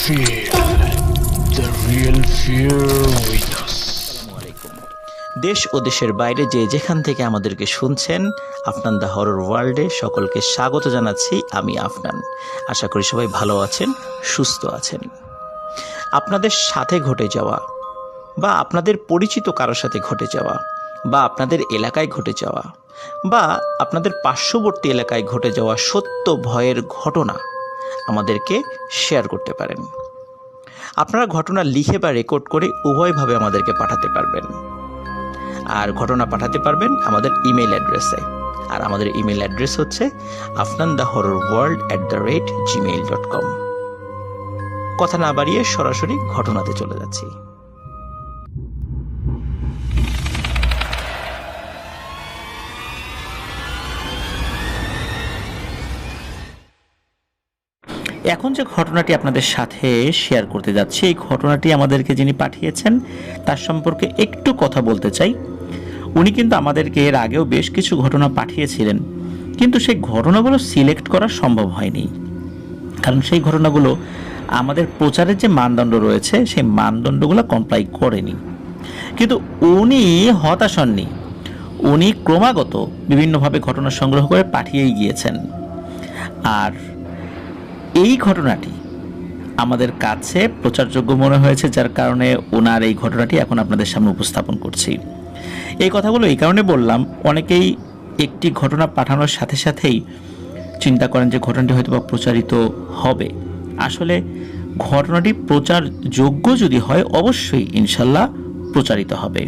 Feel the real fear with us. দেশ ও দেশের বাইরে যে যেখান থেকে আমাদেরকে শুনছেন, আফনান দ্য হরর ওয়ার্ল্ডে সকলকে স্বাগত জানাচ্ছি। আমি আফনান। আশা করি সবাই ভালো আছেন, সুস্থ আছেন। আপনাদের সাথে ঘটে যাওয়া বা আপনাদের পরিচিত কারোর সাথে ঘটে যাওয়া বা আপনাদের এলাকায় ঘটে যাওয়া বা আপনাদের পার্শ্ববর্তী এলাকায় ঘটে যাওয়া সত্য ভয়ের ঘটনা আমাদেরকে শেয়ার করতে পারেন। আপনারা ঘটনা লিখে বা রেকর্ড করে উভয়ভাবে আমাদেরকে পাঠাতে পারবেন। আর ঘটনা পাঠাতে পারবেন আমাদের ইমেল অ্যাড্রেসে। আর আমাদের ইমেল অ্যাড্রেস হচ্ছে afnandahorrorworld@gmail.com। কথা না বাড়িয়ে সরাসরি ঘটনাতে চলে যাচ্ছি। এখন যে ঘটনাটি আপনাদের সাথে শেয়ার করতে যাচ্ছি, এই ঘটনাটি আমাদেরকে যিনি পাঠিয়েছেন তার সম্পর্কে একটু কথা বলতে চাই। উনি কিন্তু আমাদেরকে এর আগেও বেশ কিছু ঘটনা পাঠিয়েছিলেন, কিন্তু সেই ঘটনাগুলো সিলেক্ট করা সম্ভব হয়নি, কারণ সেই ঘটনাগুলো আমাদের প্রচারের যে মানদণ্ড রয়েছে সেই মানদণ্ডগুলো কমপ্লাই করেনি। কিন্তু উনি হতাশ হননি, উনি ক্রমাগত বিভিন্নভাবে ঘটনা সংগ্রহ করে পাঠিয়েই গিয়েছেন। আর এই ঘটনাটি আমাদের কাছে প্রচারযোগ্য মনে হয়েছে, যার কারণে ওনার এই ঘটনাটি এখন আপনাদের সামনে উপস্থাপন করছি। এই কথাগুলো এই কারণে বললাম, অনেকেই একটি ঘটনা পাঠানোর সাথে সাথেই চিন্তা করেন যে ঘটনাটি হয়তো বা প্রচারিত হবে। আসলে ঘটনাটি প্রচারযোগ্য যদি হয় অবশ্যই ইনশাল্লাহ প্রচারিত হবে।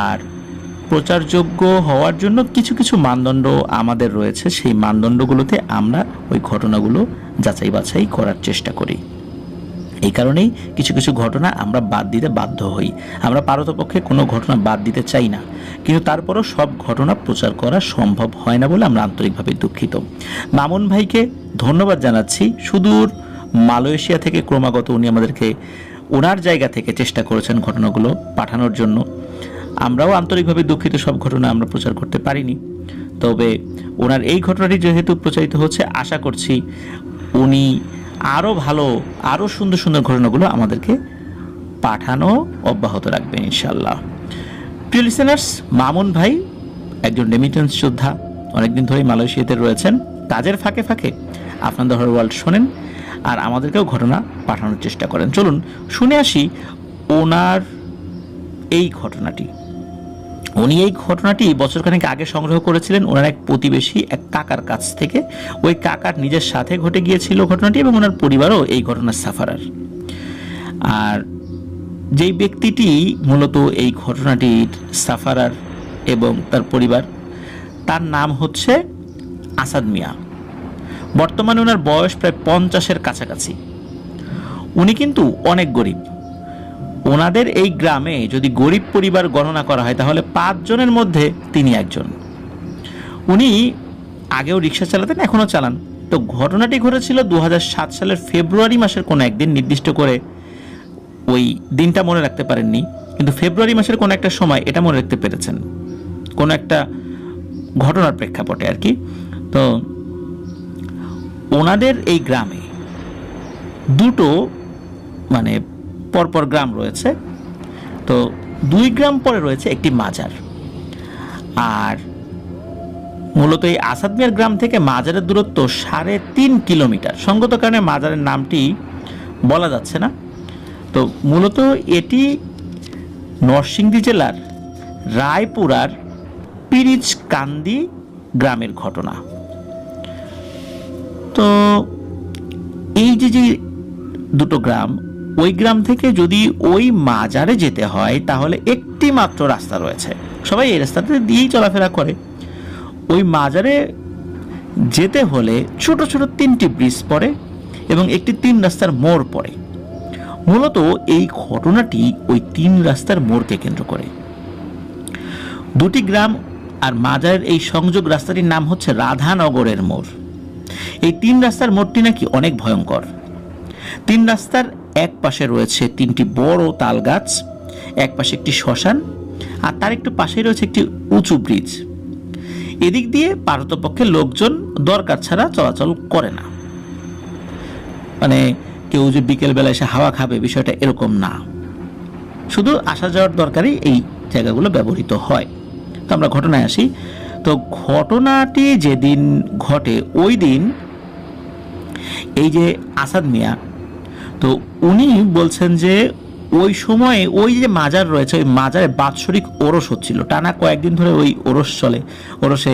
আর প্রচারযোগ্য হওয়ার জন্য কিছু কিছু মানদণ্ড আমাদের রয়েছে, সেই মানদণ্ডগুলোতে আমরা ওই ঘটনাগুলো যাচাই বাছাই করার চেষ্টা করি। এই কারণেই কিছু কিছু ঘটনা আমরা বাদ দিতে বাধ্য হই। আমরা পারতপক্ষে কোনো ঘটনা বাদ দিতে চাই না, কিন্তু তারপরও সব ঘটনা প্রচার করা সম্ভব হয় না বলে আমরা আন্তরিকভাবে দুঃখিত। মামুন ভাইকে ধন্যবাদ জানাচ্ছি। সুদূর মালয়েশিয়া থেকে ক্রমাগত উনি আমাদেরকে ওনার জায়গা থেকে চেষ্টা করেছেন ঘটনাগুলো পাঠানোর জন্য। আমরাও আন্তরিকভাবে দুঃখিত, সব ঘটনা আমরা প্রচার করতে পারিনি। তবে ওনার এই ঘটনাটি যেহেতু প্রচারিত হচ্ছে, আশা করছি উনি আরও ভালো, আরও সুন্দর সুন্দর ঘটনাগুলো আমাদেরকে পাঠানো অব্যাহত রাখবেন ইনশাল্লাহ। প্রিয় লিসেনার্স, মামুন ভাই একজন রেমিটেন্স যোদ্ধা, অনেকদিন ধরেই মালয়েশিয়াতে রয়েছেন। কাজের ফাঁকে ফাঁকে আফনান দ্য হরর ওয়ার্ল্ড শোনেন আর আমাদেরকেও ঘটনা পাঠানোর চেষ্টা করেন। চলুন শুনে আসি ওনার এই ঘটনাটি। উনি এই ঘটনাটি বছরখানেক আগে সংগ্রহ করেছিলেন ওনার এক প্রতিবেশী, এক কাকার কাছ থেকে। ওই কাকার নিজের সাথে ঘটে গিয়েছিল ঘটনাটি, এবং ওনার পরিবারও এই ঘটনার সাফারার। আর যেই ব্যক্তিটি মূলত এই ঘটনাটির সাফারার এবং তার পরিবার, তার নাম হচ্ছে আসাদ মিয়া। বর্তমানে ওনার বয়স প্রায় 50-এর কাছাকাছি। উনি কিন্তু অনেক গরিব। ওনাদের এই গ্রামে যদি গরিব পরিবার গণনা করা হয় তাহলে 5 জনের মধ্যে তিনি একজন। উনি আগেও রিক্সা চালাতেন, এখনও চালান। তো ঘটনাটি ঘটেছিল 2007 সালের ফেব্রুয়ারি মাসের কোনো একদিন, নির্দিষ্ট করে ওই দিনটা মনে রাখতে পারেননি, কিন্তু ফেব্রুয়ারি মাসের কোনো একটা সময় এটা মনে রাখতে পেরেছেন, কোনো একটা ঘটনার প্রেক্ষাপটে আর কি। তো ওনাদের এই গ্রামে দুটো মানে পরপর গ্রাম রয়েছে। তো 2 গ্রাম পরে রয়েছে একটি মাজার। আর মূলত এই আসাদ মিয়ার গ্রাম থেকে মাজারের দূরত্ব 3.5 কিলোমিটার। সঙ্গত কারণে মাজারের নামটি বলা যাচ্ছে না। তো মূলত এটি নরসিংদী জেলার রায়পুরার পিরিচকান্দি গ্রামের ঘটনা। তো এই যে দুটো গ্রাম, ওই গ্রাম থেকে যদি ওই মাজারে যেতে হয় তাহলে একটি মাত্র রাস্তা রয়েছে। সবাই এই রাস্তাতে দিয়েই চলাফেরা করে। ওই মাজারে যেতে হলে ছোট ছোট 3টি ব্রিজ পড়ে এবং একটি 3 রাস্তার মোড় পড়ে। মূলত এই ঘটনাটি ওই 3 রাস্তার মোড়কে কেন্দ্র করে। 2টি গ্রাম আর মাজারের এই সংযোগ রাস্তাটির নাম হচ্ছে রাধানগরের মোড়। এই 3 রাস্তার মোড়টি নাকি অনেক ভয়ঙ্কর। 3 রাস্তার এক পাশে রয়েছে 3টি বড় তাল গাছ, এক পাশে একটি শ্মশান, আর তার একটু পাশেই রয়েছে একটি উঁচু ব্রিজ। এদিক দিয়ে পারতপক্ষে লোকজন দরকার ছাড়া চলাচল করে না। মানে কেউ যে বিকেলবেলা এসে হাওয়া খাবে বিষয়টা এরকম না, শুধু আসা যাওয়ার দরকারই এই জায়গাগুলো ব্যবহৃত হয়। তো আমরা ঘটনায় আসি। তো ঘটনাটি যেদিন ঘটে ওই দিন এই যে আসাদ মিয়া, তো উনি বলছেন যে ওই সময়ে ওই যে মাজার রয়েছে ওই মাজারে বাৎসরিক ওরস হচ্ছিল, টানা কয়েকদিন ধরে ওই ওরস চলে। ওরসে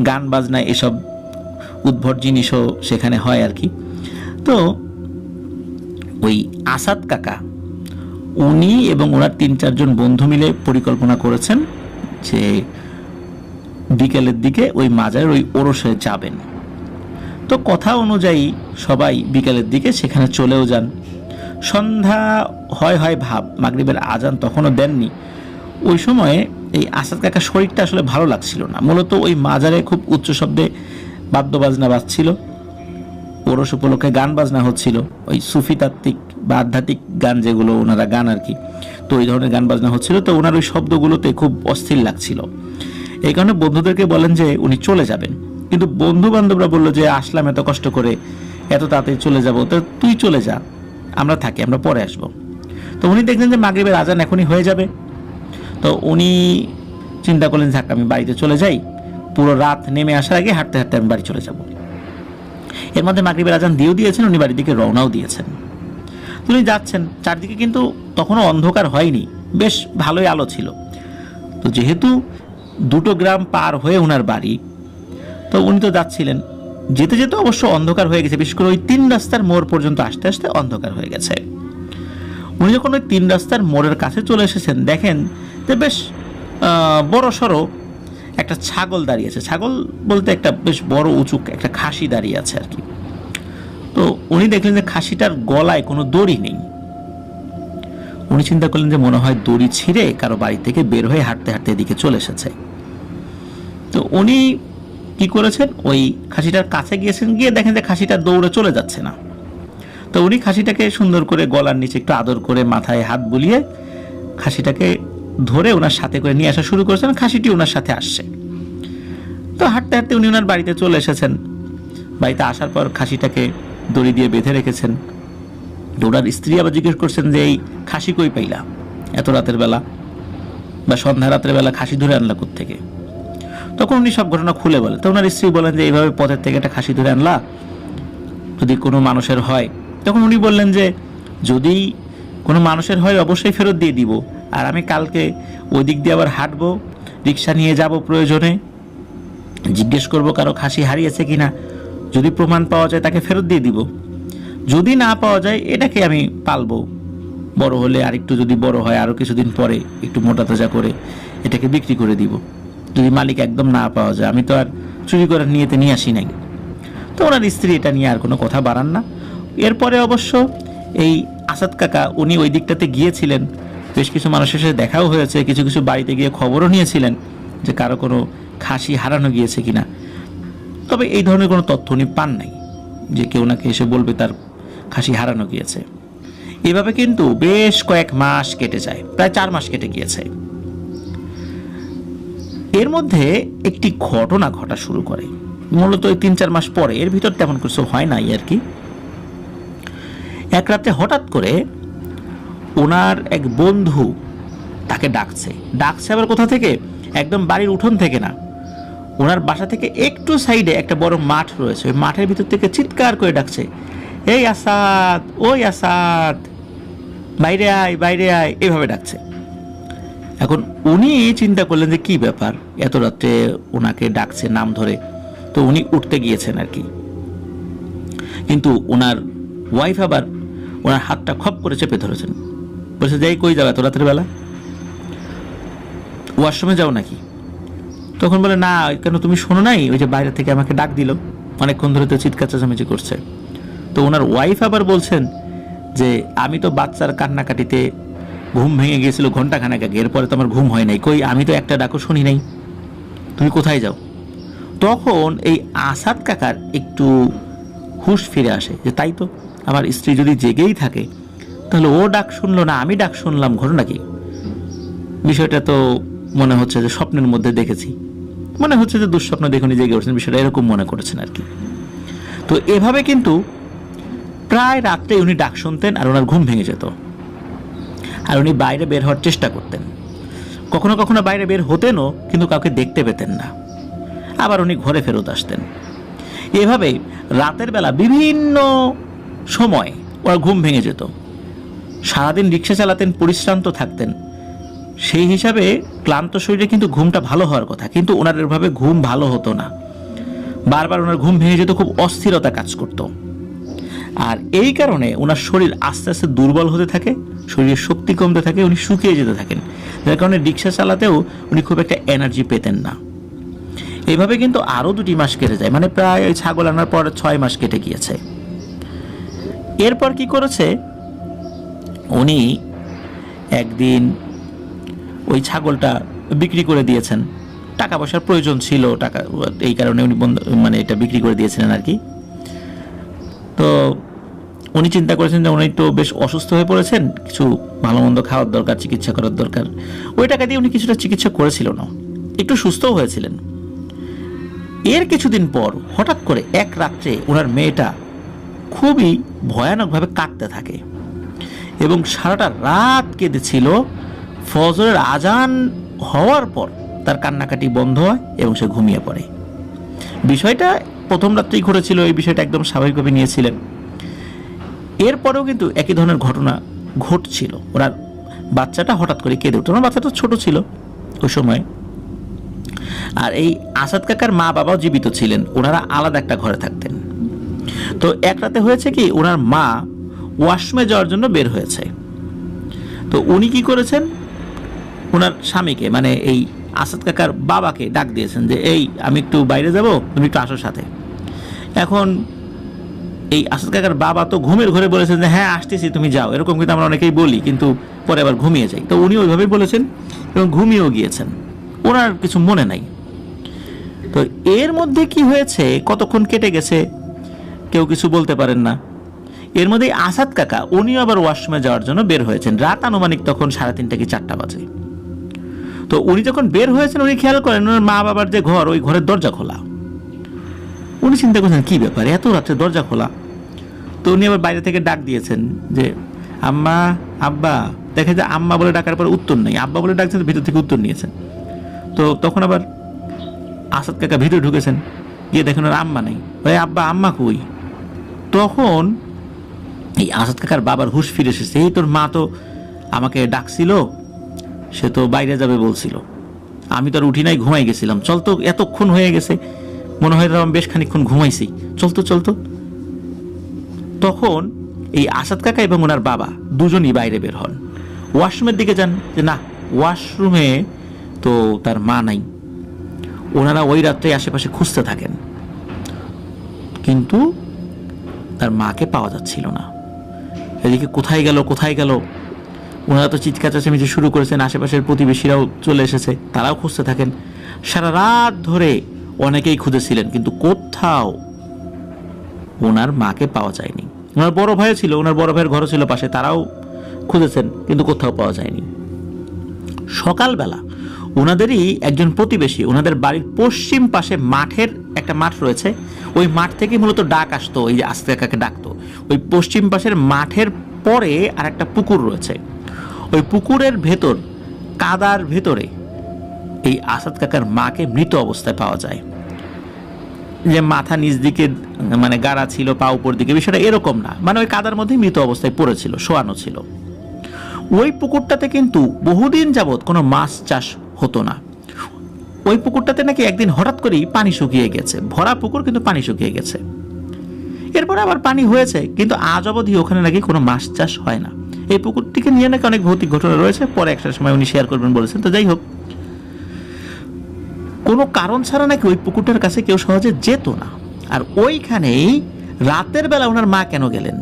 গান বাজনা এসব উদ্ভট জিনিসও সেখানে হয় আর কি। তো ওই আসাদ কাকা উনি এবং ওনার 3-4 জন বন্ধু মিলে পরিকল্পনা করেছেন যে বিকেলের দিকে ওই মাজারের ওই ওরসে যাবেন। তো কথা অনুযায়ী সবাই বিকেলের দিকে সেখানে চলেও যান। সন্ধ্যা হয় ভাব, মাগরিবের আজান তখনও দেননি। ওই সময়ে এই আসাদ কাকার শরীরটা আসলে ভালো লাগছিল না। মূলত ওই মাজারে খুব উচ্চ শব্দে বাদ্যবাজনা বাজছিল, ওরস উপলক্ষে গান বাজনা হচ্ছিল, ওই সুফি তাত্ত্বিক বা আধ্যাত্মিক গান যেগুলো ওনারা গান আর কি। তো ওই ধরনের গান বাজনা হচ্ছিল। তো ওনার ওই শব্দগুলোতে খুব অস্থির লাগছিল। এই কারণে বন্ধুদেরকে বলেন যে উনি চলে যাবেন, কিন্তু বন্ধু বান্ধবরা বললো যে আসলাম এত কষ্ট করে, এত তাড়াতাড়ি চলে যাব, তো তুই চলে যা, আমরা থাকি, আমরা পরে আসবো। তো উনি দেখলেন যে মাগরিবের আজান এখনই হয়ে যাবে। তো উনি চিন্তা করলেন থাক আমি বাড়িতে চলে যাই, পুরো রাত নেমে আসার আগে হাঁটতে হাঁটতে আমি বাড়ি চলে যাব। এর মধ্যে মাগরিবের আজান দিয়েও দিয়েছেন, উনি বাড়ির দিকে রওনাও দিয়েছেন। উনি যাচ্ছেন, চারদিকে কিন্তু তখনও অন্ধকার হয়নি, বেশ ভালোই আলো ছিল। তো যেহেতু 2 গ্রাম পার হয়ে ওনার বাড়ি, তো উনি তো যাচ্ছিলেন, যেতে যেতে অবশ্য অন্ধকার হয়ে গেছে, বিশেষ করে ওই 3 রাস্তার মোড় পর্যন্ত আসতে আসতে অন্ধকার হয়ে গেছে। উনি যখন ওই 3 রাস্তার মোড়ের কাছে চলে এসেছেন, দেখেন যে বেশ বড় সড়ো একটা ছাগল দাঁড়িয়ে আছে। ছাগল বলতে একটা বেশ বড় উঁচু একটা খাসি দাঁড়িয়ে আছে আর কি। তো উনি দেখলেন যে খাসিটার গলায় কোনো দড়ি নেই। উনি চিন্তা করলেন যে মনে হয় দড়ি ছিঁড়ে কারো বাড়ি থেকে বের হয়ে হাঁটতে হাঁটতে এদিকে চলে এসেছে। তো উনি কি করেছেন, ওই খাসিটার কাছে গিয়েছেন, গিয়ে দেখেন যে খাসিটা দৌড়ে চলে যাচ্ছে না। তো উনি খাসিটাকে সুন্দর করে গলার নিচে একটু আদর করে মাথায় হাত বুলিয়ে খাসিটাকে ধরে ওনার সাথে করে নিয়ে আসা শুরু করেছেন। খাসিটি ওনার সাথে আসছে। তো হাঁটতে হাঁটতে উনি ওনার বাড়িতে চলে এসেছেন। বাড়িতে আসার পর খাসিটাকে দড়ি দিয়ে বেঁধে রেখেছেন। ওনার স্ত্রী আবার জিজ্ঞেস করছেন যে এই খাসি কই পাইলা এত রাতের বেলা, বা সন্ধ্যা রাতের বেলা খাসি ধরে আনলা কোত্থেকে? তখন উনি সব ঘটনা খুলে বলেন। তো ওনার স্ত্রী বলেন যে এইভাবে পথের থেকে একটা খাসি ধরে আনলা, যদি কোনো মানুষের হয়। তখন উনি বললেন যে যদি কোনো মানুষের হয় অবশ্যই ফেরত দিয়ে দিব, আর আমি কালকে ওই দিক দিয়ে আবার হাঁটবো, রিক্সা নিয়ে যাব, প্রয়োজনে জিজ্ঞেস করব কারো খাসি হারিয়েছে কিনা, যদি প্রমাণ পাওয়া যায় তাকে ফেরত দিয়ে দিব, যদি না পাওয়া যায় এটাকে আমি পালবো, বড় হলে আর একটু যদি বড় হয় আরও কিছুদিন পরে একটু মোটা তাজা করে এটাকে বিক্রি করে দিব, যদি মালিক একদম না পাওয়া যায়। আমি তো আর চুরি করার নিয়েতে নিয়ে আসি নাই। তো ওনার স্ত্রী এটা নিয়ে আর কোনো কথা বাড়ান না। এরপরে অবশ্য এই আসাদ কাকা উনি ওই দিকটাতে গিয়েছিলেন, বেশ কিছু মানুষের সাথে দেখাও হয়েছে, কিছু কিছু বাড়িতে গিয়ে খবরও নিয়েছিলেন যে কারো কোনো খাসি হারানো গিয়েছে কিনা। তবে এই ধরনের কোনো তথ্য উনি পান নাই যে কেউ নাকি এসে বলবে তার খাসি হারানো গিয়েছে। এভাবে কিন্তু বেশ কয়েক মাস কেটে যায়, প্রায় 4 মাস কেটে গিয়েছে। এর মধ্যে একটি ঘটনা ঘটা শুরু করে, মূলত ওই 3-4 মাস পরে। এর ভিতর তেমন কিছু হয় নাই আর কি। এক রাতে হঠাৎ করে ওনার এক বন্ধু তাকে ডাকছে আবার কোথা থেকে, একদম বাড়ির উঠোন থেকে না, ওনার বাসা থেকে একটু সাইডে একটা বড় মাঠ রয়েছে, ওই মাঠের ভিতর থেকে চিৎকার করে ডাকছে, এই আসাদ, ওই আসাদ, বাইরে আয়, বাইরে আয়, এভাবে ডাকছে। এখন উনি চিন্তা করলেন যে কি ব্যাপার, এত রাত্রে ওনাকে ডাকছে নাম ধরে। তো উনি উঠতে গিয়েছেন আর কি, কিন্তু ওনার ওয়াইফ আবার ওনার হাতটা খপ করে চেপে ধরেছেন, বলছে যে কই যাও এত রাতের বেলা, ওয়াশরুমে যাও নাকি? তখন বলে না, কেন তুমি শোনো নাই, ওই যে বাইরে থেকে আমাকে ডাক দিল, অনেকক্ষণ ধরে তো চিৎকার চেঁচামেচি করছে। তো ওনার ওয়াইফ আবার বলছেন যে আমি তো বাচ্চার কান্নাকাটিতে ঘুম ভেঙে গিয়েছিল ঘন্টাখানেক আগে, এরপরে তো আমার ঘুম হয় নাই, কই আমি তো একটা ডাকও শুনি নাই, তুমি কোথায় যাও? তখন এই আসাদ কাকার একটু হুঁশ ফিরে আসে যে তাই তো, আমার স্ত্রী যদি জেগেই থাকে তাহলে ও ডাক শুনলো না, আমি ডাক শুনলাম, ঘটনা কি? বিষয়টা তো মনে হচ্ছে যে স্বপ্নের মধ্যে দেখেছি, মনে হচ্ছে যে দুঃস্বপ্ন দেখুনি জেগে উঠছেন, বিষয়টা এরকম মনে করেছেন আর কি। তো এভাবে কিন্তু প্রায় রাত্রে উনি ডাক শুনতেন আর ওনার ঘুম ভেঙে যেত, আর উনি বাইরে বের হওয়ার চেষ্টা করতেন। কখনো কখনো বাইরে বের হতেনও, কিন্তু কাউকে দেখতে পেতেন না। আবার উনি ঘরে ফেরত আসতেন। এভাবে রাতের বেলা বিভিন্ন সময় ওর ঘুম ভেঙে যেত। সারাদিন রিক্সা চালাতেন, পরিশ্রান্ত থাকতেন, সেই হিসাবে ক্লান্ত শরীরে কিন্তু ঘুমটা ভালো হওয়ার কথা, কিন্তু ওনার এভাবে ঘুম ভালো হতো না। বারবার ওনার ঘুম ভেঙে যেত, খুব অস্থিরতা কাজ করত। আর এই কারণে ওনার শরীর আস্তে আস্তে দুর্বল হতে থাকে, শরীরের শক্তি কমতে থাকে, উনি শুকিয়ে যেতে থাকেন, যার কারণে রিক্সা চালাতেও উনি খুব একটা এনার্জি পেতেন না। এইভাবে কিন্তু আরও 2 মাস কেটে যায়, মানে প্রায় ওই ছাগল আনার পর 6 মাস কেটে গিয়েছে। এরপর কি করেছে, উনি একদিন ওই ছাগলটা বিক্রি করে দিয়েছেন। টাকা পয়সার প্রয়োজন ছিল, টাকা, এই কারণে উনি মানে এটা বিক্রি করে দিয়েছিলেন আর কি। তো উনি চিন্তা করেছেন যে উনি তো বেশ অসুস্থ হয়ে পড়েছেন, কিছু ভালো মন্দ খাওয়ার দরকার, চিকিৎসা করার দরকার। ওই টাকা দিয়ে উনি কিছুটা চিকিৎসা করেছিল না, একটু সুস্থও হয়েছিলেন। এর কিছুদিন পর হঠাৎ করে এক রাত্রে ওনার মেয়েটা খুবই ভয়ানকভাবে কাঁদতে থাকে এবং সারাটা রাত কেঁদেছিল। ফজরের আজান হওয়ার পর তার কান্নাকাটি বন্ধ হয় এবং সে ঘুমিয়ে পড়ে। বিষয়টা প্রথম রাত্রেই ঘটেছিল, এই বিষয়টা একদম স্বাভাবিকভাবে নিয়েছিলেন। এরপরেও কিন্তু একই ধরনের ঘটনা ঘটছিল। ওনার বাচ্চাটা হঠাৎ করে কেঁদে উঠত, ওনার বাচ্চাটা ছোট ছিল ওই সময়। আর এই আসাদ কাকার মা বাবাও জীবিত ছিলেন, ওনারা আলাদা একটা ঘরে থাকতেন। তো এক রাতে হয়েছে কি, ওনার মা ওয়াশরুমে যাওয়ার জন্য বের হয়েছে। তো উনি কি করেছেন, ওনার স্বামীকে, মানে এই আসাদ কাকার বাবাকে ডাক দিয়েছেন যে এই আমি একটু বাইরে যাব, তুমি একটু আসো সাথে। এখন এই আসাদ কাকার বাবা তো ঘুমের ঘরে বলেছেন যে হ্যাঁ আসতেছি, তুমি যাও। এরকম কিন্তু আমরা অনেকেই বলি, কিন্তু পরে আবার ঘুমিয়ে যাই। তো উনি ওইভাবেই বলেছেন এবং ঘুমিয়েও গিয়েছেন, ওনার কিছু মনে নাই। তো এর মধ্যে কি হয়েছে, কতক্ষণ কেটে গেছে কেউ কিছু বলতে পারেন না। এর মধ্যে আসাদ কাকা উনিও আবার ওয়াশরুমে যাওয়ার জন্য বের হয়েছেন। রাত আনুমানিক তখন 3:30 কি 4টা বাজে। তো উনি যখন বের হয়েছেন, উনি খেয়াল করেন ওনার মা বাবার যে ঘর, ওই ঘরের দরজা খোলা। উনি চিন্তা করছেন কি ব্যাপার, এত রাত্রে দরজা খোলা। তো উনি আবার বাইরে থেকে ডাক দিয়েছেন যে আম্মা, আব্বা। দেখে যে আম্মা বলে ডাকার পর উত্তর নেই, আব্বা বলে ডাকছেন, ভিতর থেকে উত্তর নিয়েছেন। তো তখন আবার আসাদ কাকা ভিতরে ঢুকেছেন, গিয়ে দেখেন ওর আম্মা নেই। ভাই আব্বা, আম্মা কই? তখন এই আসাদ কাকার বাবার হুঁশ ফিরে এসেছে। এই তোর মা তো আমাকে ডাকছিল, সে তো বাইরে যাবে বলছিল, আমি তো আর উঠি নাই, ঘুমাই গেছিলাম। চল তো, এতক্ষণ হয়ে গেছে, মনে হয় আমি বেশ খানিকক্ষণ ঘুমাইছি, চলতো। তখন এই আসাদ কাকা এবং ওনার বাবা দুজনই বাইরে বের হন, ওয়াশরুমের দিকে যান, যে না, ওয়াশরুমে তো তার মা নাই। ওনারা ওই রাত্রে আশেপাশে খুঁজতে থাকেন, কিন্তু তার মাকে পাওয়া যাচ্ছিল না। এদিকে কোথায় গেল, ওনারা তো চিৎকার চেঁচামেচি শুরু করেছেন, আশেপাশের প্রতিবেশীরাও চলে এসেছে, তারাও খুঁজতে থাকেন। সারা রাত ধরে অনেকেই খুঁজেছিলেন, কিন্তু কোথাও ওনার মাকে পাওয়া যায়নি। ওনার বড় ভাইও ছিল, ওনার বড় ভাইয়ের ঘরও ছিল পাশে, তারাও খুঁজেছেন, কিন্তু কোথাও পাওয়া যায়নি। সকালবেলা ওনাদেরই একজন প্রতিবেশী, ওনাদের বাড়ির পশ্চিম পাশে মাঠের একটা মাঠ রয়েছে, ওই মাঠ থেকে মূলত ডাক আসতো, এই যে আস্তে কাকাকে ডাকতো। ওই পশ্চিম পাশের মাঠের পরে আর একটা পুকুর রয়েছে, ওই পুকুরের ভেতর, কাদার ভেতরে এই আসাদ কাকার মাকে মৃত অবস্থায় পাওয়া যায়। যে মাথা নিচ দিকে মানে গাড়া ছিল, পা উপর দিকে, বিষয়টা এরকম না, মানে ওই কাদার মধ্যে মৃত অবস্থায় পড়েছিল, শোয়ানো ছিল। ওই পুকুরটাতে কিন্তু বহুদিন যাবৎ কোনো মাছ চাষ হতো না। ওই পুকুরটাতে নাকি একদিন হঠাৎ করেই পানি শুকিয়ে গেছে, ভরা পুকুর কিন্তু পানি শুকিয়ে গেছে। এরপরে আবার পানি হয়েছে, কিন্তু আজ অবধি ওখানে নাকি কোনো মাছ চাষ হয় না। এই পুকুরটিকে নিয়ে নাকি অনেক ভৌতিক ঘটনা রয়েছে, পরে একটা সময় উনি শেয়ার করবেন বলেছেন। তো যাই হোক, কোনো কারণ ছাড়া নাকি ওই পুকুরটার কাছে কেউ সহজে যেত না। আর ওইখানেই রাতের বেলা ওনার মা কেন গেলেন,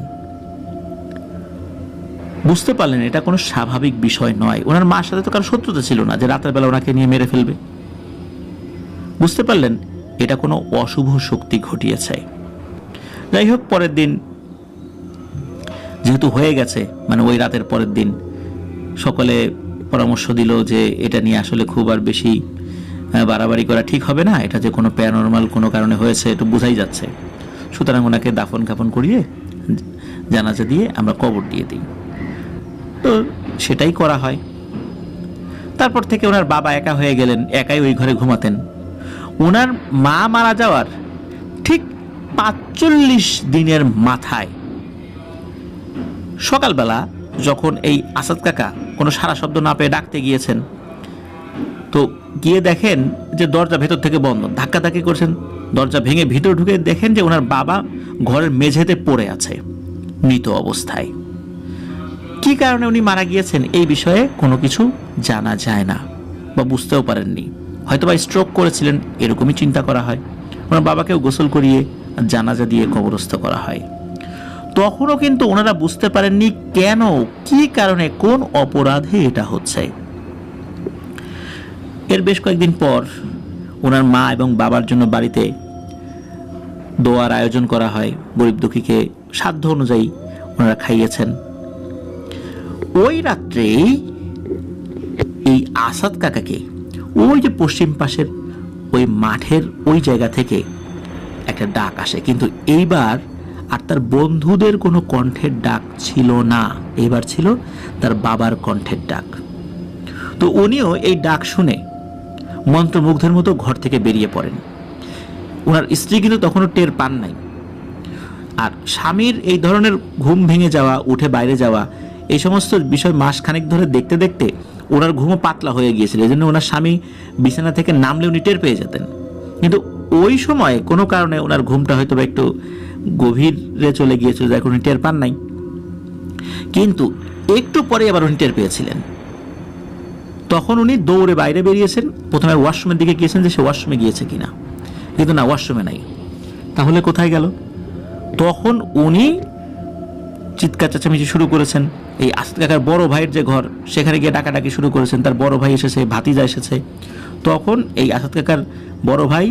বুঝতে পারলেন এটা কোনো স্বাভাবিক বিষয় নয়। ওনার মার সাথে তো কারো শত্রুতা ছিল না যে রাতের বেলা ওনাকে নিয়ে মেরে ফেলবে। বুঝতে পারলেন এটা কোনো অশুভ শক্তি ঘটিয়েছে। যাই হোক, পরের দিন যেহেতু হয়ে গেছে, মানে ওই রাতের পরের দিন সকলে পরামর্শ দিল যে এটা নিয়ে আসলে খুব আর বেশি বাড়াবাড়ি করা ঠিক হবে না, এটা যে কোনো প্যারানরমাল কোনো কারণে হয়েছে একটু বোঝাই যাচ্ছে। সুতরাং ওনাকে দাফন কাফন করিয়ে জানাজা দিয়ে আমরা কবর দিয়ে দিই। তো সেটাই করা হয়। তারপর থেকে ওনার বাবা একা হয়ে গেলেন, একাই ওই ঘরে ঘুমাতেন। ওনার মা মারা যাওয়ার ঠিক ৪৫ দিনের মাথায় সকালবেলা যখন এই আসাদ কাকা কোনো সারা শব্দ না পেয়ে ডাকতে গিয়েছেন, তো গিয়ে দেখেন যে দরজা ভেতর থেকে বন্ধ, ধাক্কাধাক্কি করছেন, দরজা ভেঙে ভিতর ঢুকে দেখেন যে ওনার বাবা ঘরের মেঝেতে পড়ে আছে মৃত অবস্থায়। কি কারণে উনি মারা গিয়েছেন এই বিষয়ে কোনো কিছু জানা যায় না বা বুঝতেও পারেননি। হয়তো বা স্ট্রোক করেছিলেন, এরকমই চিন্তা করা হয়। ওনার বাবাকেও গোসল করিয়ে জানাজা দিয়ে কবরস্থ করা হয়। তখনও কিন্তু ওনারা বুঝতে পারেননি কেন, কি কারণে, কোন অপরাধে এটা হচ্ছে। এর বেশ কয়েকদিন পর ওনার মা এবং বাবার জন্য বাড়িতে দোয়ার আয়োজন করা হয়। গরিব দুঃখীকে সাধ্য অনুযায়ী ওনারা খাইয়েছেন। ওই রাত্রেই এই আসাদ কাকাকে ওই যে পশ্চিম পাশের ওই মাঠের ওই জায়গা থেকে একটা ডাক আসে, কিন্তু এইবার আর তার বন্ধুদের কোনো কণ্ঠের ডাক ছিল না, এবার ছিল তার বাবার কণ্ঠের ডাক। তো উনিও এই ডাক শুনে মন্ত্রমুগ্ধের মতো ঘর থেকে বেরিয়ে পড়েন। ওনার স্ত্রী কিন্তু তখনও টের পান নাই। আর স্বামীর এই ধরনের ঘুম ভেঙে যাওয়া, উঠে বাইরে যাওয়া, এই সমস্ত বিষয় মাসখানেক ধরে দেখতে দেখতে ওনার ঘুমও পাতলা হয়ে গিয়েছিল। এই জন্য ওনার স্বামী বিছানা থেকে নামলে উনি টের পেয়ে যেতেন। কিন্তু ওই সময় কোনো কারণে ওনার ঘুমটা হয়তো একটু গভীরে চলে গিয়েছিল, যার উনি টের পান নাই। কিন্তু একটু পরে আবার উনি টের পেয়েছিলেন। তখন উনি দৌড়ে বাইরে বেরিয়েছেন। প্রথমে ওয়াশরুমের দিকে গিয়েছেন যে সে ওয়াশরুমে গিয়েছে কিনা, কিন্তু না, ওয়াশরুমে নাই। তাহলে কোথায় গেল? তখন উনি চিৎকার চেঁচামেচি শুরু করেছেন। এই আসাদ কাকার বড় ভাইয়ের যে ঘর, সেখানে গিয়ে ডাকাডাকি শুরু করেছেন। তার বড় ভাই এসেছে, ভাতিজা এসেছে। তখন এই আসাদ কাকার বড় ভাই,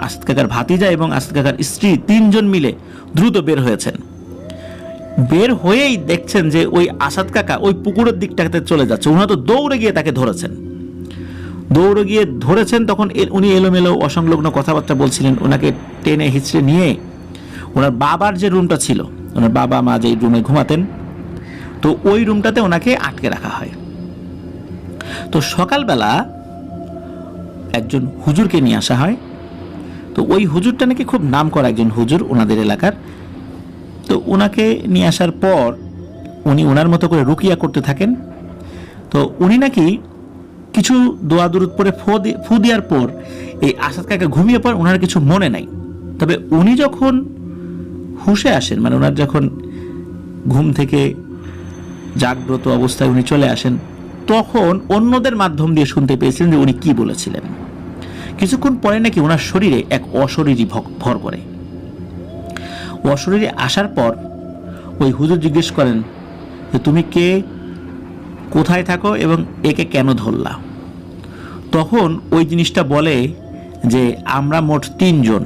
আসাদ কাকার ভাতিজা এবং আসাদ কাকার স্ত্রী 3 জন মিলে দ্রুত বের হয়েছেন। বের হয়েই দেখছেন যে ওই আসাদ কাকা ওই পুকুরের দিকটাতে চলে যাচ্ছে। ওনারা তো দৌড়ে গিয়ে তাকে ধরেছেন। তখন উনি এলোমেলো অসংলগ্ন কথাবার্তা বলছিলেন। ওনাকে টেনে হিচড়ে নিয়ে ওনার বাবার যে রুমটা ছিল, ওনার বাবা মা যে রুমে ঘুমাতেন, তো ওই রুমটাতে ওনাকে আটকে রাখা হয়। তো সকালবেলা একজন হুজুরকে নিয়ে আসা হয়। তো ওই হুজুরটা নাকি খুব নাম করা একজন হুজুর ওনাদের এলাকার। তো ওনাকে নিয়ে আসার পর উনি ওনার মতো করে রুকিয়া করতে থাকেন। তো উনি নাকি কিছু দোয়া দুরুদ পরে ফু দেওয়ার পর এই আসাদ কাকা ঘুমিয়ে পড়েন, ওনার কিছু মনে নাই। তবে উনি যখন হুঁশে আসেন, মানে ওনার যখন ঘুম থেকে জাগ্রত অবস্থায় উনি চলে আসেন, তখন অন্যদের মাধ্যম দিয়ে শুনতে পেয়েছিলেন যে উনি কি বলেছিলেন। কিছুক্ষণ পরে নাকি ওনার শরীরে এক অশরীরী ভর করে। অশরীরে আসার পর ওই হুজুর জিজ্ঞেস করেন যে তুমি কে, কোথায় থাকো এবং একে কেন ধরলা? তখন ওই জিনিসটা বলে যে আমরা মোট 3 জন,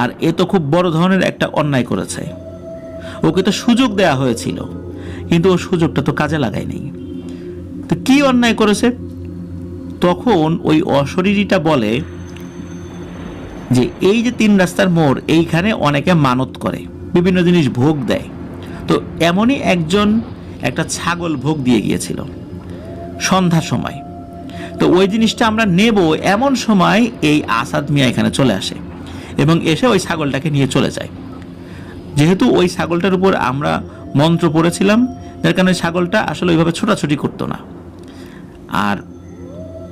আর এ তো খুব বড় ধরনের একটা অন্যায় করেছে। ওকে তো সুযোগ দেয়া হয়েছিল, কিন্তু ও সুযোগটা তো কাজে লাগায়নি। তো কি অন্যায় করেছে? তখন ওই অশরীরীটা বলে যে এই যে 3 রাস্তার মোড়, এইখানে অনেকে মানত করে, বিভিন্ন জিনিস ভোগ দেয়। তো এমনই একজন একটা ছাগল ভোগ দিয়ে গিয়েছিল সন্ধ্যার সময়। তো ওই জিনিসটা আমরা নেব এমন সময় এই আসাদ মিয়া এখানে চলে আসে এবং এসে ওই ছাগলটাকে নিয়ে চলে যায়। যেহেতু ওই ছাগলটার উপর আমরা মন্ত্র পড়েছিলাম, যার কারণে ছাগলটা আসলে ওইভাবে ছোটাছুটি করতো না। আর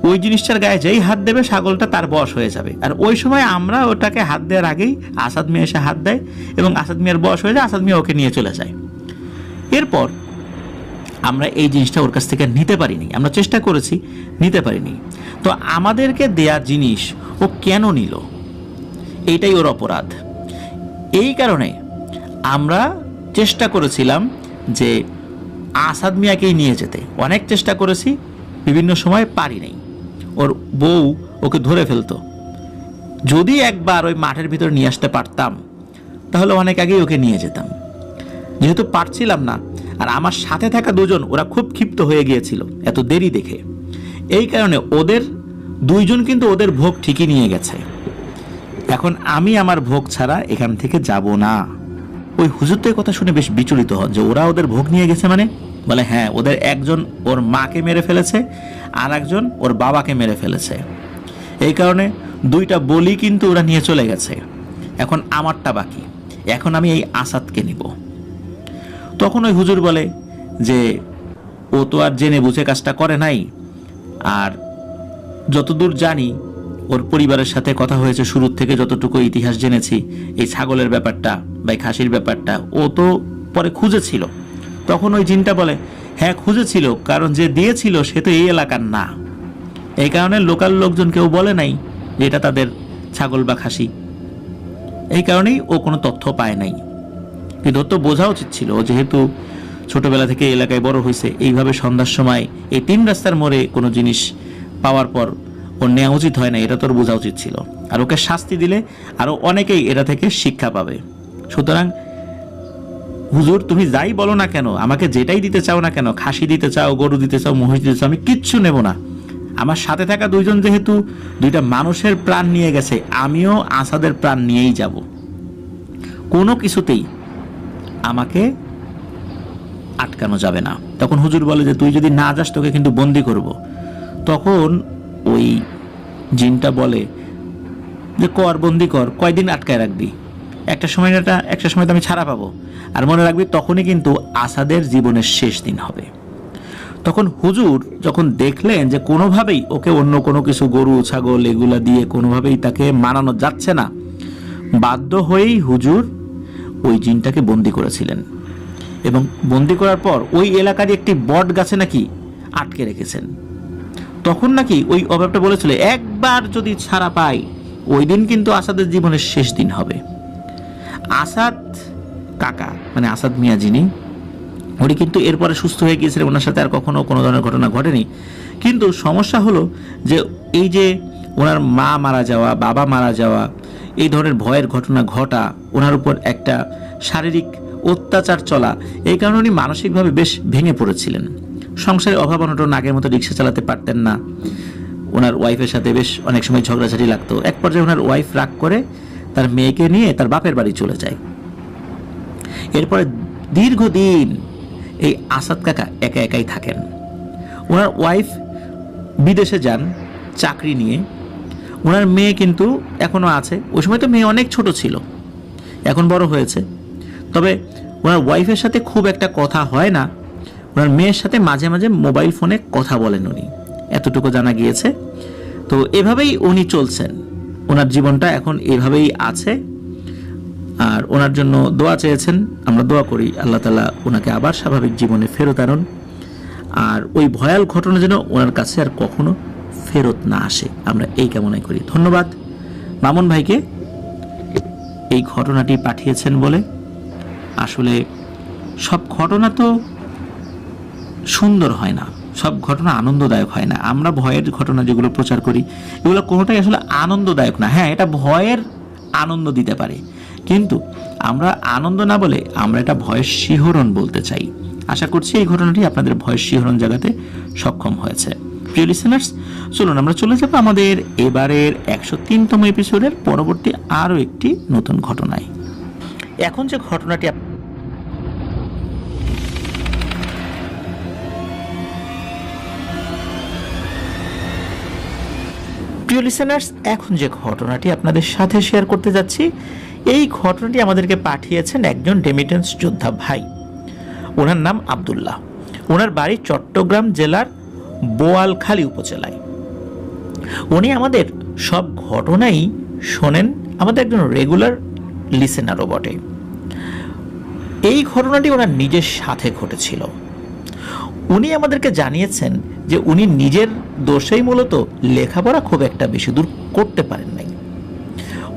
ওই জিনিসটার গায়ে যেই হাত দেবে ছাগলটা তার বশ হয়ে যাবে। আর ওই সময় আমরা ওটাকে হাত দেওয়ার আগেই আসাদ মিয়া এসে হাত দেয় এবং আসাদ মিয়ার বশ হয়ে যায়। আসাদ মিয়া ওকে নিয়ে চলে যায়। এরপর আমরা এই জিনিসটা ওর কাছ থেকে নিতে পারিনি, আমরা চেষ্টা করেছি, নিতে পারিনি। তো আমাদেরকে দেয়া জিনিস ও কেন নিল, এইটাই ওর অপরাধ। এই কারণে আমরা চেষ্টা করেছিলাম যে আসাদ মিয়াকেই নিয়ে যেতে। অনেক চেষ্টা করেছি, বিভিন্ন সময় পারি নাই। ওর বউ ওকে ধরে ফেলতো। যদি একবার ওই মাঠের ভিতর নিয়ে আসতে পারতাম তাহলে অনেক আগেই ওকে নিয়ে যেতাম। যেহেতু পারছিলাম না, আর আমার সাথে থাকা 2 জন ওরা খুব ক্ষিপ্ত হয়ে গিয়েছিল এত দেরি দেখে। এই কারণে ওদের 2 জন কিন্তু ওদের ভোগ ঠিকই নিয়ে গেছে। এখন আমি আমার ভোগ ছাড়া এখান থেকে যাব না। ওই হুজুর তো এই কথা শুনে বেশ বিচলিত হন যে ওরা ওদের ভোগ নিয়ে গেছে মানে। বলে হ্যাঁ, ওদের একজন ওর মাকে মেরে ফেলেছে, আর একজন ওর বাবাকে মেরে ফেলেছে। এই কারণে 2টা বলি কিন্তু ওরা নিয়ে চলে গেছে। এখন আমারটা বাকি, এখন আমি এই আসাদকে নিব। তখন ওই হুজুর বলে যে ও তো আর জেনে বুঝে কাজটা করে নাই, আর যতদূর জানি ওর পরিবারের সাথে কথা হয়েছে, শুরুর থেকে যতটুকু ইতিহাস জেনেছি, এই ছাগলের ব্যাপারটা বা এই খাসির ব্যাপারটা ও তো পরে খুঁজেছিল। তখন ওই জিনটা বলে হ্যাঁ খুঁজেছিল, কারণ যে দিয়েছিল সে তো এই এলাকার না, এই কারণে লোকাল লোকজন কেউ বলে নাই যে এটা তাদের ছাগল বা খাসি, এই কারণেই ও কোনো তথ্য পায় নাই। কিন্তু ওর তো বোঝা উচিত ছিল, যেহেতু ছোটবেলা থেকে এলাকায় বড় হয়েছে, এইভাবে সন্ধ্যার সময় এই 3 রাস্তার মোড়ে কোনো জিনিস পাওয়ার পর ওর নেওয়া উচিত হয় না, এটা তোর বোঝা উচিত ছিল। আর ওকে শাস্তি দিলে আরো অনেকেই এটা থেকে শিক্ষা পাবে। সুতরাং হুজুর তুমি যাই বলো না কেন, আমাকে যেটাই দিতে চাও না কেন, খাসি দিতে চাও, গরু দিতে চাও, মহিষ দিতে চাও, আমি কিচ্ছু নেব না। আমার সাথে থাকা 2জন যেহেতু 2টা মানুষের প্রাণ নিয়ে গেছে, আমিও আসাদের প্রাণ নিয়েই যাব। কোনো কিছুতেই আমাকে আটকানো যাবে না। তখন হুজুর বলে যে তুই যদি না যাস তোকে কিন্তু বন্দি করব। তখন ওই জিনটা বলে যে কর, বন্দি কর, কয়দিন আটকায় রাখবি, একটা সময় তো আমি ছাড়া পাবো। আর মনে রাখবি তখনই কিন্তু আসাদের জীবনের শেষ দিন হবে। তখন হুজুর যখন দেখলেন যে কোনোভাবেই ওকে অন্য কোনো কিছু, গরু ছাগল এগুলা দিয়ে কোনোভাবেই তাকে মানানো যাচ্ছে না, বাধ্য হয়েই হুজুর ওই জিনটাকে বন্দি করেছিলেন। এবং বন্দি করার পর ওই এলাকারই একটি বট গাছে নাকি আটকে রেখেছেন। তখন নাকি ওই অভাবটা বলেছিল একবার যদি ছাড়া পাই ওই দিন কিন্তু আসাদের জীবনের শেষ দিন হবে। আসাদ কাকা মানে আসাদ মিয়া যিনি, উনি কিন্তু এরপরে সুস্থ হয়ে গিয়েছিলেন, ওনার সাথে আর কখনো কোনো ধরনের ঘটনা ঘটেনি। কিন্তু সমস্যা হলো যে এই যে ওনার মা মারা যাওয়া, বাবা মারা যাওয়া, এই ধরনের ভয়ের ঘটনা ঘটা, ওনার উপর একটা শারীরিক অত্যাচার চলা, এই কারণে উনি মানসিকভাবে বেশ ভেঙে পড়েছিলেন। সংসারে অভাব অনটন, আগের মতো রিক্সা চালাতে পারতেন না, ওনার ওয়াইফের সাথে বেশ অনেক সময় ঝগড়াঝাটি লাগতো। এক পর্যায়ে ওনার ওয়াইফ রাগ করে তার মেয়েকে নিয়ে তার বাপের বাড়ি চলে যায়। এরপরে দীর্ঘদিন এই আসাদ কাকা একা একাই থাকেন। ওনার ওয়াইফ বিদেশে যান চাকরি নিয়ে, ওনার মেয়ে কিন্তু এখনো আছে। ওই সময় তো মেয়ে অনেক ছোট ছিল, এখন বড় হয়েছে। তবে ওনার ওয়াইফের সাথে খুব একটা কথা হয় না, ওনার মেয়ের সাথে মাঝে মাঝে মোবাইল ফোনে কথা বলেন উনি, এতটুকু জানা গিয়েছে। তো এভাবেই উনি চলছেন, ওনার জীবনটা এখন এভাবেই আছে। আর ওনার জন্য দোয়া চেয়েছেন, আমরা দোয়া করি আল্লাহ তাআলা ওনাকে আবার স্বাভাবিক জীবনে ফেরত আনুন, আর ওই ভয়াল ঘটনা যেন ওনার কাছে আর কখনো ফেরত না আসে, আমরা এই কামনাই করি। ধন্যবাদ মামুন ভাইকে এই ঘটনাটি পাঠিয়েছেন বলে। আসলে সব ঘটনা তো সুন্দর হয় না, সব ঘটনা আনন্দদায়ক হয় না। আমরা ভয়ের ঘটনা যেগুলো প্রচার করি এগুলো কোনোটাই আসলে আনন্দদায়ক না। হ্যাঁ, এটা ভয়ের আনন্দ দিতে পারে, কিন্তু আমরা আনন্দ না বলে আমরা এটা ভয়ের শিহরণ বলতে চাই। আশা করছি এই ঘটনাটি আপনাদের ভয়ের শিহরণ জাগাতে সক্ষম হয়েছে। প্রিয় লিসেনার্স, চলুন আমরা চলে যাব আমাদের এবারের 103তম এপিসোডের পরবর্তী আরও একটি নতুন ঘটনায়। এখন যে ঘটনাটি প্রিয় লিসেনার্স, এখন যে ঘটনাটি আপনাদের সাথে শেয়ার করতে যাচ্ছি, এই ঘটনাটি আমাদেরকে পাঠিয়েছেন একজন রেমিটেন্স যোদ্ধা ভাই। ওনার নাম আব্দুল্লাহ। ওনার বাড়ি চট্টগ্রাম জেলার বোয়ালখালী উপজেলায়। উনি আমাদের সব ঘটনাই শোনেন, আমাদের একজন রেগুলার লিসেনারও বটে। এই ঘটনাটি ওনার নিজের সাথে ঘটেছিল। উনি আমাদেরকে জানিয়েছেন যে উনি নিজের দোষেই মূলত লেখাপড়া খুব একটা বেশি দূর করতে পারেন নাই।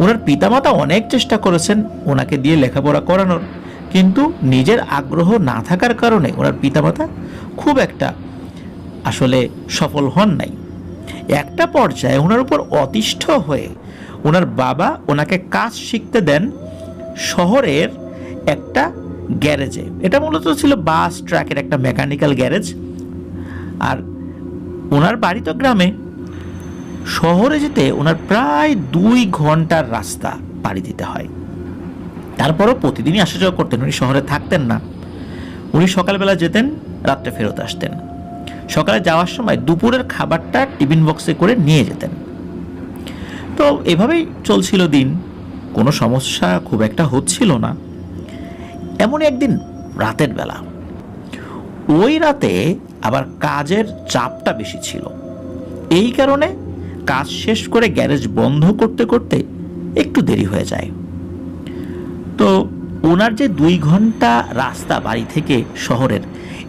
ওনার পিতামাতা অনেক চেষ্টা করেছেন ওনাকে দিয়ে লেখাপড়া করানোর, কিন্তু নিজের আগ্রহ না থাকার কারণে ওনার পিতামাতা খুব একটা আসলে সফল হন নাই। একটা পর্যায়ে ওনার উপর অতিষ্ঠ হয়ে ওনার বাবা ওনাকে কাজ শিখতে দেন শহরের একটা গ্যারেজে। এটা মূলত ছিল বাস ট্রাকের একটা মেকানিক্যাল গ্যারেজ। আর ওনার বাড়ি তো গ্রামে, শহরে যেতে ওনার প্রায় 2 ঘন্টার রাস্তা পাড়ি দিতে হয়। তারপরও প্রতিদিনই আসা যাওয়া করতেন, উনি শহরে থাকতেন না। উনি সকালবেলা যেতেন, রাত্রে ফেরত আসতেন। সকালে যাওয়ার সময় দুপুরের খাবারটা টিফিন বক্সে করে নিয়ে যেতেন। তো এভাবেই চলছিল দিন, কোনো সমস্যা খুব একটা হচ্ছিল না। এমন একদিন রাতের বেলা, ওই রাতে আবার কাজের চাপটা বেশি ছিল, এই কারণে কাজ শেষ করে গ্যারেজ বন্ধ করতে করতে একটু দেরি হয়ে যায়। তো ওনার যে 2 ঘন্টা রাস্তা বাড়ি থেকে শহরের,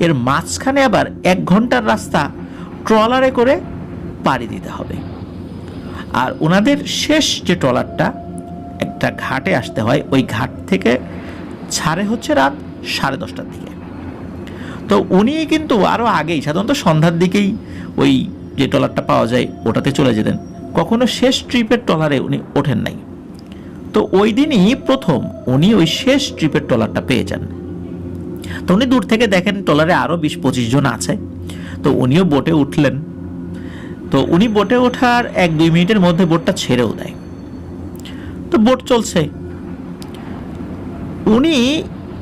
এর মাঝখানে আবার 1 ঘন্টার রাস্তা ট্রলারে করে পাড়ি দিতে হবে। আর ওনাদের শেষ যে ট্রলারটা একটা ঘাটে আসতে হয়, ওই ঘাট থেকে ছাড়ে হচ্ছে রাত 10:30টার দিকে। তো উনি কিন্তু আরও আগেই, সাধারণত সন্ধ্যার দিকেই ওই যে ট্রলারটা পাওয়া যায় ওটাতে চলে যেতেন, কখনো শেষ ট্রিপের ট্রলারে উনি ওঠেন নাই। তো ওই দিনই প্রথম উনি ওই শেষ ট্রিপের ট্রলারটা পেয়ে যান। তো উনি দূর থেকে দেখেন ট্রলারে আরও 20-25 জন আছে। তো উনিও বোটে উঠলেন। তো উনি বোটে ওঠার 1-2 মিনিটের মধ্যে বোটটা ছেড়েও দেয়। তো বোট চলছে। উনি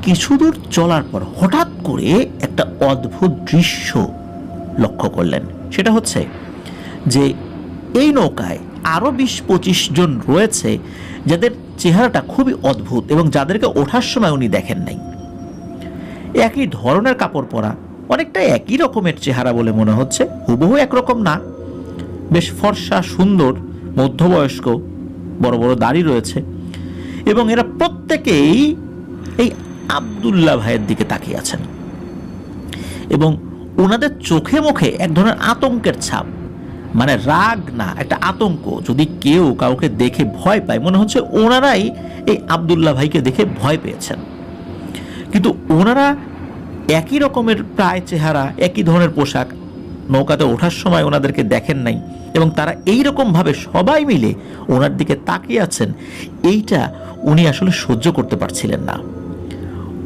কিছু দূর চলার পর হঠাৎ করে একটা অদ্ভুত দৃশ্য লক্ষ্য করলেন। সেটা হচ্ছে যে এই নৌকায় আরও 20-25 জন রয়েছে, যাদের চেহারাটা খুবই অদ্ভুত এবং যাদেরকে ওঠার সময় উনি দেখেন নাই। একই ধরনের কাপড় পরা, অনেকটা একই রকমের চেহারা বলে মনে হচ্ছে, হুবহু একরকম না, বেশ ফর্সা, সুন্দর, মধ্যবয়স্ক, বড় বড় দাড়ি রয়েছে। এবং এরা প্রত্যেকেই এই আব্দুল্লাহ ভাইয়ের দিকে তাকিয়ে আছেন এবং ওনাদের চোখে মুখে এক ধরনের আতঙ্কের ছাপ, মানে রাগ না, একটা আতঙ্ক। যদি কেউ কাউকে দেখে ভয় পায়, মনে হচ্ছে ওনারাই এই আব্দুল্লাহ ভাইকে দেখে ভয় পেয়েছেন। কিন্তু ওনারা একই রকমের প্রায় চেহারা, একই ধরনের পোশাক, নৌকাতে ওঠার সময় ওনাদেরকে দেখেন নাই এবং তারা এই রকমভাবে সবাই মিলে ওনার দিকে তাকিয়ে আছেন, এইটা উনি আসলে সহ্য করতে পারছিলেন না।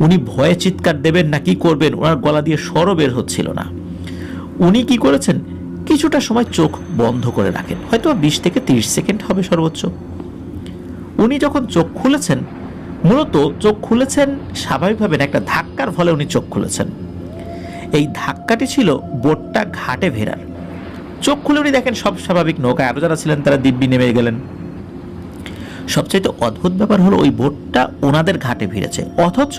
উনি ভয়ে চিৎকার দেবেন না কি করবেন, ওনার গলা দিয়ে স্বরও বের হচ্ছিল না। উনি কি করেছেন, কিছুটা সময় চোখ বন্ধ করে রাখেন, হয়তো 20 থেকে 30 সেকেন্ড হবে সর্বোচ্চ। উনি যখন চোখ খুলেছেন, মূলত চোখ খুলেছেন স্বাভাবিকভাবে না, একটা ধাক্কার ফলে উনি চোখ খুলেছেন। এই ধাক্কাটি ছিল বোটটা ঘাটে ভেরার। চোখ খুলে উনি দেখেন সব স্বাভাবিক, নৌকায় আরো যারা ছিলেন তারা দিব্যি নেমে গেলেন। সবচাইতে অদ্ভুত ব্যাপার হলো ওই বোটটা ওনাদের ঘাটে ভিড়েছে, অথচ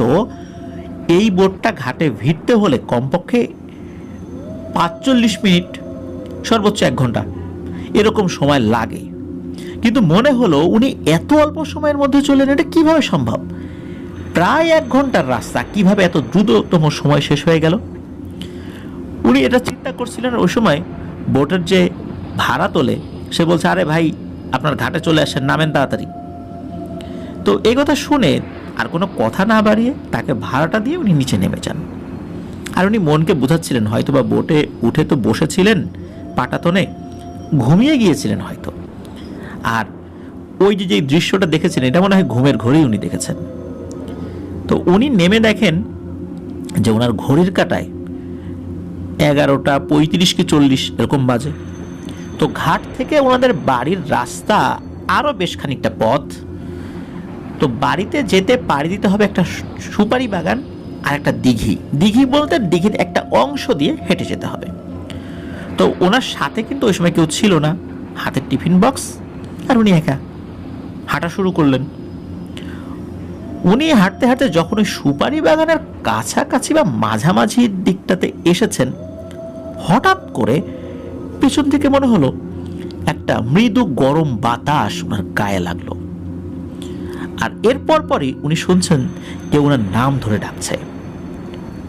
এই বোটটা ঘাটে ভিড়তে হলে কমপক্ষে 45 মিনিট, সর্বোচ্চ 1 ঘন্টা এরকম সময় লাগে। কিন্তু মনে হলো উনি এত অল্প সময়ের মধ্যে চলেন, এটা কিভাবে সম্ভব? প্রায় 1 ঘন্টার রাস্তা কিভাবে এত দ্রুততম সময় শেষ হয়ে গেল? উনি এটা চিন্তা করছিলেন। ওই সময় বোটের যে ভাড়া তোলে সে বলছে, আরে ভাই আপনার ঘাটে চলে আসেন, নামেন তাড়াতাড়ি। তো এই কথা শুনে আর কোনো কথা না বাড়িয়ে তাকে ভাড়াটা দিয়ে উনি নিচে নেমে যান। আর উনি মনকে বোঝাচ্ছিলেন, হয়তো বা বোটে উঠে তো বসেছিলেন পাটাতনে, ঘুমিয়ে গিয়েছিলেন হয়তো। আর ওই যে দৃশ্যটা দেখেছেন, এটা মনে হয় ঘুমের ঘড়ি উনি দেখেছেন। তো উনি নেমে দেখেন যে ওনার ঘড়ির কাঁটায় 11:35 কি 40 এরকম বাজে। তো ঘাট থেকে ওনাদের বাড়ির রাস্তা আরো বেশ খানিকটা পথ। তো বাড়িতে যেতে পাড়ি দিতে হবে একটা সুপারি বাগান আর একটা দিঘি। দিঘি বলতে দিঘির একটা অংশ দিয়ে হেঁটে যেতে হবে। তো ওনার সাথে কিন্তু ওই সময় কেউ ছিল না, হাতের টিফিন বক্স, আর উনি একা হাঁটা শুরু করলেন। উনি হাঁটতে হাঁটতে যখন ওই সুপারি বাগানের কাছাকাছি বা মাঝামাঝি দিকটাতে এসেছেন, হঠাৎ করে পেছন থেকে মনে হলো একটা মৃদু গরম বাতাস ওনার গায়ে লাগলো। আর এরপর পরই উনি শুনছেন কেউ ওনার নাম ধরে ডাকছে।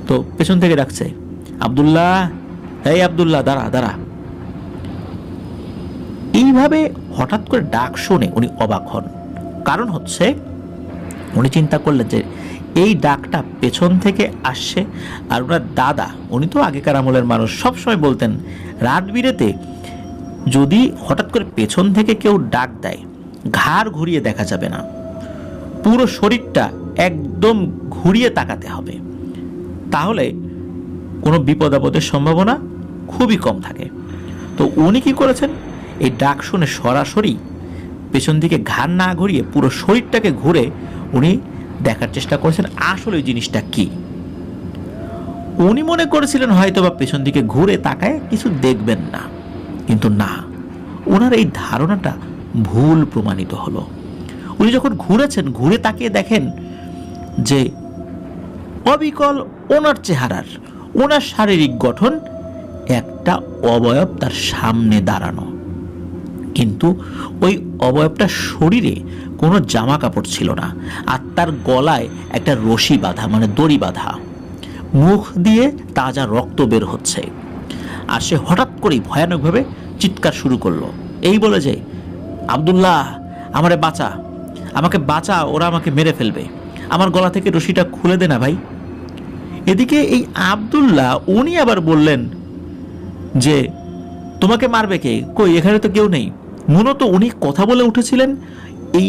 তো পেছন থেকে ডাকছে, আব্দুল্লাহ, এই আব্দুল্লাহ, দাঁড়া দাঁড়া। এইভাবে হঠাৎ করে ডাক শুনে উনি অবাক হন। কারণ হচ্ছে উনি চিন্তা করলেন যে এই ডাকটা পেছন থেকে আসছে। আর ওনার দাদা, উনি তো আগেকার আমলের মানুষ, সবসময় বলতেন রাত বিরেতে যদি হঠাৎ করে পেছন থেকে কেউ ডাক দেয়, ঘাড় ঘুরিয়ে দেখা যাবে না, পুরো শরীরটা একদম ঘুরিয়ে তাকাতে হবে, তাহলে কোনো বিপদ আপদের সম্ভাবনা খুবই কম থাকে। তো উনি কি করেছেন, এই ডাক শুনে সরাসরি পেছন দিকে ঘাড় না ঘুরিয়ে পুরো শরীরটাকে ঘুরে উনি দেখার চেষ্টা করেছেন আসলে ওই জিনিসটা কি। উনি মনে করেছিলেন হয়তো বা পেছন দিকে ঘুরে তাকায় কিছু দেখবেন না, কিন্তু না, ওনার এই ধারণাটা ভুল প্রমাণিত হলো। উনি যখন ঘুরেছেন, ঘুরে তাকিয়ে দেখেন যে অবিকল ওনার চেহারার, ওনার শারীরিক গঠন, একটা অবয়ব তার সামনে দাঁড়ানো, কিন্তু ওই অবয়বটা শরীরে কোনো জামা কাপড় ছিল না, আর তার গলায় একটা রশি বাঁধা, মানে দড়ি বাঁধা, মুখ দিয়ে তাজা রক্ত বের হচ্ছে। আর সে হঠাৎ করেই ভয়ানকভাবে চিৎকার শুরু করলো, এই বলে যে, আব্দুল্লাহ, আমারে বাঁচা, আমাকে বাঁচা, ওরা আমাকে মেরে ফেলবে, আমার গলা থেকে রশিটা খুলে দে না ভাই। এদিকে এই আব্দুল্লাহ উনি আবার বললেন যে, তোমাকে মারবে কে? কই, এখানে তো কেউ নেই। মূলত উনি কথা বলে উঠেছিলেন এই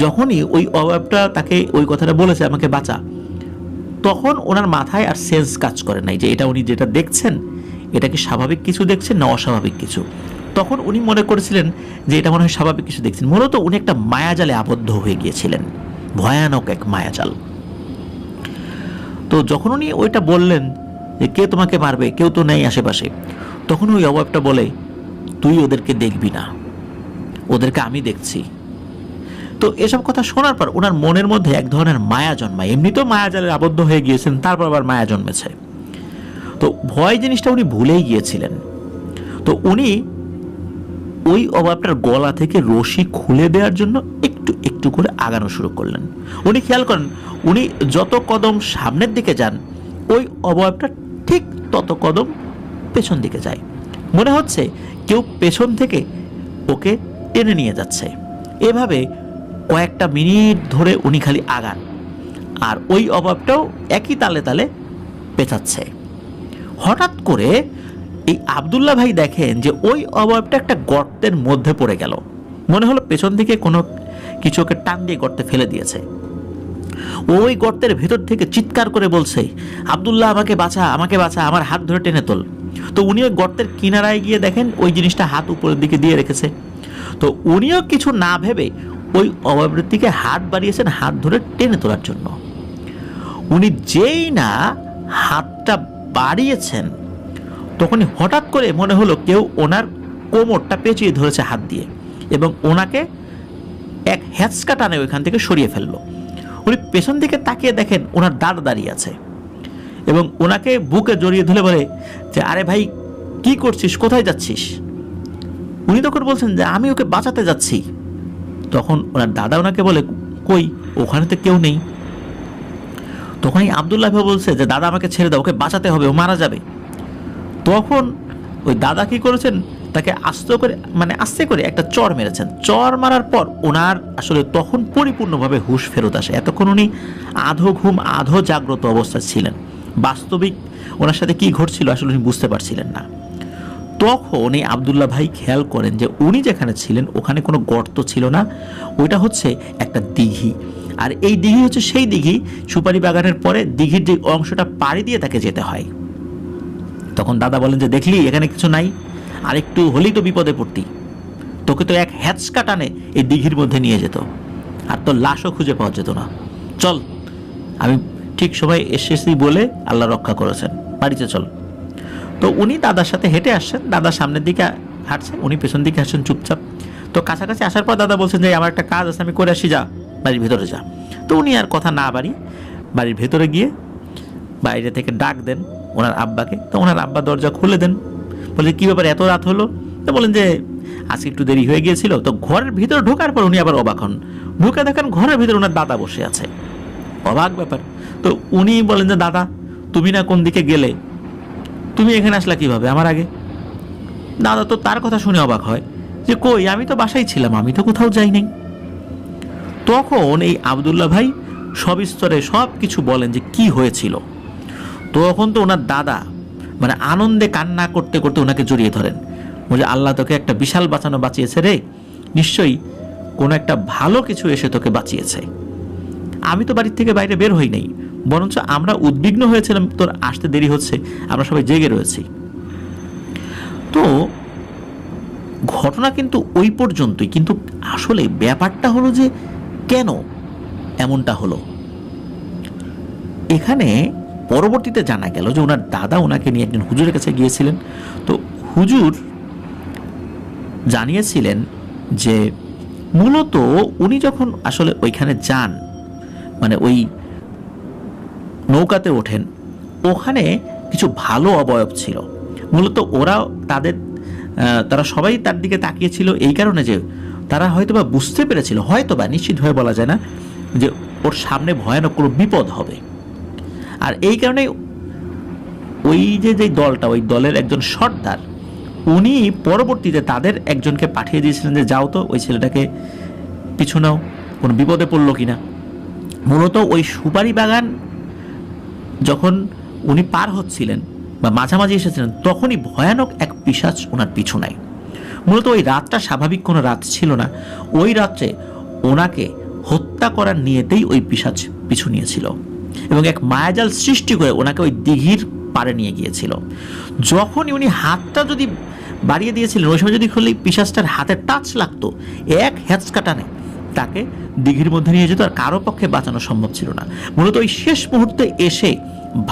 যখনই ওই অবয়বটা তাকে ওই কথাটা বলেছে, আমাকে বাঁচা, তখন ওনার মাথায় আর সেন্স কাজ করে নাই যে এটা উনি যেটা দেখছেন এটা কি স্বাভাবিক কিছু দেখছেন না অস্বাভাবিক কিছু। তখন উনি মনে করেছিলেন যে এটা মনে হয় স্বাভাবিক কিছু দেখছেন। মূলত উনি একটা মায়াজালে আবদ্ধ হয়ে গিয়েছিলেন, ভয়ানক এক মায়াজাল। তো যখন উনি ওইটা বললেন যে কে তোমাকে মারবে, কেউ তো নেই আশেপাশে, তখন ওই অবয়বটা বলে, তুই ওদেরকে দেখবি না, ওদেরকে আমি দেখছি। তো এসব কথা শোনার পর ওনার মনের মধ্যে এক ধরনের মায়া জন্মায়। এমনিতেও মায়াজালে আবদ্ধ হয়ে গিয়েছেন, তারপর আবার মায়া জন্মেছে। তো ভয় জিনিসটা উনি ভুলেই গিয়েছিলেন। তো উনি ওই অবয়বটার গলা থেকে রশি খুলে দেওয়ার জন্য একটু একটু করে আগানো শুরু করলেন। উনি খেয়াল করেন, উনি যত কদম সামনের দিকে যান, ওই অবয়বটা ঠিক তত কদম পেছন দিকে যায়। মনে হচ্ছে কেউ পেছন থেকে ওকে টেনে নিয়ে যাচ্ছে। এভাবে কয়েকটা মিনিট ধরে উনি খালি আগান, আর ওই অবয়বটাও একই তালে তালে পেঁচাচ্ছে। হঠাৎ করে এই আব্দুল্লাহ ভাই দেখেন যে ওই অবয়বটা একটা গর্তের মধ্যে পড়ে গেল। মনে হলো পেছন থেকে কোনো কিছু ওকে টান দিয়ে গর্তে ফেলে দিয়েছে। ওই গর্তের ভেতর থেকে চিৎকার করে বলছে, আব্দুল্লাহ, আমাকে বাঁচা, আমাকে বাঁচা, আমার হাত ধরে টেনে তোল। তো উনি ওই গর্তের কিনারায় গিয়ে দেখেন ওই জিনিসটা হাত উপরের দিকে দিয়ে রেখেছে। তো উনিও কিছু না ভেবে ওই অবয়বের দিকে হাত বাড়িয়েছেন হাত ধরে টেনে তোলার জন্য। উনি যেই না হাতটা বাড়িয়েছেন, তখনই হঠাৎ করে মনে হলো কেউ ওনার কোমরটা পেঁচিয়ে ধরেছে হাত দিয়ে, এবং ওনাকে এক হ্যাঁচকা টানে ওইখান থেকে সরিয়ে ফেললো। উনি পেছন দিকে তাকিয়ে দেখেন ওনার দাদা দাঁড়িয়ে আছে, এবং ওনাকে বুকে জড়িয়ে ধরে বলে যে, আরে ভাই, কি করছিস, কোথায় যাচ্ছিস? উনি তখন বলছেন যে, আমি ওকে বাঁচাতে যাচ্ছি। তখন ওনার দাদা ওনাকে বলে, কই, ওখানে তো কেউ নেই। তখনই আব্দুল্লাহ ভাই বলছে যে, দাদা, আমাকে ছেড়ে দাও, ওকে বাঁচাতে হবে, ও মারা যাবে। তখন ওই দাদা কি করেছেন, তাকে আস্তে করে একটা চর মেরেছেন। চর মারার পর ওনার আসলে তখন পরিপূর্ণভাবে হুঁশ ফেরত আসে। এতক্ষণ উনি আধো ঘুম আধো জাগ্রত অবস্থায় ছিলেন, বাস্তবিক ওনার সাথে কি ঘটছিল আসলে উনি বুঝতে পারছিলেন না। তখন এই আব্দুল্লাহ ভাই খেয়াল করেন যে উনি যেখানে ছিলেন ওখানে কোনো গর্ত ছিল না, ওইটা হচ্ছে একটা দিঘি। আর এই দিঘি হচ্ছে সেই দিঘি, সুপারি বাগানের পরে দিঘির যে অংশটা পাড়ি দিয়ে তাকে যেতে হয়। তখন দাদা বলেন যে, দেখলি এখানে কিছু নাই, আর একটু হলেই তো বিপদে পড়তি, তোকে তো এক হ্যাঁচকা টানে এই দিঘির মধ্যে নিয়ে যেত, আর তোর লাশও খুঁজে পাওয়া যেত না। চল, আমি ঠিক সময় এসেছি বলে আল্লাহ রক্ষা করেছেন, বাড়িতে চল। তো উনি দাদার সাথে হেঁটে আসছেন, দাদা সামনের দিকে হাঁটছেন, উনি পেছন দিকে আসছেন চুপচাপ। তো কাছাকাছি আসার পর দাদা বলছেন যে, আমার একটা কাজ আছে, আমি করে আসি, যা বাড়ির ভেতরে যা। তো উনি আর কথা না বাড়ি বাড়ির ভেতরে গিয়ে বাইরে থেকে ডাক দেন ওনার আব্বাকে। তো ওনার আব্বা দরজা খুলে দেন, বলে, কি ব্যাপার, এত রাত হলো? তো বলেন যে, আজকে একটু দেরি হয়ে গিয়েছিল। তো ঘরের ভিতরে ঢোকার পর উনি আবার অবাক হন, ঢুকে দেখেন ঘরের ভিতরে ওনার দাদা বসে আছে। অবাক ব্যাপার। তো উনি বলেন যে, দাদা, তুমি না কোন দিকে গেলে, তুমি এখানে আসলা কিভাবে আমার আগে? দাদা তো তার কথা শুনে অবাক হয় যে, কই, আমি তো বাসায় ছিলাম, আমি তো কোথাও যাই নাই। তখন এই আব্দুল্লাহ ভাই সবিস্তরে সব কিছু বলেন যে কি হয়েছিল। তখন তো ওনার দাদা আনন্দে কান্না করতে করতে ওনাকে জড়িয়ে ধরেন, বলে, আল্লাহ তোকে একটা বিশাল বাঁচিয়েছে রে, নিশ্চয়ই কোনো একটা ভালো কিছু এসে তোকে বাঁচিয়েছে। আমি তো বাড়ির থেকে বাইরে বের হই নাই, বরঞ্চ আমরা উদ্বিগ্ন হয়েছিলাম তোর আসতে দেরি হচ্ছে, আমরা সবাই জেগে রয়েছি। তো ঘটনা কিন্তু ওই পর্যন্তই, কিন্তু আসলে ব্যাপারটা হলো যে কেন এমনটা হলো। এখানে পরবর্তীতে জানা গেল যে ওনার দাদা ওনাকে নিয়ে একজন হুজুরের কাছে গিয়েছিলেন। তো হুজুর জানিয়েছিলেন যে মূলত উনি যখন আসলে ওইখানে যান, মানে ওই নৌকাতে ওঠেন, ওখানে কিছু ভালো অবয়ব ছিল। মূলত ওরা তারা সবাই তার দিকে তাকিয়েছিল এই কারণে যে তারা হয়তোবা বুঝতে পেরেছিল, হয়তোবা নিশ্চিত হয়ে বলা যায় না, যে ওর সামনে ভয়ানক কোনো বিপদ হবে। আর এই কারণে ওই যে দলটা, ওই দলের একজন সর্দার, উনি পরবর্তীতে তাদের একজনকে পাঠিয়ে দিয়েছিলেন যে যাও তো ওই ছেলেটাকে পিছু নাও, কোনো বিপদে পড়লো কিনা। মূলত ওই সুপারি বাগান যখন উনি পার হচ্ছিলেন বা মাঝামাঝি এসেছিলেন, তখনই ভয়ানক এক পিশাচ ওনার পিছু নেয়। মূলত ওই রাতটা স্বাভাবিক কোনো রাত ছিল না, ওই রাত্রে ওনাকে হত্যা করার নিয়েতেই ওই পিশাচ পিছু নিয়েছিল এবং এক মায়াজাল সৃষ্টি করে ওনাকে ওই দিঘির পাড়ে নিয়ে গিয়েছিল। যখনই উনি হাতটা যদি বাড়িয়ে দিয়েছিলেন, ওই সময় যদি খুললে পিশাচটার হাতে টাচ লাগতো, এক হ্যাঁচকা টানে তাকে দিঘির মধ্যে নিয়ে যেত, আর কারো পক্ষে বাঁচানো সম্ভব ছিল না। মূলত ওই শেষ মুহূর্তে এসে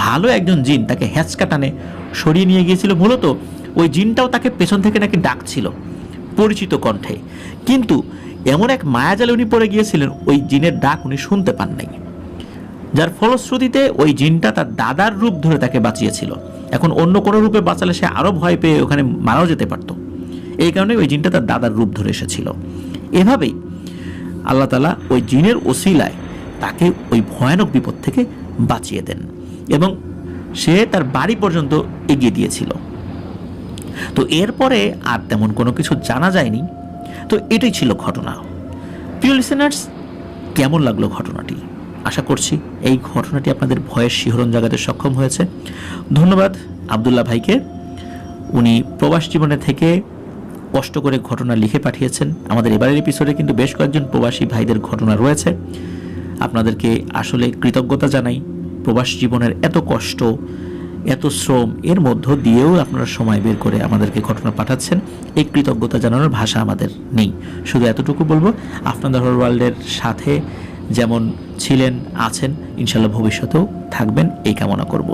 ভালো একজন জিন তাকে হ্যাঁচকা টানে সরিয়ে নিয়ে গিয়েছিল। মূলত ওই জিনটাও তাকে পেছন থেকে নাকি ডাকছিল পরিচিত কণ্ঠে, কিন্তু এমন এক মায়াজালে উনি পড়ে গিয়েছিলেন, ওই জিনের ডাক উনি শুনতে পান নাই, যার ফলশ্রুতিতে ওই জিনটা তার দাদার রূপ ধরে তাকে বাঁচিয়েছিল। এখন অন্য কোনো রূপে বাঁচালে সে আরো ভয় পেয়ে ওখানে মারাও যেতে পারত, এই কারণে ওই জিনটা তার দাদার রূপ ধরে এসেছিল। এভাবেই আল্লাহ তাআলা ওই জিনের ওসিলায় তাকে ওই ভয়ানক বিপদ থেকে বাঁচিয়ে দেন এবং সে তার বাড়ি পর্যন্ত এগিয়ে দিয়েছিল। তো এরপরে আর তেমন কোনো কিছু জানা যায়নি। তো এটাই ছিল ঘটনা। প্রিয় লিসেনার্স, কেমন লাগলো ঘটনাটি? আশা করছি এই ঘটনাটি আপনাদের ভয়ের শিহরণ জাগাতে সক্ষম হয়েছে। ধন্যবাদ আব্দুল্লাহ ভাইকে, উনি প্রবাস জীবনে থেকে কষ্ট করে ঘটনা লিখে পাঠিয়েছেন। আমাদের এবারের এপিসোডে কিন্তু বেশ কয়েকজন প্রবাসী ভাইদের ঘটনা রয়েছে। আপনাদেরকে আসলে কৃতজ্ঞতা জানাই। প্রবাস জীবনের এত কষ্ট, এত শ্রম, এর মধ্য দিয়েও আপনারা সময় বের করে আমাদেরকে ঘটনা পাঠাচ্ছেন। এই কৃতজ্ঞতা জানানোর ভাষা আমাদের নেই। শুধু এতটুকু বলবো, আপনাদের ওয়ার্ল্ডের সাথে যেমন ছিলেন, আছেন, ইনশাল্লাহ ভবিষ্যতেও থাকবেন, এই কামনা করব।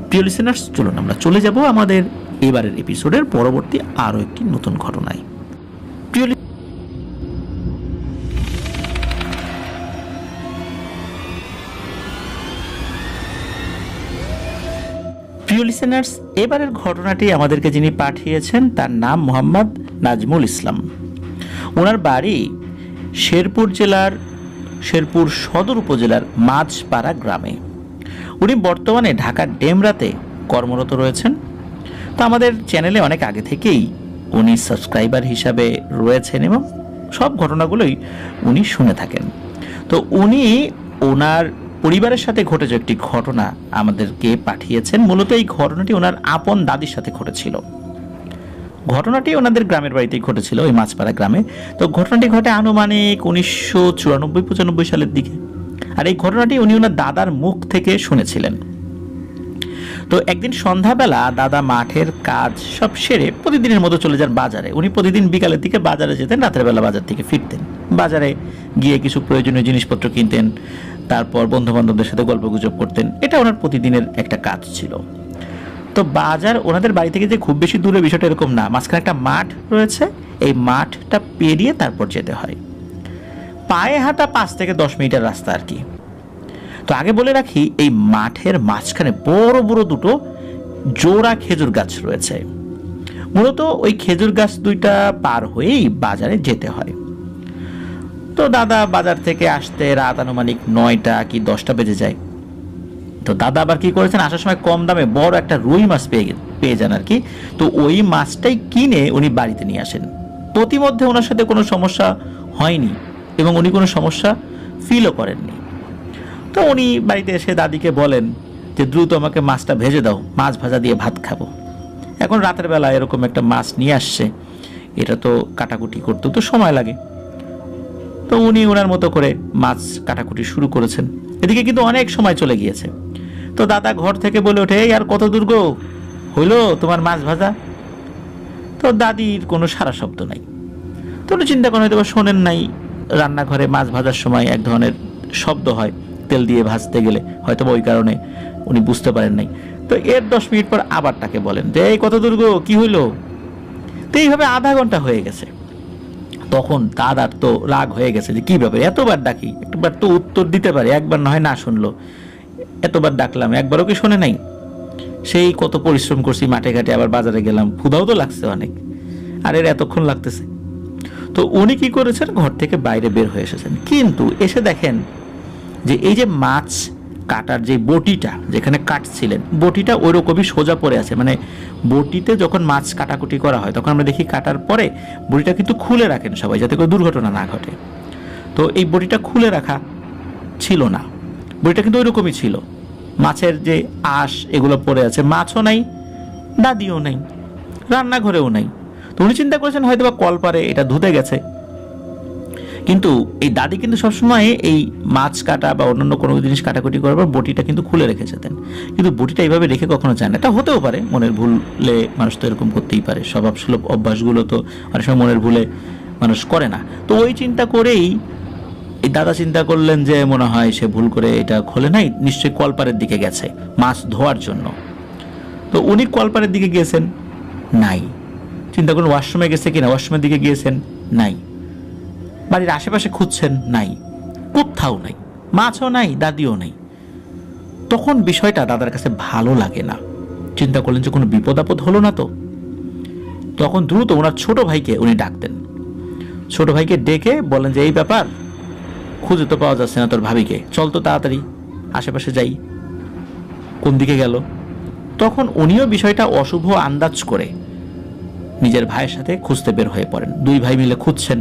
প্রিয় লিসেনার্স, চলুন আমরা চলে যাব আমাদের এবারের এপিসোডের পরবর্তী আরও একটি নতুন ঘটনায়। প্রিয় লিসেনার্স, এবারের ঘটনাটি আমাদেরকে যিনি পাঠিয়েছেন তার নাম মোহাম্মদ নাজমুল ইসলাম। ওনার বাড়ি শেরপুর জেলার শেরপুর সদর উপজেলার মাঝপাড়া গ্রামে। উনি বর্তমানে ঢাকার ডেমরাতে কর্মরত রয়েছেন। তো আমাদের চ্যানেলে অনেক আগে থেকেই উনি সাবস্ক্রাইবার হিসাবে রয়েছেন এবং সব ঘটনাগুলোই উনি শুনে থাকেন। তো উনি ওনার পরিবারের সাথে ঘটেছে একটি ঘটনা আমাদেরকে পাঠিয়েছেন। মূলত এই ঘটনাটি ওনার আপন দাদির সাথে ঘটেছিল। ঘটনাটি ওনাদের গ্রামের বাড়িতেই ঘটেছিল, ওই মাছপাড়া গ্রামে। তো ঘটনাটি ঘটে আনুমানিক 1994-95 সালের দিকে। আর এই ঘটনাটি উনি ওনার দাদার মুখ থেকে শুনেছিলেন। তো একদিন সন্ধ্যাবেলা দাদা মাঠের কাজ সব সেরে প্রতিদিনের মতো চলে যান বাজারে। উনি প্রতিদিন বিকালের দিকে বাজারে যেতেন, রাতের বেলা বাজার থেকে ফিরতেন। বাজারে গিয়ে কিছু প্রয়োজনীয় জিনিসপত্র কিনতেন, তারপর বন্ধু বান্ধবদের সাথে গল্পগুজব করতেন। এটা ওনার প্রতিদিনের একটা কাজ ছিল। তো বাজার ওনাদের বাড়ি থেকে যে খুব বেশি দূরে বিষয়টা এরকম না, মাঝখানে একটা মাঠ রয়েছে, এই মাঠটা পেরিয়ে তারপর যেতে হয়। পায়ে হাঁটা 5 থেকে 10 মিনিটের রাস্তা আর কি। তো আগে বলে রাখি, এই মাঠের মাঝখানে বড় বড় দুটো জোড়া খেজুর গাছ রয়েছে। মূলত ওই খেজুর গাছ দুইটা পার হয়েই বাজারে যেতে হয়। তো দাদা বাজার থেকে আসতে রাত আনুমানিক 9টা কি 10টা বেজে যায়। তো দাদা আবার কি করেছেন, আসার সময় কম দামে বড় একটা রুই মাছ পেয়ে যান আর কি। তো ওই মাছটাই কিনে উনি বাড়িতে নিয়ে আসেন। প্রতিমধ্যে ওনার সাথে কোনো সমস্যা হয়নি এবং উনি কোনো সমস্যা ফিলও করেননি। তো উনি বাড়িতে এসে দাদিকে বলেন যে দ্রুত আমাকে মাছটা ভেজে দাও, মাছ ভাজা দিয়ে ভাত খাবো। এখন রাতের বেলা এরকম একটা মাছ নিয়ে আসছে, এটা তো কাটাকুটি করতে তো সময় লাগে। তো উনি ওনার মতো করে মাছ কাটাকুটি শুরু করেছেন। এদিকে কিন্তু অনেক সময় চলে গিয়েছে। তো দাদা ঘর থেকে বলে ওঠে, এই আর কত দূর গো, হইলো তোমার মাছ ভাজা? তো দাদির কোনো সারা শব্দ নাই। তো উনি চিন্তা করেন হয়তো শোনেন নাই, রান্নাঘরে মাছ ভাজার সময় এক ধরনের শব্দ হয়। তো তেল দিয়ে ভাজতে গেলে, হয়তো ওই কারণে উনি বুঝতে পারেন নাই। তো এর 10 মিনিট পর আবার তাকে বলেন যে এই কত দূর গো, কি হইলো? তো এইভাবে আধা ঘন্টা হয়ে গেছে। তখন দাদার তো রাগ হয়ে গেছে যে কি ব্যাপার, এতবার ডাকি, একবার তো উত্তর দিতে পারে, একবার না হয় না শুনলো, এতবার ডাকলাম একবারও কি শোনে নাই? সেই কত পরিশ্রম করছি, মাঠে ঘাটে আবার বাজারে গেলাম, ক্ষুধাও তো লাগছে অনেক, আর এর এতক্ষণ লাগতেছে। তো উনি কি করেছেন, ঘর থেকে বাইরে বের হয়ে এসেছেন, কিন্তু এসে দেখেন যে এই যে মাছ কাটার যে বটিটা যেখানে কাটছিলেন, বটিটা ওইরকমই সোজা পড়ে আছে। মানে বটিতে যখন মাছ কাটাকুটি করা হয় তখন আমরা দেখি কাটার পরে বটিটা কিন্তু খুলে রাখেন সবাই, যাতে করে দুর্ঘটনা না ঘটে। তো এই বটিটা খুলে রাখা ছিল না, বটিটা কিন্তু ওইরকমই ছিল। মাছের যে আঁশ এগুলো পড়ে আছে, মাছও নাই, দাদিও নাই, রান্নাঘরেও নাই। তো উনি চিন্তা করেছেন হয়তো বা কলপারে এটা ধুতে গেছে। কিন্তু এই দাদি কিন্তু সবসময় এই মাছ কাটা বা অন্যান্য কোনো জিনিস কাটাকুটি করার পর বটিটা কিন্তু খুলে রেখে যেতেন। কিন্তু বটিটা এইভাবে রেখে কখনো যায় না। এটা হতেও পারে, মনের ভুলে মানুষ তো এরকম করতেই পারে, স্বভাবসুলভ অভ্যাসগুলো তো অনেক সময় মনের ভুলে মানুষ করে না। তো ওই চিন্তা করেই এই দাদা চিন্তা করলেন যে মনে হয় সে ভুল করে এটা খোলে নাই, নিশ্চয়ই কলপারের দিকে গেছে মাছ ধোয়ার জন্য। তো উনি কলপারের দিকে গিয়েছেন, নাই। চিন্তা করুন ওয়াশরুমে গেছে কিনা, ওয়াশরুমের দিকে গিয়েছেন, নাই। বাড়ির আশেপাশে খুঁজছেন, নাই, কোথাও নাই, মাছও নাই, দাদিও নাই। তখন বিষয়টা দাদার কাছে ভালো লাগে না। চিন্তা করলেন যে কোনো বিপদ আপদ হলো না তো। তখন দ্রুত ওনার ছোট ভাইকে উনি ডাকতেন। ছোট ভাইকে ডেকে বলেন যে এই ব্যাপার, খুঁজে তো পাওয়া যাচ্ছে না তোর ভাবিকে, চল তো তাড়াতাড়ি আশেপাশে যাই। কোন দিকে গেল? তখন উনিও বিষয়টা অশুভ আন্দাজ করে নিজের ভাইয়ের সাথে খুঁজতে বের হয়ে পড়েন। দুই ভাই মিলে খুঁজছেন,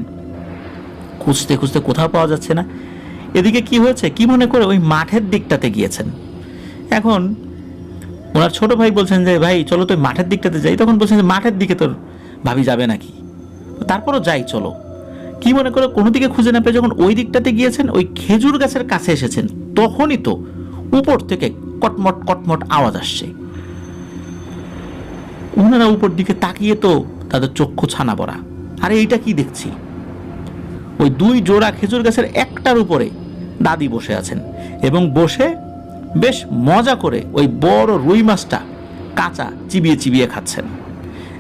খুঁজতে খুঁজতে কোথাও পাওয়া যাচ্ছে না। এদিকে কি হয়েছে, কি মনে করে ওই মাঠের দিকটাতে গিয়েছেন। এখন ওনার ছোট ভাই বলছেন যে ভাই চলো তো মাঠের দিকটাতে যাই। তখন বলছেন যে মাঠের দিকে তোর ভাবি যাবে নাকি? তারপরও যাই চলো। কি মনে করে কোনো দিকে খুঁজে না পেয়ে যখন ওই দিকটাতে গিয়েছেন, ওই খেজুর গাছের কাছে এসেছেন, তখনই তো উপর থেকে কটমট কটমট আওয়াজ আসছে। ওনারা উপর দিকে তাকিয়ে তো তাদের চক্ষু ছানা বড়া। আরে এইটা কি দেখছি? ওই দুই জোড়া খেজুর গাছের একটার উপরে দাদি বসে আছেন এবং বসে বেশ মজা করে ওই বড় রুই মাছটা কাঁচা চিবিয়ে চিবিয়ে খাচ্ছেন।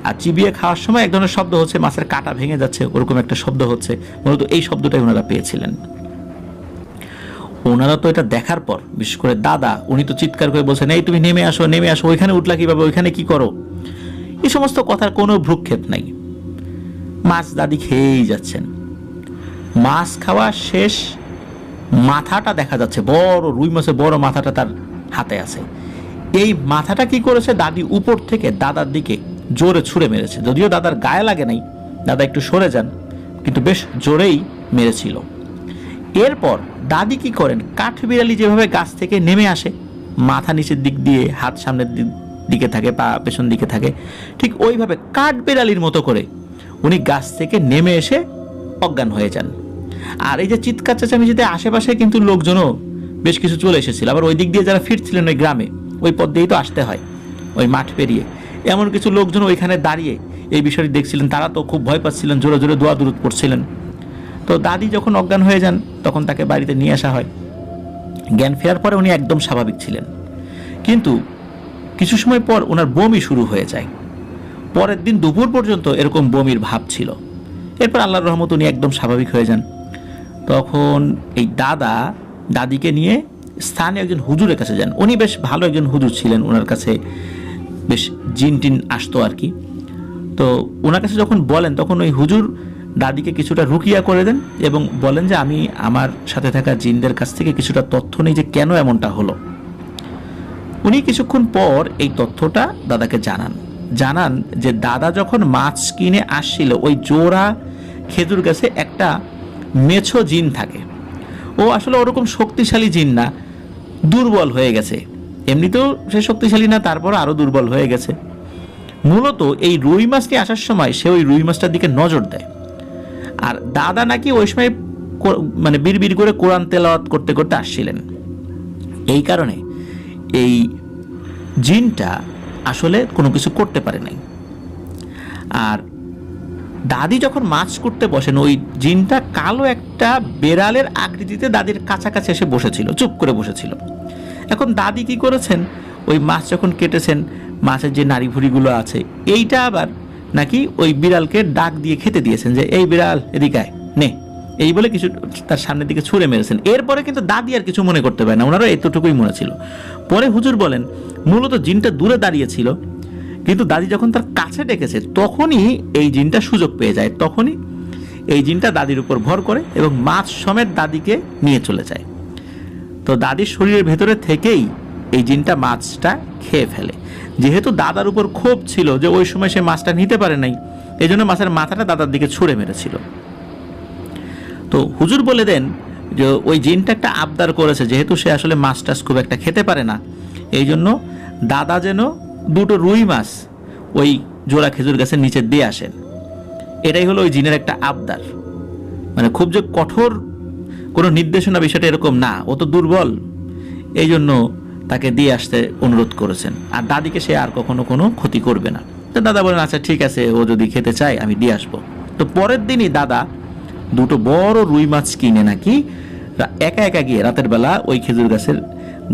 আর চিবিয়ে খাওয়ার সময় এক ধরনের শব্দ হচ্ছে, মাছের কাঁটা ভেঙে যাচ্ছে, ওরকম একটা শব্দ হচ্ছে। মূলত এই শব্দটাই ওনারা পেয়েছিলেন। ওনারা তো এটা দেখার পর, বিশেষ করে দাদা, উনি তো চিৎকার করে বলছেন এই তুমি নেমে আসো, নেমে আসো, ওইখানে উঠলা কিভাবে, ওইখানে কি করো? এই সমস্ত কথার কোনো ভ্রুক্ষেপ নাই। মাছ দাদি খেয়েই যাচ্ছেন। মাছ খাওয়া শেষ, মাথাটা দেখা যাচ্ছে, বড় রুই মাছের বড় মাথাটা তার হাতে আছে। এই মাথাটা কি করেছে, দাদি উপর থেকে দাদার দিকে জোরে ছুঁড়ে মেরেছে। যদিও দাদার গায়ে লাগে নাই, দাদা একটু সরে যান, কিন্তু বেশ জোরেই মেরেছিল। এরপর দাদি কি করেন, কাঠবিড়ালি যেভাবে গাছ থেকে নেমে আসে, মাথা নিচের দিক দিয়ে, হাত সামনের দিকে থাকে, পা পেছন দিকে থাকে, ঠিক ওইভাবে কাঠবিড়ালির মতো করে উনি গাছ থেকে নেমে এসে অজ্ঞান হয়ে যান। আর এই যে চিৎকার চেঁচামেচিতে আশেপাশে কিন্তু লোকজনও বেশ কিছু চলে এসেছিল। আবার ওই দিক দিয়ে যারা ফিরছিলেন ওই গ্রামে, ওই পথ দিয়েই তো আসতে হয় ওই মাঠ পেরিয়ে, এমন কিছু লোকজন ওইখানে দাঁড়িয়ে এই বিষয়টি দেখছিলেন। তারা তো খুব ভয় পাচ্ছিলেন, জোরে জোরে দোয়া দুরুদ পড়ছিলেন। তো দাদি যখন অজ্ঞান হয়ে যান তখন তাকে বাড়িতে নিয়ে আসা হয়। জ্ঞান ফেরার পরে উনি একদম স্বাভাবিক ছিলেন, কিন্তু কিছু সময় পর ওনার বমি শুরু হয়ে যায়। পরের দিন দুপুর পর্যন্ত এরকম বমির ভাব ছিল। এরপর আল্লাহর রহমত উনি একদম স্বাভাবিক হয়ে যান। তখন এই দাদা দাদিকে নিয়ে স্থানীয় একজন হুজুরের কাছে যান। উনি বেশ ভালো একজন হুজুর ছিলেন, ওনার কাছে বেশ জিন টিন আসতো আর কি। তো ওনার কাছে যখন বলেন তখন ওই হুজুর দাদিকে কিছুটা রুকিয়া করে দেন এবং বলেন যে আমি আমার সাথে থাকা জিনদের কাছ থেকে কিছুটা তথ্য নেই যে কেন এমনটা হলো। উনি কিছুক্ষণ পর এই তথ্যটা দাদাকে জানান যে দাদা যখন মাছ কিনে আসছিল, ওই জোড়া খেজুর গাছে একটা মেছো জিন থাকে। ও আসলে ওরকম শক্তিশালী জিন না, দুর্বল হয়ে গেছে। এমনিতেও সে শক্তিশালী না, তারপর আরো দুর্বল হয়ে গেছে। মূলত এই রুই মাছটি আসার সময় সে ওই রুই মাছটার দিকে নজর দেয়। আর দাদা নাকি ওই সময় মানে বিড়বিড় করে কোরআন তেলাওয়াত করতে করতে আসছিলেন। এই কারণে এই জিনটা আসলে কোনো কিছু করতে পারে নাই। আর দাদি যখন মাছ করতে বসেন, ওই জিনটা কালো একটা বেড়ালের আকৃতিতে দাদির কাছাকাছি এসে বসেছিল, চুপ করে বসেছিল। এখন দাদি কি করেছেন, ওই মাছ যখন কেটেছেন, মাছের যে নাড়ি ভুড়িগুলো আছে, এইটা আবার নাকি ওই বিড়ালকে ডাক দিয়ে খেতে দিয়েছেন, যে এই বিড়াল এদিকে আয়, নে, এই বলে কিছু তার সামনের দিকে ছুঁড়ে মেরেছেন। এরপরে কিন্তু দাদি আর কিছু মনে করতে পারে না, ওনারও এতটুকুই মনে ছিল। পরে হুজুর বলেন মূলত জিনটা দূরে দাঁড়িয়েছিল, কিন্তু দাদি যখন তার কাছে ডেকেছে তখনই এই জিনটা সুযোগ পেয়ে যায়, তখনই এই জিনটা দাদির উপর ভর করে এবং মাছ সমেত দাদিকে নিয়ে চলে যায়। তো দাদির শরীরের ভেতরে থেকেই এই জিনটা মাছটা খেয়ে ফেলে। যেহেতু দাদার উপর ক্ষোভ ছিল যে ওই সময় সে মাছটা নিতে পারে নাই, এই জন্য মাছের মাথাটা দাদার দিকে ছুঁড়ে মেরেছিল। তো হুজুর বলে দেন যে ওই জিনটা একটা আবদার করেছে, যেহেতু সে আসলে মাছ টাছ খুব একটা খেতে পারে না, এই জন্য দাদা যেন দুটো রুই মাছ ওই জোড়া খেজুর গাছের নিচে দিয়ে আসেন। এটাই হলো ওই জিনের একটা আবদার। মানে খুব যে কঠোর কোনো নির্দেশনা বিষয়টা এরকম না, ও তো দুর্বল, এই জন্য তাকে দিয়ে আসতে অনুরোধ করেছেন। আর দাদিকে সে আর কখনো কোনো ক্ষতি করবে না। তো দাদা বলেন আচ্ছা ঠিক আছে, ও যদি খেতে চায় আমি দিয়ে আসবো। তো পরের দিনই দাদা দুটো বড় রুই মাছ কিনে নাকি একা একা গিয়ে রাতের বেলা ওই খেজুর গাছের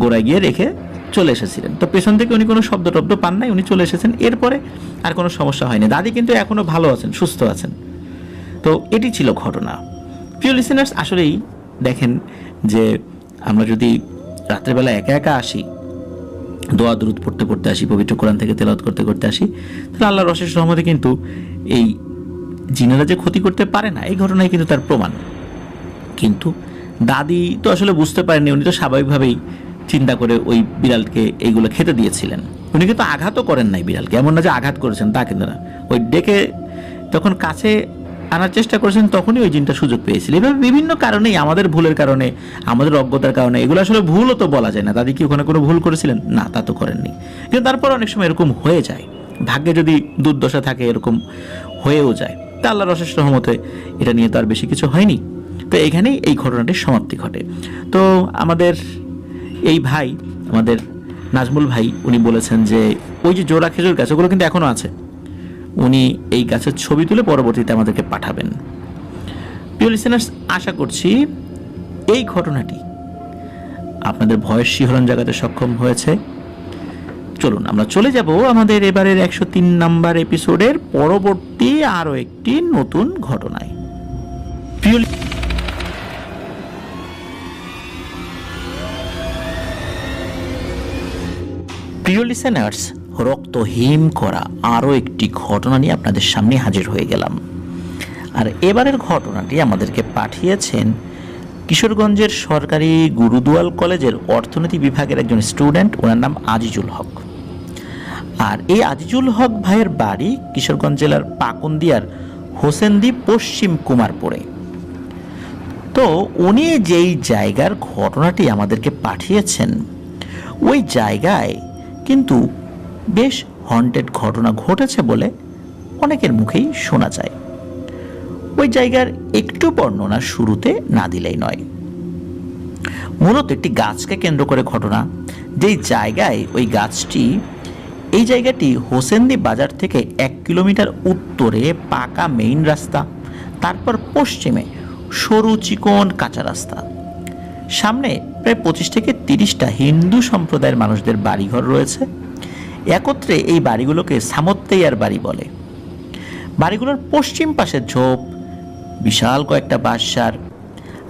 গোড়ায় গিয়ে রেখে চলে এসেছিলেন। তো পেছন থেকে উনি কোনো শব্দ টব্দ পান নাই, উনি চলে এসেছেন। এরপরে আর কোনো সমস্যা হয়নি, দাদি কিন্তু এখনো ভালো আছেন, সুস্থ আছেন। তো এটি ছিল ঘটনা। প্রিয় লিসেনার্স, আসলেই দেখেন যে আমরা যদি রাতের বেলা একা একা আসি, দোয়া দুরুদ পড়তে পড়তে আসি, পবিত্র কোরআন থেকে তেলাওয়াত করতে করতে আসি, তাহলে আল্লাহর অশেষ রহমতে কিন্তু এই জিনেরা যে ক্ষতি করতে পারে না, এই ঘটনায় কিন্তু তার প্রমাণ। কিন্তু দাদি তো আসলে বুঝতে পারেননি, উনি তো স্বাভাবিকভাবেই চিন্তা করে ওই বিড়ালকে এইগুলো খেতে দিয়েছিলেন। উনি কিন্তু আঘাতও করেন নাই বিড়ালকে, এমন না যে আঘাত করেছেন, তা কিন্তু না। ওই ডেকে যখন কাছে আনার চেষ্টা করেছেন তখনই ওই জিনটা সুযোগ পেয়েছিল। এভাবে বিভিন্ন কারণেই, আমাদের ভুলের কারণে, আমাদের অজ্ঞতার কারণে, এগুলো আসলে ভুলও তো বলা যায় না। দাদি কি ওখানে কোনো ভুল করেছিলেন? না, তা তো করেননি। কিন্তু তারপর অনেক সময় এরকম হয়ে যায়, ভাগ্যে যদি দুর্দশা থাকে এরকম হয়েও যায়। তা আল্লাহর অশেষ রহমতে এটা নিয়ে তো আর বেশি কিছু হয়নি। তো এখানেই এই ঘটনাটির সমাপ্তি ঘটে। তো আমাদের এই ভাই, আমাদের নাজমুল ভাই, উনি বলেছেন যে ওই যে জোড়া খেজুর গাছ, ওগুলো কিন্তু এখনো আছে। উনি এই গাছের ছবি তুলে পরবর্তীতে আমাদেরকে পাঠাবেন। প্রিয় লিসেনার্স, আশা করছি এই ঘটনাটি আপনাদের ভয়ের শিহরণ জাগাতে সক্ষম হয়েছে। চলুন আমরা চলে যাব আমাদের এবারের 103 নাম্বার এপিসোডের পরবর্তী আরও একটি নতুন ঘটনায়। প্রিয় লিসেনার্স, রক্ত হিম করা আরও একটি ঘটনা নিয়ে আপনাদের সামনে হাজির হয়ে গেলাম। আর এবারের ঘটনাটি আমাদেরকে পাঠিয়েছেন কিশোরগঞ্জের সরকারি গুরুদুয়াল কলেজের অর্থনীতি বিভাগের একজন স্টুডেন্ট, ওনার নাম আজিজুল হক। আর এই আজিজুল হক ভাইয়ের বাড়ি কিশোরগঞ্জ জেলার পাকুন্দিয়ার হোসেনদি পশ্চিম কুমারপুরে। তো উনি যেই জায়গার ঘটনাটি আমাদেরকে পাঠিয়েছেন, ওই জায়গায় কিন্তু বেশ হন্টেড ঘটনা ঘটেছে বলে অনেকের মুখেই শোনা যায়। ওই জায়গার একটু বর্ণনা শুরুতে না দিলেই নয়। মূলত একটি গাছকে কেন্দ্র করে ঘটনা, যেই জায়গায় ওই গাছটি, এই জায়গাটি হোসেনদি বাজার থেকে 1 কিলোমিটার উত্তরে পাকা মেইন রাস্তা, তারপর পশ্চিমে সরু চিকন কাঁচা রাস্তা, সামনে প্রায় 25 থেকে 30টা হিন্দু সম্প্রদায়ের মানুষদের বাড়িঘর রয়েছে। একত্রে এই বাড়িগুলোকে সামত্তেয়ার বাড়ি বলে। বাড়িগুলোর পশ্চিম পাশের ঝোপ, বিশাল কয়েকটা বাঁশঝাড়,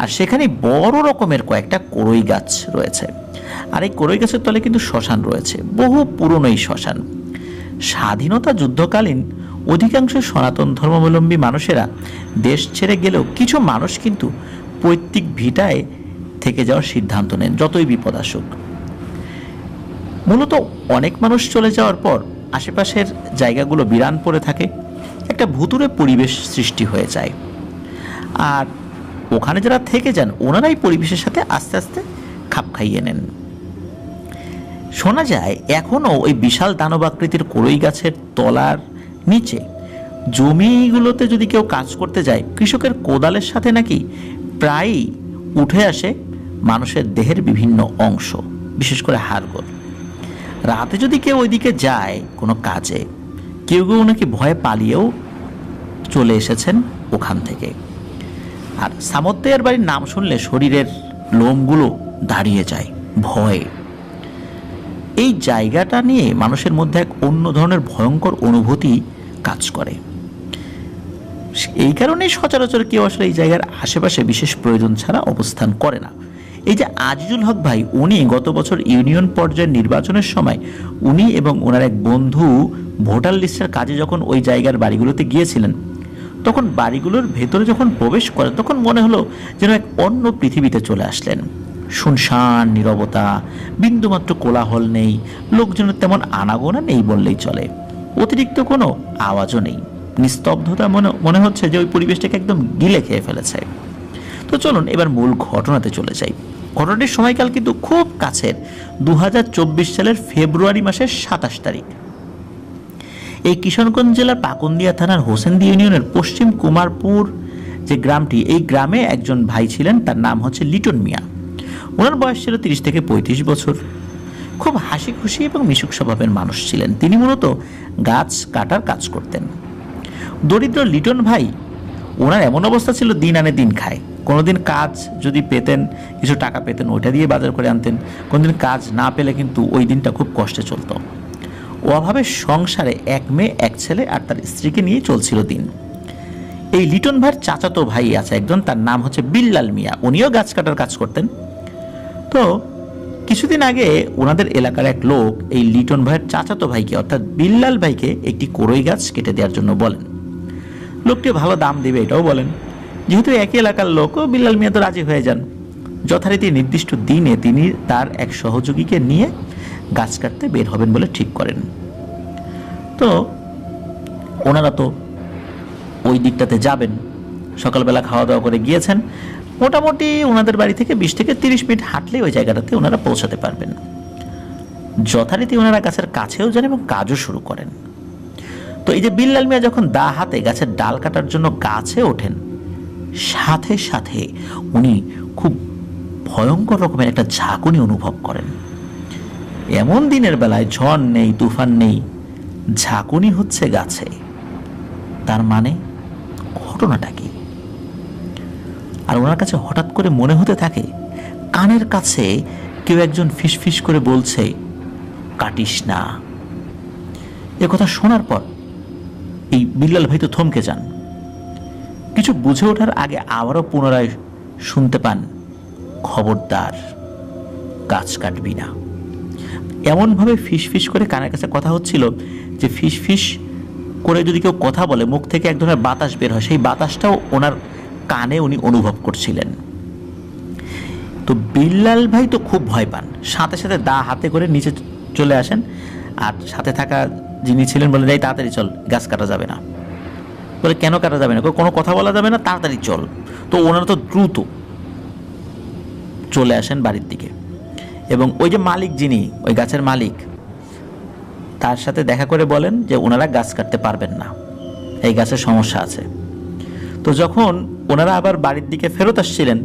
আর সেখানে বড় রকমের কয়েকটা কড়ই গাছ রয়েছে। আর এই কড়ই গাছের তলে কিন্তু শ্মশান রয়েছে, বহু পুরনো এই শ্মশান। স্বাধীনতা যুদ্ধকালীন অধিকাংশ সনাতন ধর্মাবলম্বী মানুষেরা দেশ ছেড়ে গেলেও কিছু মানুষ কিন্তু পৈতৃক ভিটায় থেকে যাওয়ার সিদ্ধান্ত নেন, যতই বিপদ আসুক। মূলত অনেক মানুষ চলে যাওয়ার পর আশেপাশের জায়গাগুলো বিরান পড়ে থাকে, একটা ভুতুড়ে পরিবেশ সৃষ্টি হয়ে যায়। আর ওখানে যারা থেকে যান, ওনারাই পরিবেশের সাথে আস্তে আস্তে খাপ খাইয়ে নেন। শোনা যায় এখনও ওই বিশাল দানবাকৃতির কড়ই গাছের তলার নিচে জমিগুলোতে যদি কেউ কাজ করতে যায়, কৃষকের কোদালের সাথে নাকি প্রায়ই উঠে আসে মানুষের দেহের বিভিন্ন অংশ, বিশেষ করে হাড়গোড়। রাতে যদি কেউ ওইদিকে যায় কোনো কাজে, কেউ কেউ নাকি ভয়ে পালিয়েও চলে এসেছেন ওখান থেকে। আর সামুদ্রিয়ার বাড়ির নাম শুনলে শরীরের লোমগুলো দাঁড়িয়ে যায় ভয়ে। এই জায়গাটা নিয়ে মানুষের মধ্যে এক অন্য ধরনের ভয়ঙ্কর অনুভূতি কাজ করে। এই কারণেই সচরাচর কেউ আসলে এই জায়গার আশেপাশে বিশেষ প্রয়োজন ছাড়া অবস্থান করে না। এই যে আজিজুল হক ভাই, উনি গত বছর ইউনিয়ন পর্যায়ের নির্বাচনের সময় উনি এবং ওনার এক বন্ধু ভোটার লিস্টের কাজে যখন ওই জায়গার বাড়িগুলোতে গিয়েছিলেন, তখন বাড়িগুলোর ভেতরে যখন প্রবেশ করেন তখন মনে হলো যেন এক অন্য পৃথিবীতে চলে আসলেন। শুনশান নীরবতা, বিন্দুমাত্র কোলাহল নেই, লোকজনের তেমন আনাগোনা নেই বললেই চলে, অতিরিক্ত কোনো আওয়াজও নেই। নিস্তব্ধতা মনে হচ্ছে যে ওই পরিবেশটাকে একদম গিলে খেয়ে ফেলেছে। তো চলুন এবার মূল ঘটনাতে চলে যাই। ঘটনাটির সময়কাল কিন্তু খুব কাছের, 2024 সালের ফেব্রুয়ারি মাসের 27 তারিখ। এই কিশনগঞ্জ জেলার পাকুন্দিয়া থানার হোসেন্দি ইউনিয়নের পশ্চিম কুমারপুর যে গ্রামটি, এই গ্রামে একজন ভাই ছিলেন, তার নাম হচ্ছে লিটন মিয়া। ওনার বয়স ছিল 30 থেকে 35 বছর। খুব হাসি খুশি এবং মিশুক স্বভাবের মানুষ ছিলেন। তিনি মূলত গাছ কাটার কাজ করতেন। দরিদ্র লিটন ভাই, ওনার এমন অবস্থা ছিল দিন আনে দিন খায়। কোনোদিন কাজ যদি পেতেন, কিছু টাকা পেতেন, ওইটা দিয়ে বাজার করে আনতেন। কোনোদিন কাজ না পেলে কিন্তু ওই দিনটা খুব কষ্টে চলতো। অভাবে সংসারে এক মেয়ে এক ছেলে আর তার স্ত্রীকে নিয়ে চলছিল দিন। এই লিটন ভাইয়ের চাচাতো ভাই আছে একজন, তার নাম হচ্ছে বিল্লাল মিয়া। উনিও গাছ কাটার কাজ করতেন। তো কিছুদিন আগে ওনাদের এলাকার এক লোক এই লিটন ভাইয়ের চাচাতো ভাইকে অর্থাৎ বিল্লাল ভাইকে একটি কড়ই গাছ কেটে দেওয়ার জন্য বলেন। লোকটি ভালো দাম দেবে এটাও বলেন। যেহেতু একই এলাকার লোক, বিল্লাল মিয়া তো রাজি হয়ে যান। যথারীতি নির্দিষ্ট দিনে তিনি তার এক সহযোগীকে নিয়ে গাছ কাটতে বের হবেন বলে ঠিক করেন। তো ওনারা তো ওই দিকটাতে যাবেন। সকালবেলা খাওয়া দাওয়া করে গিয়েছেন। মোটামুটি ওনাদের বাড়ি থেকে 20 থেকে 30 মিনিট হাঁটলে ওই জায়গাটাতে ওনারা পৌঁছাতে পারবেন। যথারীতি ওনারা গাছের কাছেও যান এবং কাজও শুরু করেন। তো এই যে বিল্লাল মিয়া যখন দা হাতে গাছের ডাল কাটার জন্য গাছে ওঠেন, সাথে সাথে উনি খুব ভয়ঙ্কর রকমের একটা ঝাঁকুনি অনুভব করেন। এমন দিনের বেলায় ঝড় নেই, তুফান নেই, ঝাঁকুনি হচ্ছে গাছে। তার মানে ঘটনাটা কি? আর ওনার কাছে হঠাৎ করে মনে হতে থাকে কানের কাছে কেউ একজন ফিসফিস করে বলছে, কাটিস না। এ কথা শোনার পর এই বিল্লাল ভাই তো থমকে যান। কিছু বুঝে ওঠার আগে আবারও পুনরায় শুনতে পান, খবরদার গাছ কাটবি না। এমনভাবে ফিসফিস করে কানের কাছে কথা হচ্ছিল যে ফিসফিস করে যদি কেউ কথা বলে মুখ থেকে এক ধরনের বাতাস বের হয়, সেই বাতাসটাও ওনার কানে উনি অনুভব করছিলেন। তো বিল্লাল ভাই তো খুব ভয় পান, সাথে সাথে দা হাতে করে নিচে চলে আসেন। আর সাথে থাকা যিনি ছিলেন বলে, যাই তাড়াতাড়ি চল, গাছ কাটা যাবে না। বলে কেন কাটা যাবে না? কোনো কথা বলা যাবে না, তাড়াতাড়ি চল। তো ওনারা তো দ্রুত চলে আসেন বাড়ির দিকে এবং ওই যে মালিক, যিনি ওই গাছের মালিক, তার সাথে দেখা করে বলেন যে ওনারা গাছ কাটতে পারবেন না, এই গাছের সমস্যা আছে। তো যখন ওনারা আবার বাড়ির দিকে ফেরত আসছিলেন,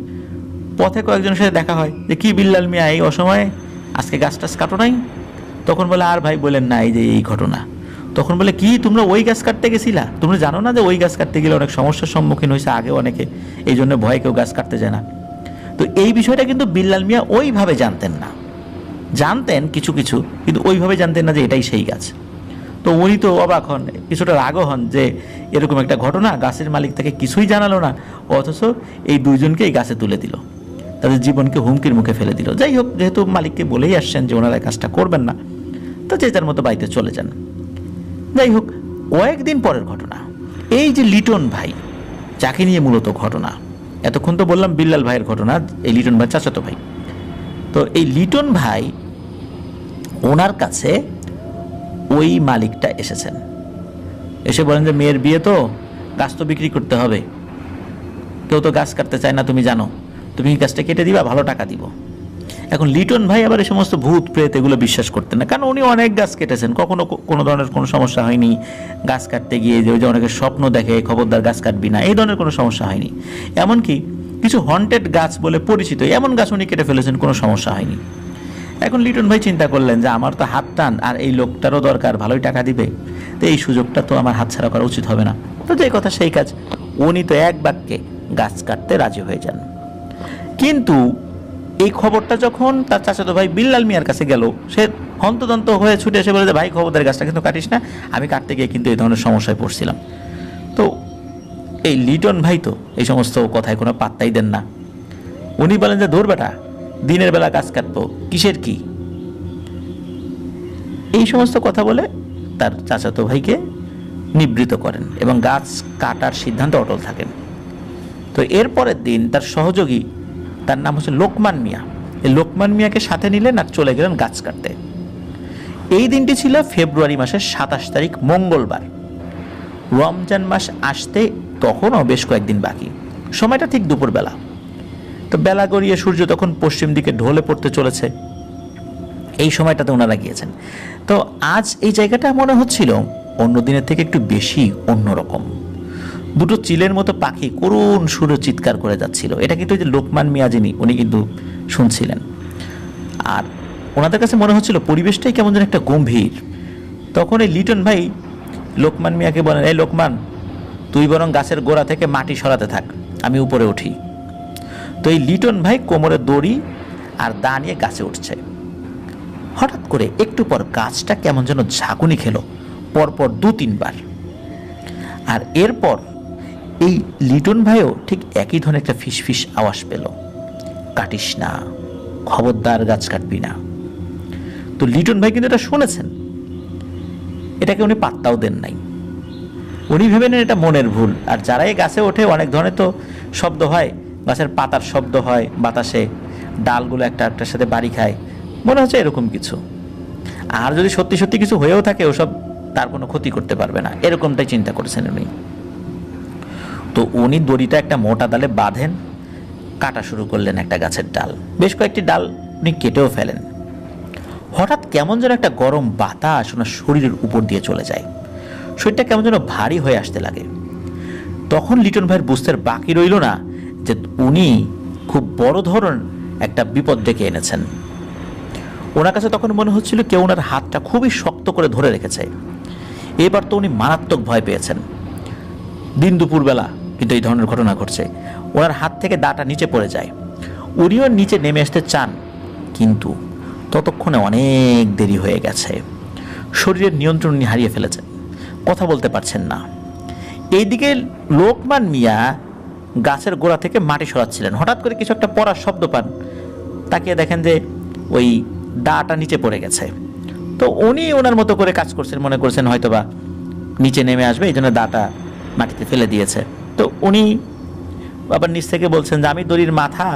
পথে কয়েকজনের সাথে দেখা হয় যে কি বিল্লাল মিয়া এই অসময়ে আজকে গাছ টাছ কাটো নাই? তখন বলে আর ভাই বলেন না, এই যে এই ঘটনা। তখন বলে কি তোমরা ওই গাছ কাটতে গেছিলা? তোমরা জানো না যে ওই গাছ কাটতে গেলে অনেক সমস্যার সম্মুখীন হয়েছে আগে অনেকে, এই জন্য ভয়ে কেউ গাছ কাটতে যায় না। তো এই বিষয়টা কিন্তু বিল্লাল মিয়া ওইভাবে জানতেন না, জানতেন কিছু কিছু, কিন্তু ওইভাবে জানতেন না যে এটাই সেই গাছ। তো উনি তো অবাক হন, কিছুটা রাগও হন যে এরকম একটা ঘটনা, গাছের মালিক তাকে কিছুই জানালো না, অথচ এই দুইজনকে এই গাছে তুলে দিল, তাদের জীবনকে হুমকির মুখে ফেলে দিল। যাই হোক, যেহেতু মালিককে বলেই আসছেন যে ওনারা কাজটা করবেন না, তো যে যার মতো বাড়িতে চলে যান। যাই হোক, কয়েকদিন পরের ঘটনা, এই যে লিটন ভাই, যাকে নিয়ে মূলত ঘটনা, এতক্ষণ তো বললাম বিল্লাল ভাইয়ের ঘটনা, এই লিটন ভাই চাচাতো ভাই। তো এই লিটন ভাই, ওনার কাছে ওই মালিকটা এসেছেন, এসে বলেন যে মেয়ের বিয়ে তো, গাছ তো বিক্রি করতে হবে, কেউ তো গাছ কাটতে চায় না, তুমি জানো, তুমি গাছটা কেটে দিবা, ভালো টাকা দিব। এখন লিটন ভাই আবার এই সমস্ত ভূত প্রেত এগুলো বিশ্বাস করতেন না, কারণ উনি অনেক গাছ কেটেছেন, কখনো কোনো ধরনের কোনো সমস্যা হয়নি। গাছ কাটতে গিয়ে যে অনেকে স্বপ্ন দেখে খবরদার গাছ কাটবি না, এই ধরনের কোনো সমস্যা হয়নি। এমনকি কিছু হন্টেড গাছ বলে পরিচিত এমন গাছ উনি কেটে ফেলেছেন, কোনো সমস্যা হয়নি। এখন লিটন ভাই চিন্তা করলেন যে আমার তো হাত টান, আর এই লোকটারও দরকার, ভালোই টাকা দিবে, তো এই সুযোগটা তো আমার হাতছাড়া করা উচিত হবে না। তো যে কথা সেই কাজ, উনি তো এক বাক্যে গাছ কাটতে রাজি হয়ে যান। কিন্তু এই খবরটা যখন তার চাচাতো ভাই বিল্লাল মিয়ার কাছে গেল, সে হন্তদন্ত হয়ে ছুটে এসে বলে যে ভাই খবরদার গাছটা কিন্তু কাটিস না, আমি কাটতে গিয়ে কিন্তু এই ধরনের সমস্যায় পড়ছিলাম। তো এই লিটন ভাই তো এই সমস্ত কথায় কোনো পাত্তাই দেন না। উনি বলেন যে ধুর বেটা, দিনের বেলা গাছ কাটবো, কিসের কি, এই সমস্ত কথা বলে তার চাচাতো ভাইকে নিবৃত করেন এবং গাছ কাটার সিদ্ধান্তে অটল থাকেন। তো এর পরের দিন তার সহযোগী, তার নাম হচ্ছে লোকমান মিয়া, এই লোকমান মিয়াকে সাথে নিলেন আর চলে গেলেন গাছ কাটতে। এই দিনটি ছিল ফেব্রুয়ারি মাসের 27 তারিখ, মঙ্গলবার। রমজান মাস আসতে তখনও বেশ কয়েকদিন বাকি, সময়টা ঠিক দুপুরবেলা। তো বেলা গড়িয়ে সূর্য তখন পশ্চিম দিকে ঢলে পড়তে চলেছে, এই সময়টাতে ওনারা গিয়েছেন। তো আজ এই জায়গাটা মনে হচ্ছিল অন্য দিনের থেকে একটু বেশি অন্যরকম। দুটো চিলের মতো পাখি করুণ সুরে চিৎকার করে যাচ্ছিল, এটা কিন্তু যে লোকমান মিয়া যিনি, উনি কিন্তু শুনছিলেন। আর ওনাদের কাছে মনে হচ্ছিল পরিবেশটাই কেমন যেন একটা গম্ভীর। তখন এই লিটন ভাই লোকমান মিয়াকে বলেন, এই লোকমান, তুই বরং গাছের গোড়া থেকে মাটি সরাতে থাক, আমি উপরে উঠি। তো এই লিটন ভাই কোমরে দড়ি আর দা নিয়ে গাছে উঠছে। হঠাৎ করে একটু পর গাছটা কেমন যেন ঝাঁকুনি খেলো, পরপর 2-3 বার। আর এরপর এই লিটন ভাইও ঠিক একই ধরনের একটা ফিসফিস আওয়াজ পেল, কাটিস না, খবরদার গাছ কাটবি না। তো লিটন ভাই কিন্তু এটা শুনেছেন, এটাকে উনি পাত্তাও দেন নাই। উনি ভেবে নেন এটা মনের ভুল। আর যারা এই গাছে ওঠে অনেক ধরনের তো শব্দ হয়, গাছের পাতার শব্দ হয় বাতাসে, ডালগুলো একটা একটার সাথে বাড়ি খায়, মনে হচ্ছে এরকম কিছু। আর যদি সত্যি সত্যি কিছু হয়েও থাকে, ওসব তার কোনো ক্ষতি করতে পারবে না, এরকমটাই চিন্তা করেছেন উনি। তো উনি দড়িটা একটা মোটা ডালে বাঁধেন, কাটা শুরু করলেন একটা গাছের ডাল। বেশ কয়েকটি ডাল উনি কেটেও ফেলেন। হঠাৎ কেমন যেন একটা গরম বাতাস ওনার শরীরের উপর দিয়ে চলে যায়, শরীরটা কেমন যেন ভারী হয়ে আসতে লাগে। তখন লিটন ভাইয়ের বুঝতে বাকি রইল না যে উনি খুব বড় ধরনের একটা বিপদ ডেকে এনেছেন। ওনার কাছে তখন মনে হচ্ছিল কেউ ওনার হাতটা খুবই শক্ত করে ধরে রেখেছে। এবার তো উনি মারাত্মক ভয় পেয়েছেন। দিন দুপুরবেলা কিন্তু এই ধরনের ঘটনা ঘটছে। ওনার হাত থেকে দাটা নিচে পড়ে যায়, উনিও নিচে নেমে আসতে চান, কিন্তু ততক্ষণে অনেক দেরি হয়ে গেছে। শরীরের নিয়ন্ত্রণ উনি হারিয়ে ফেলেছেন, কথা বলতে পারছেন না। এইদিকে লোকমান মিয়া গাছের গোড়া থেকে মাটি সরাচ্ছিলেন। হঠাৎ করে কিছু একটা পড়ার শব্দ পান, তাকিয়ে দেখেন যে ওই দাটা নিচে পড়ে গেছে। তো উনি ওনার মতো করে কাজ করছেন, মনে করছেন হয়তোবা নিচে নেমে আসবে, এই জন্য দাটা মাটিতে ফেলে দিয়েছে। তো উনি আবার নিচ থেকে বলছেন যে আমি দড়ির মাথা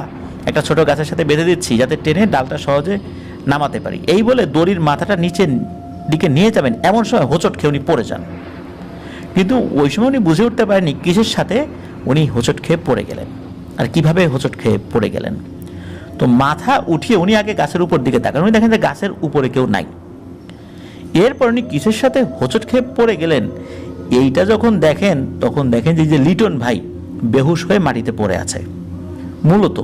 একটা ছোট গাছের সাথে বেঁধে দিচ্ছি, যাতে টেনে ডালটা সহজে নামাতে পারি। এই বলে দড়ির মাথাটা নিচের দিকে নিয়ে যাবেন, এমন সময় হোঁচট খেয়ে উনি পড়ে যান। কিন্তু ওই সময় উনি বুঝে উঠতে পারেননি কিসের সাথে উনি হোঁচট খেয়ে পড়ে গেলেন আর কিভাবে হোঁচট খেয়ে পড়ে গেলেন। তো মাথা উঠিয়ে উনি আগে গাছের উপর দিকে তাকান, উনি দেখেন যে গাছের উপরে কেউ নাই। এরপর উনি কিসের সাথে হোঁচট খেয়ে পড়ে গেলেন, এইটা যখন দেখেন তখন দেখেন যে লিটন ভাই বেহুশ হয়ে মাটিতে পড়ে আছে। মূলত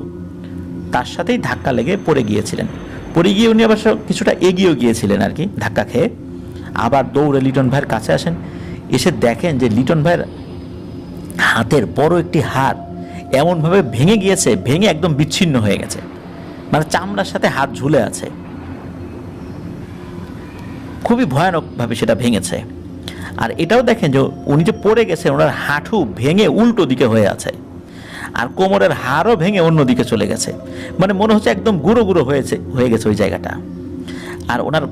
তার সাথেই ধাক্কা লেগে পড়ে গিয়েছিলেন। পড়ে গিয়ে উনি আবার কিছুটা এগিয়েও গিয়েছিলেন আর কি, ধাক্কা খেয়ে। আবার দৌড়ে লিটন ভাইয়ের কাছে আসেন, এসে দেখেন যে লিটন ভাইয়ের হাতের বড় একটি হাড় এমনভাবে ভেঙে গিয়েছে, ভেঙে একদম বিচ্ছিন্ন হয়ে গেছে, মানে চামড়ার সাথে হাত ঝুলে আছে। খুবই ভয়ানকভাবে সেটা ভেঙেছে। আর এটাও দেখেন যে উনি যে পড়ে গেছে, ওনার হাঁটু ভেঙে উল্টো দিকে হয়ে আছে, আর কোমরের হাড়ও ভেঙে অন্য দিকে চলে গেছে, মানে মনে হচ্ছে একদম গুঁড়ো গুঁড়ো হয়ে গেছে ওই জায়গাটা। আর ওনার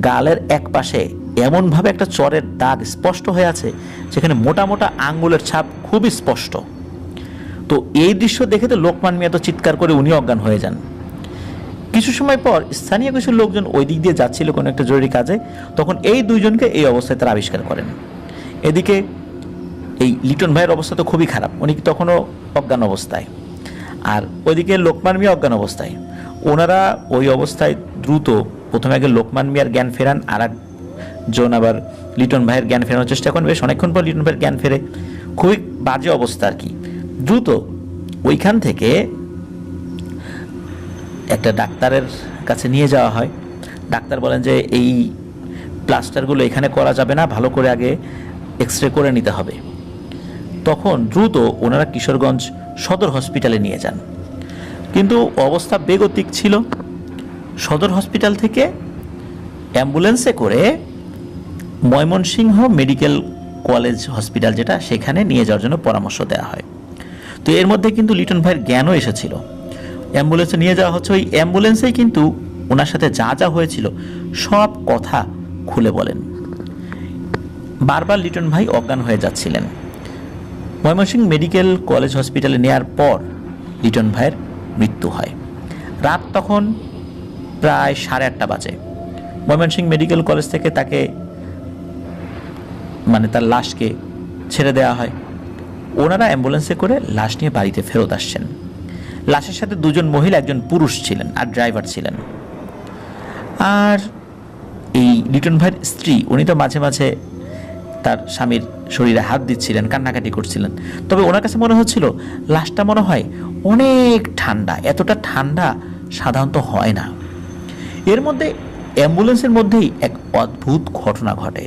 গালের এক পাশে এমনভাবে একটা চরের দাগ স্পষ্ট হয়ে আছে, যেখানে মোটা মোটা আঙ্গুলের ছাপ খুবই স্পষ্ট। তো এই দৃশ্য দেখে তো লোকমান মিয়া তো চিৎকার করে উনি অজ্ঞান হয়ে যান। কিছু সময় পর স্থানীয় কিছু লোকজন ওই দিক দিয়ে যাচ্ছিল কোনো একটা জরুরি কাজে, তখন এই দুইজনকে এই অবস্থায় তারা আবিষ্কার করেন। এদিকে এই লিটন ভাইয়ের অবস্থা তো খুবই খারাপ, উনি তখনও অজ্ঞান অবস্থায়, আর ওইদিকে লোকমান মিয়া অজ্ঞান অবস্থায়। ওনারা ওই অবস্থায় দ্রুত প্রথমে আগে লোকমান মিয়ার জ্ঞান ফেরান, আর একজন আবার লিটন ভাইয়ের জ্ঞান ফেরানোর চেষ্টা করেন। বেশ অনেকক্ষণ পর লিটন ভাইয়ের জ্ঞান ফেরে, খুবই বাজে অবস্থা আর কি। দ্রুত ওইখান থেকে একটা ডাক্তারের কাছে নিয়ে যাওয়া হয়। ডাক্তার বলেন যে এই প্লাস্টারগুলো এখানে করা যাবে না, ভালো করে আগে এক্সরে করে নিতে হবে। তখন দ্রুত ওনারা কিশোরগঞ্জ সদর হসপিটালে নিয়ে যান, কিন্তু অবস্থা বেগতিক ছিল। সদর হসপিটাল থেকে অ্যাম্বুলেন্সে করে ময়মনসিংহ মেডিকেল কলেজ হসপিটাল, যেটা সেখানে নিয়ে যাওয়ার জন্য পরামর্শ দেওয়া হয়। তো এর মধ্যে কিন্তু লিটন ভাইয়ের জ্ঞানও এসেছিল। অ্যাম্বুলেন্সে নিয়ে যাওয়া হচ্ছে, ওই অ্যাম্বুলেন্সেই কিন্তু ওনার সাথে যা যা হয়েছিল সব কথা খুলে বলেন। বারবার লিটন ভাই অজ্ঞান হয়ে যাচ্ছিলেন। ময়মনসিংহ মেডিকেল কলেজ হসপিটালে নেওয়ার পর লিটন ভাইয়ের মৃত্যু হয়। রাত তখন প্রায় 8:30 বাজে। ময়মনসিংহ মেডিকেল কলেজ থেকে তাকে তার লাশকে ছেড়ে দেওয়া হয়। ওনারা অ্যাম্বুলেন্সে করে লাশ নিয়ে বাড়িতে ফেরত আসছেন। লাশের সাথে 2জন মহিলা, 1জন পুরুষ ছিলেন আর ড্রাইভার ছিলেন। আর এই লিটন ভাইয়ের স্ত্রী, উনি তো মাঝে মাঝে তার স্বামীর শরীরে হাত দিচ্ছিলেন, কান্নাকাটি করছিলেন। তবে ওনার কাছে মনে হচ্ছিল লাশটা মনে হয় অনেক ঠান্ডা, এতটা ঠান্ডা সাধারণত হয় না। এর মধ্যে অ্যাম্বুলেন্সের মধ্যেই এক অদ্ভুত ঘটনা ঘটে।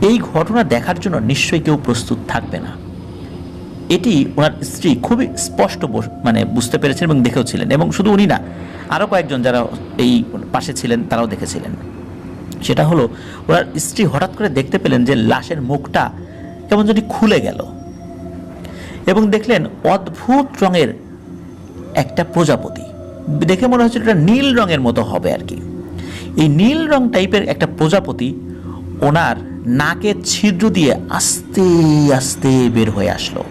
এই ঘটনা দেখার জন্য নিশ্চয়ই কেউ প্রস্তুত থাকবে না। এটি ওনার স্ত্রী খুবই স্পষ্ট বুঝতে পেরেছেন এবং দেখেও ছিলেন, এবং শুধু উনি না, আরও কয়েকজন যারা এই পাশে ছিলেন তারাও দেখেছিলেন। সেটা হলো, ওনার স্ত্রী হঠাৎ করে দেখতে পেলেন যে লাশের মুখটা কেমন যদি খুলে গেল, এবং দেখলেন অদ্ভুত রঙের একটা প্রজাপতি। দেখে মনে হচ্ছে এটা নীল রঙের মতো হবে আর কি। এই নীল রং টাইপের একটা প্রজাপতি ওনার নাকের ছিদ্র দিয়ে আস্তে আস্তে বের হয়ে আসলো,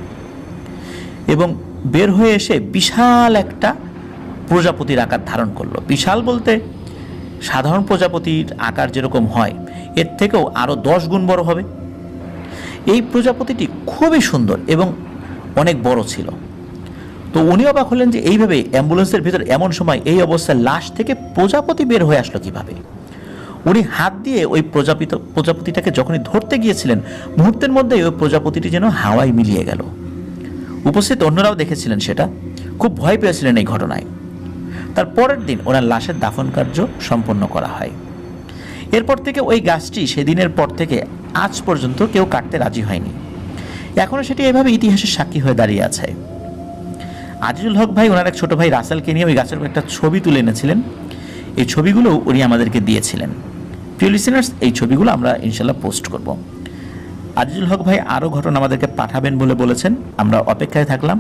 এবং বের হয়ে এসে বিশাল একটা প্রজাপতির আকার ধারণ করলো। বিশাল বলতে সাধারণ প্রজাপতির আকার যেরকম হয় এর থেকেও আরও 10 গুণ বড় হবে। এই প্রজাপতিটি খুবই সুন্দর এবং অনেক বড় ছিল। তো উনি অবাক হলেন যে এইভাবে অ্যাম্বুলেন্সের ভিতর এমন সময় এই অবস্থায় লাশ থেকে প্রজাপতি বের হয়ে আসলো কিভাবে। উনি হাত দিয়ে ওই প্রজাপতিটাকে যখনই ধরতে গিয়েছিলেন, মুহূর্তের মধ্যেই ওই প্রজাপতিটি যেন হাওয়ায় মিলিয়ে গেল। উপস্থিত অন্যরাও দেখেছিলেন, সেটা খুব ভয় পেয়েছিলেন এই ঘটনায়। তার পরের দিন ওনার লাশের দাফন কার্য সম্পন্ন করা হয়। এরপর থেকে ওই গাছটি সেদিনের পর থেকে আজ পর্যন্ত কেউ কাটতে রাজি হয়নি। এখনও সেটি এভাবে ইতিহাসের সাক্ষী হয়ে দাঁড়িয়ে আছে। আজিজুল হক ভাই ওনার এক ছোট ভাই রাসেলকে নিয়ে ওই গাছের একটা ছবি তুলে এনেছিলেন। এই ছবিগুলো উনি আমাদেরকে দিয়েছিলেন। প্রিয় লিসেনার্স, এই ছবিগুলো আমরা ইনশাল্লাহ পোস্ট করব। আজিজুল হক ভাই আরও ঘটনা আমাদেরকে পাঠাবেন বলে বলেছেন। আমরা অপেক্ষায় থাকলাম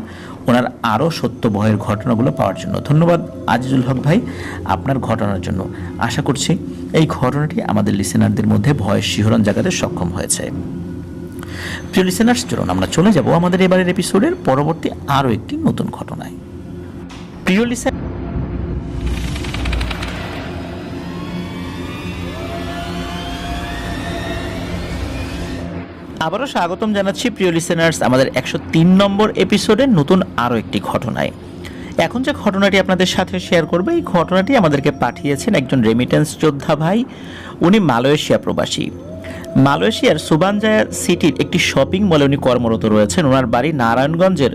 ওনার আরও সত্য ভয়ের ঘটনাগুলো পাওয়ার জন্য। ধন্যবাদ আজিজুল হক ভাই আপনার ঘটনার জন্য। আশা করছি এই ঘটনাটি আমাদের লিসেনারদের মধ্যে ভয়ের শিহরণ জাগাতে সক্ষম হয়েছে। প্রিয় লিসেনার্স, চলুন আমরা চলে যাব আমাদের এবারের এপিসোডের পরবর্তী আরও একটি নতুন ঘটনায়। প্রিয় লিসেনার, আবারও স্বাগতম জানাচ্ছি প্রিয় লিসেনার্স আমাদের 103 নম্বর এপিসোডের নতুন আরও একটি ঘটনায়। এখন যে ঘটনাটি আপনাদের সাথে শেয়ার করব, এই ঘটনাটি আমাদেরকে পাঠিয়েছেন একজন রেমিটেন্স যোদ্ধা ভাই। উনি মালয়েশিয়া প্রবাসী। মালয়েশিয়ার সুবানজায়া সিটির একটি শপিং মলে উনি কর্মরত রয়েছেন। ওনার বাড়ি নারায়ণগঞ্জের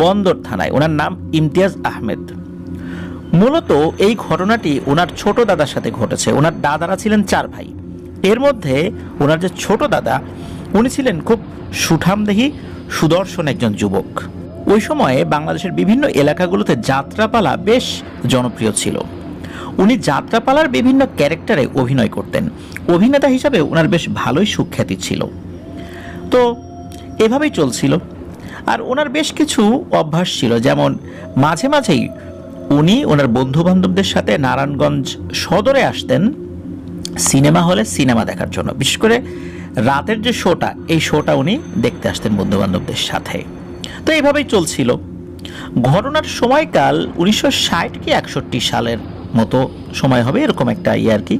বন্দর থানায়। ওনার নাম ইমতিয়াজ আহমেদ। মূলত এই ঘটনাটি ওনার ছোট দাদার সাথে ঘটেছে। ওনার দাদারা ছিলেন 4 ভাই। এর মধ্যে ওনার যে ছোট দাদা, উনি ছিলেন খুব সুঠামদেহী সুদর্শন একজন যুবক। ওই সময়ে বাংলাদেশের বিভিন্ন এলাকাগুলোতে যাত্রাপালা বেশ জনপ্রিয় ছিল। উনি যাত্রাপালার বিভিন্ন ক্যারেক্টারে অভিনয় করতেন। অভিনেতা হিসাবে ওনার বেশ ভালোই সুখ্যাতি ছিল। তো এভাবেই চলছিল। আর ওনার বেশ কিছু অভ্যাস ছিল, যেমন মাঝে মাঝেই উনি ওনার বন্ধু বান্ধবদের সাথে নারায়ণগঞ্জ সদরে আসতেন সিনেমা হলে সিনেমা দেখার জন্য। বিশেষ করে রাতের যে শোটা, এই শোটা উনি দেখতে আসতেন বন্ধু বান্ধবদের সাথে। তো এইভাবেই চলছিল। ঘটনার সময়কাল 1960 কি 61 সালের মতো সময় হবে, এরকম একটা আর কি।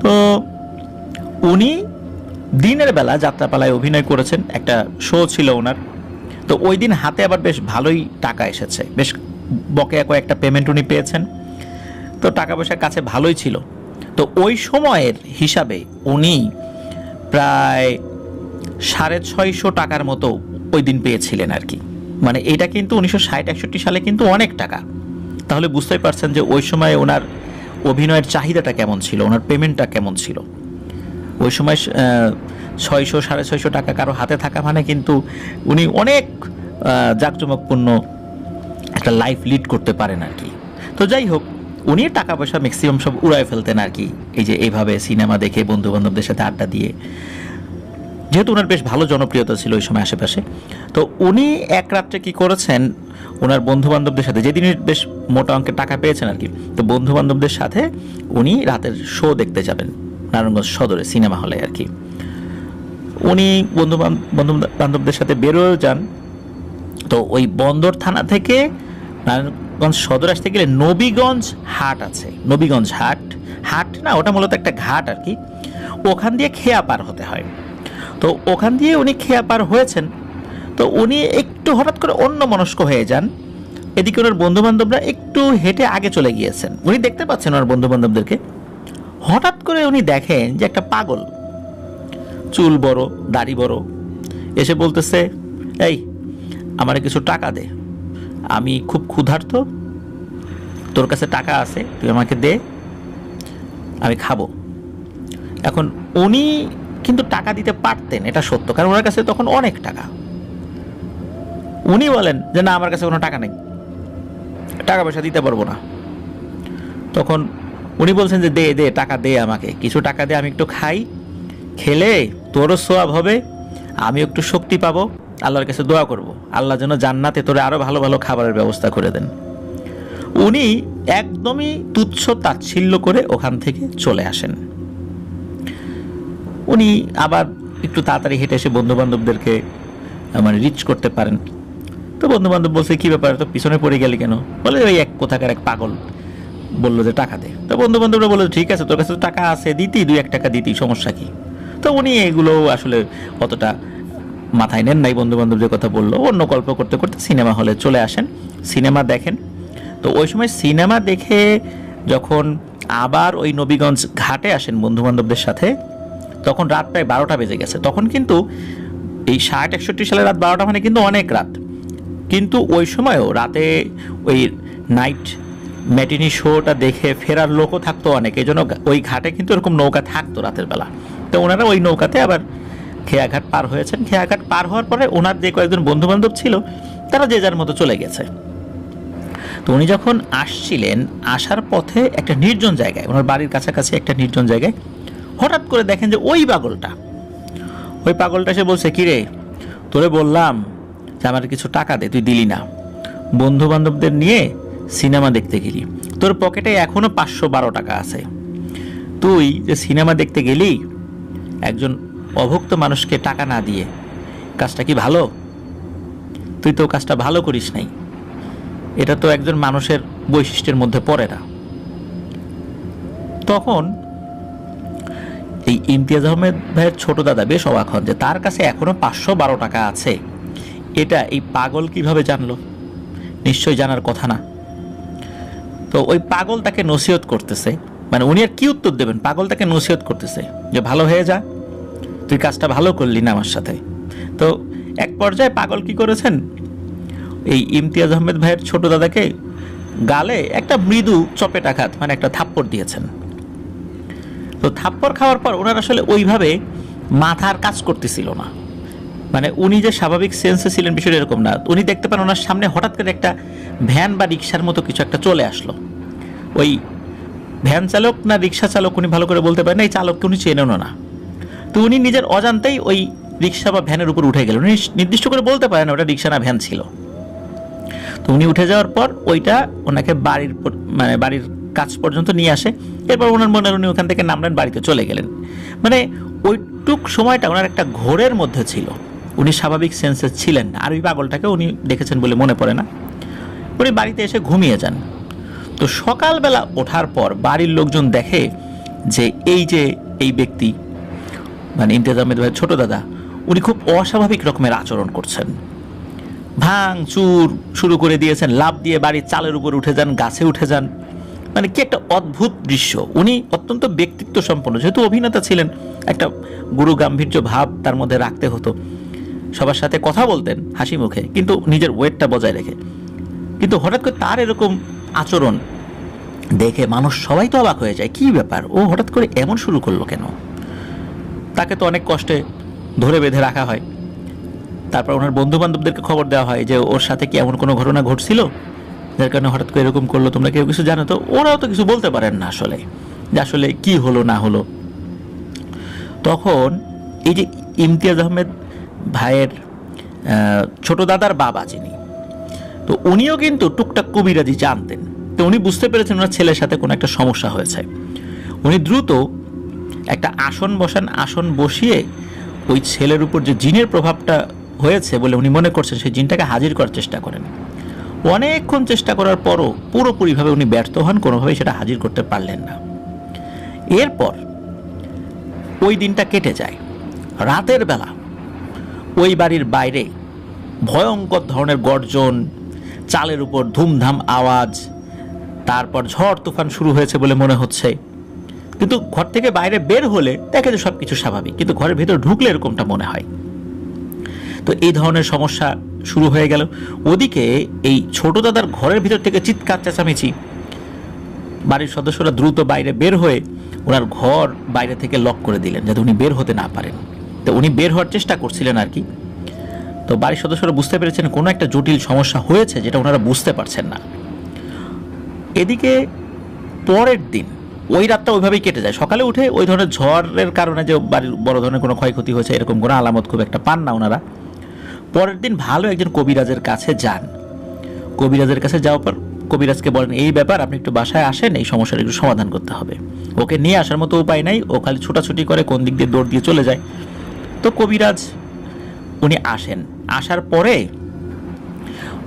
তো উনি দিনের বেলা যাত্রাপালায় অভিনয় করেছেন, একটা শো ছিল ওনার। তো ওই দিন হাতে আবার বেশ ভালোই টাকা এসেছে, বেশ বকেয়া কয়েকটা পেমেন্ট উনি পেয়েছেন। তো টাকা পয়সার কাছে ভালোই ছিল। তো ওই সময়ের হিসাবে উনি প্রায় 650 টাকার মতো ওই দিন পেয়েছিলেন আর কি। মানে এটা কিন্তু 1960-61 সালে কিন্তু অনেক টাকা। তাহলে বুঝতেই পারছেন যে ওই সময় ওনার অভিনয়ের চাহিদাটা কেমন ছিল, ওনার পেমেন্টটা কেমন ছিল। ওই সময় 600 650 টাকা কারো হাতে থাকা মানে কিন্তু উনি অনেক জাঁকজমকপূর্ণ একটা লাইফ লিড করতে পারেন আর কি। তো যাই হোক, উনি টাকা পয়সা ম্যাক্সিমাম সব উড়ায় ফেলতেন আর কি, এই যে এইভাবে সিনেমা দেখে বন্ধু বান্ধবদের সাথে আড্ডা দিয়ে, যেহেতু ওনার বেশ ভালো জনপ্রিয়তা ছিল ওই সময় আশেপাশে। তো উনি এক রাত্রে কি করেছেন, ওনার বন্ধু বান্ধবদের সাথে, যেদিন বেশ মোটা অঙ্কের টাকা পেয়েছেন আর কি, তো বন্ধু বান্ধবদের সাথে উনি রাতের শো দেখতে যাবেন নারায়ণগঞ্জ সদরে সিনেমা হলে আর কি। উনি বন্ধু বান্ধবদের সাথে বেরোয় যান। তো ওই বন্দর থানা থেকে নারায়ণগঞ্জ সদর আসতে গেলে নবীগঞ্জ হাট আছে, নবীগঞ্জ হাট না, ওটা মূলত একটা ঘাট আর কি, ওখান দিয়ে খেয়া পার হতে হয়। তো ওখান দিয়ে উনি খেয়া পার হয়েছেন। তো উনি একটু হঠাৎ করে অন্যমনস্ক হয়ে যান, এদিকে ওনার বন্ধু বান্ধবরা একটু হেঁটে আগে চলে গিয়েছেন, উনি দেখতে পাচ্ছেন ওনার বন্ধু বান্ধবদেরকে। হঠাৎ করে উনি দেখেন যে একটা পাগল, চুল বড় দাড়ি বড়, এসে বলতেছে, এই আমারে কিছু টাকা দে, আমি খুব ক্ষুধার্ত, তোর কাছে টাকা আছে, তুই আমাকে দে, আমি খাবো। এখন উনি কিন্তু টাকা দিতে পারতেন, এটা সত্য, কারণ ওনার কাছে তখন অনেক টাকা। উনি বলেন যে না, আমার কাছে কোনো টাকা নেই, টাকা পয়সা দিতে পারবো না। তখন উনি বলছেন যে দে দে টাকা দে, আমাকে কিছু টাকা দে, আমি একটু খাই, খেলে তোরও সোয়াব হবে, আমি একটু শক্তি পাবো, আল্লাহর কাছে দোয়া করব আল্লাহ যেন জান্নাতে তোরে আরো ভালো ভালো খাবারের ব্যবস্থা করে দেন। উনি একদমই তুচ্ছ তাচ্ছিল্য করে ওখান থেকে চলে আসেন। উনি আবার একটু তাড়াতাড়ি হেঁটে এসে বন্ধু বান্ধবদেরকে মানে রিচ করতে পারেন। তো বন্ধু বান্ধব বলছে, কি ব্যাপার, তো পিছনে পড়ে গেলি কেন? বলে ওই এক কোথাকার এক পাগল বললো যে টাকা দে। তো বন্ধু বান্ধবরা বললো, ঠিক আছে, তোর কাছে তো টাকা আছে, দিতি 2-1 টাকা দিতি, সমস্যা কি? তো উনি এগুলো আসলে অতটা মাথায় নেন নাই, বন্ধু বান্ধব যে কথা বললো, অন্য গল্প করতে করতে সিনেমা হলে চলে আসেন, সিনেমা দেখেন। তো ওই সময় সিনেমা দেখে যখন আবার ওই নবীগঞ্জ ঘাটে আসেন বন্ধু বান্ধবদের সাথে, তখন রাত প্রায় 12টা বেজে গেছে। তখন কিন্তু এই 60-61 সালে রাত 12টা মানে কিন্তু অনেক রাত, কিন্তু ওই সময়ও রাতে ওই নাইট ম্যাটিনি শোটা দেখে ফেরার লোকও থাকতো অনেক, এই জন্য ওই ঘাটে কিন্তু এরকম নৌকা থাকতো রাতের বেলা। তো ওনারা ওই নৌকাতে আবার খেয়াঘাট পার হয়েছেন। খেয়াঘাট পার হওয়ার পরে ওনার যে কয়েকজন বন্ধু বান্ধব ছিল তারা যে যার মতো চলে গেছে। তো উনি যখন আসছিলেন, আসার পথে একটা নির্জন জায়গায়, ওনার বাড়ির কাছাকাছি একটা নির্জন জায়গায় হঠাৎ করে দেখেন যে ওই পাগলটা এসে বলছে, কিরে তোরে বললাম যে আমার কিছু টাকা দে, তুই দিলি না, বন্ধু বান্ধবদের নিয়ে সিনেমা দেখতে গেলি, তোর পকেটে এখনো 512 টাকা আছে, তুই যে সিনেমা দেখতে গেলি একজন অভুক্ত মানুষকে টাকা না দিয়ে, কাজটা কি ভালো? তুই তো কাজটা ভালো করিস নাই, এটা তো একজন মানুষের বৈশিষ্ট্যের মধ্যে পড়ে না। তখন এই ইমতিয়াজ আহমেদ ভাইয়ের ছোট দাদা বেশ অবাক হন যে তার কাছে এখনো 512 টাকা আছে, এটা এই পাগল কিভাবে জানলো? নিশ্চয়ই জানার কথা না। তো ওই পাগল তাকে নসিহত করতেছে, মানে উনি আর কি উত্তর দেবেন, পাগল তাকে নসিহত করতেছে যে ভালো হয়ে যা, তুই কাজটা ভালো করলি না আমার সাথে। তো এক পর্যায়ে পাগল কি করেছেন, এই ইমতিয়াজ আহমেদ ভাইয়ের ছোট দাদাকে গালে একটা মৃদু চপেটাঘাত, মানে একটা থাপ্পড় দিয়েছেন। তো থাপ্পড় খাওয়ার পর ওনার আসলে ওইভাবে মাথার কাজ করতেছিল না, মানে উনি যে স্বাভাবিক সেন্সে ছিলেন বিষয়টা এরকম না। উনি দেখতে পান ওনার সামনে হঠাৎ করে একটা ভ্যান বা রিক্সার মতো কিছু একটা চলে আসলো। ওই ভ্যান চালক না রিক্সা চালক উনি ভালো করে বলতে পারেন না, এই চালককে উনি চেনেনও না। তো উনি নিজের অজান্তেই ওই রিক্সা বা ভ্যানের উপর উঠে গেলেন, উনি নির্দিষ্ট করে বলতে পারেন ওটা রিক্সা না ভ্যান ছিল। তো উনি উঠে যাওয়ার পর ওইটা ওনাকে বাড়ির কাছ পর্যন্ত নিয়ে আসে। এরপর ওনার মনে উনি ওখান থেকে নামলেন, বাড়িতে চলে গেলেন। মানে ওইটুক সময়টা ওনার একটা ঘোরের মধ্যে ছিল, উনি স্বাভাবিক সেন্সে ছিলেন না। আর ওই পাগলটাকে উনি দেখেছেন বলে মনে পড়ে না। উনি বাড়িতে এসে ঘুমিয়ে যান। তো সকালবেলা ওঠার পর বাড়ির লোকজন দেখে যে এই ব্যক্তি, মানে ইমতিয়াজ আহমেদ ভাইয়ের ছোট দাদা, উনি খুব অস্বাভাবিক রকমের আচরণ করছেন, ভাঙচুর শুরু করে দিয়েছেন, লাফ দিয়ে বাড়ির চালের উপর উঠে যান, গাছে উঠে যান, মানে কি একটা অদ্ভুত দৃশ্য। উনি অত্যন্ত ব্যক্তিত্ব সম্পন্ন, যেহেতু অভিনেতা ছিলেন, একটা গুরু গাম্ভীর্য ভাব তার মধ্যে রাখতে হতো, সবার সাথে কথা বলতেন হাসি মুখে, কিন্তু নিজের ওয়েটটা বজায় রেখে। কিন্তু হঠাৎ করে তার এরকম আচরণ দেখে মানুষ সবাই তো অবাক হয়ে যায়, কি ব্যাপার, ও হঠাৎ করে এমন শুরু করলো কেন। তাকে তো অনেক কষ্টে ধরে বেঁধে রাখা হয়, তারপর ওনার বন্ধু বান্ধবদেরকে খবর দেওয়া হয় যে ওর সাথে কি এমন কোনো ঘটনা ঘটছিল যার কারণে হঠাৎ করে এরকম করলো, তোমরা কেউ কিছু জানো? তো ওরাও তো কিছু বলতে পারেন না আসলে, যে আসলে কি হলো না হলো। তখন এই যে ইমতিয়াজ আহমেদ ভাইয়ের ছোট দাদার বাবা যিনি, তো উনিও কিন্তু টুকটাক কবিরাজি জানতেন। তো উনি বুঝতে পেরেছেন ওনার ছেলের সাথে কোনো একটা সমস্যা হয়েছে। উনি দ্রুত একটা আসন বসিয়ে ওই ছেলের উপর যে জিনের প্রভাবটা হয়েছে বলে উনি মনে করছেন সেই জিনটাকে হাজির করার চেষ্টা করেন। অনেকক্ষণ চেষ্টা করার পরও পুরোপুরিভাবে উনি ব্যর্থ হন, কোনোভাবেই সেটা হাজির করতে পারলেন না। এরপর ওই দিনটা কেটে যায়। রাতের বেলা ওই বাড়ির বাইরে ভয়ঙ্কর ধরনের গর্জন, চালের উপর ধুমধাম আওয়াজ, তারপর ঝড় তুফান শুরু হয়েছে বলে মনে হচ্ছে। কিন্তু ঘর থেকে বাইরে বের হলে দেখে যে সব কিছু স্বাভাবিক, কিন্তু ঘরের ভিতর ঢুকলে এরকমটা মনে হয়। তো এই ধরনের সমস্যা শুরু হয়ে গেল। ওদিকে এই ছোট দাদার ঘরের ভিতর থেকে চিৎকার চেঁচামেচি, বাড়ির সদস্যরা দ্রুত বাইরে বের হয়ে ওনার ঘর বাইরে থেকে লক করে দিলেন যাতে উনি বের হতে না পারেন। তো উনি বের হওয়ার চেষ্টা করছিলেন আর কি। তো বাড়ির সদস্যরা বুঝতে পেরেছেন কোনো একটা জটিল সমস্যা হয়েছে যেটা ওনারা বুঝতে পারছেন না। এদিকে পরের দিন ওই রাতটা ওইভাবেই কেটে যায়। সকালে উঠে ওই ধরনের ঝড়ের কারণে যে বাড়ির বড় ধরনের কোনো ক্ষয়ক্ষতি হয়েছে এরকম কোনো আলামত খুব একটা পান না ওনারা। পরের দিন ভালো একজন কবিরাজের কাছে যান। কবিরাজের কাছে যাওয়ার পর কবিরাজকে বলেন, এই ব্যাপার, আপনি একটু বাসায় আসেন, এই সমস্যার একটু সমাধান করতে হবে। ওকে নিয়ে আসার মতো উপায় নাই, ও খালি ছোটাছুটি করে কোন দিক দিয়ে দৌড় দিয়ে চলে যায়। তো কবিরাজ উনি আসেন, আসার পরে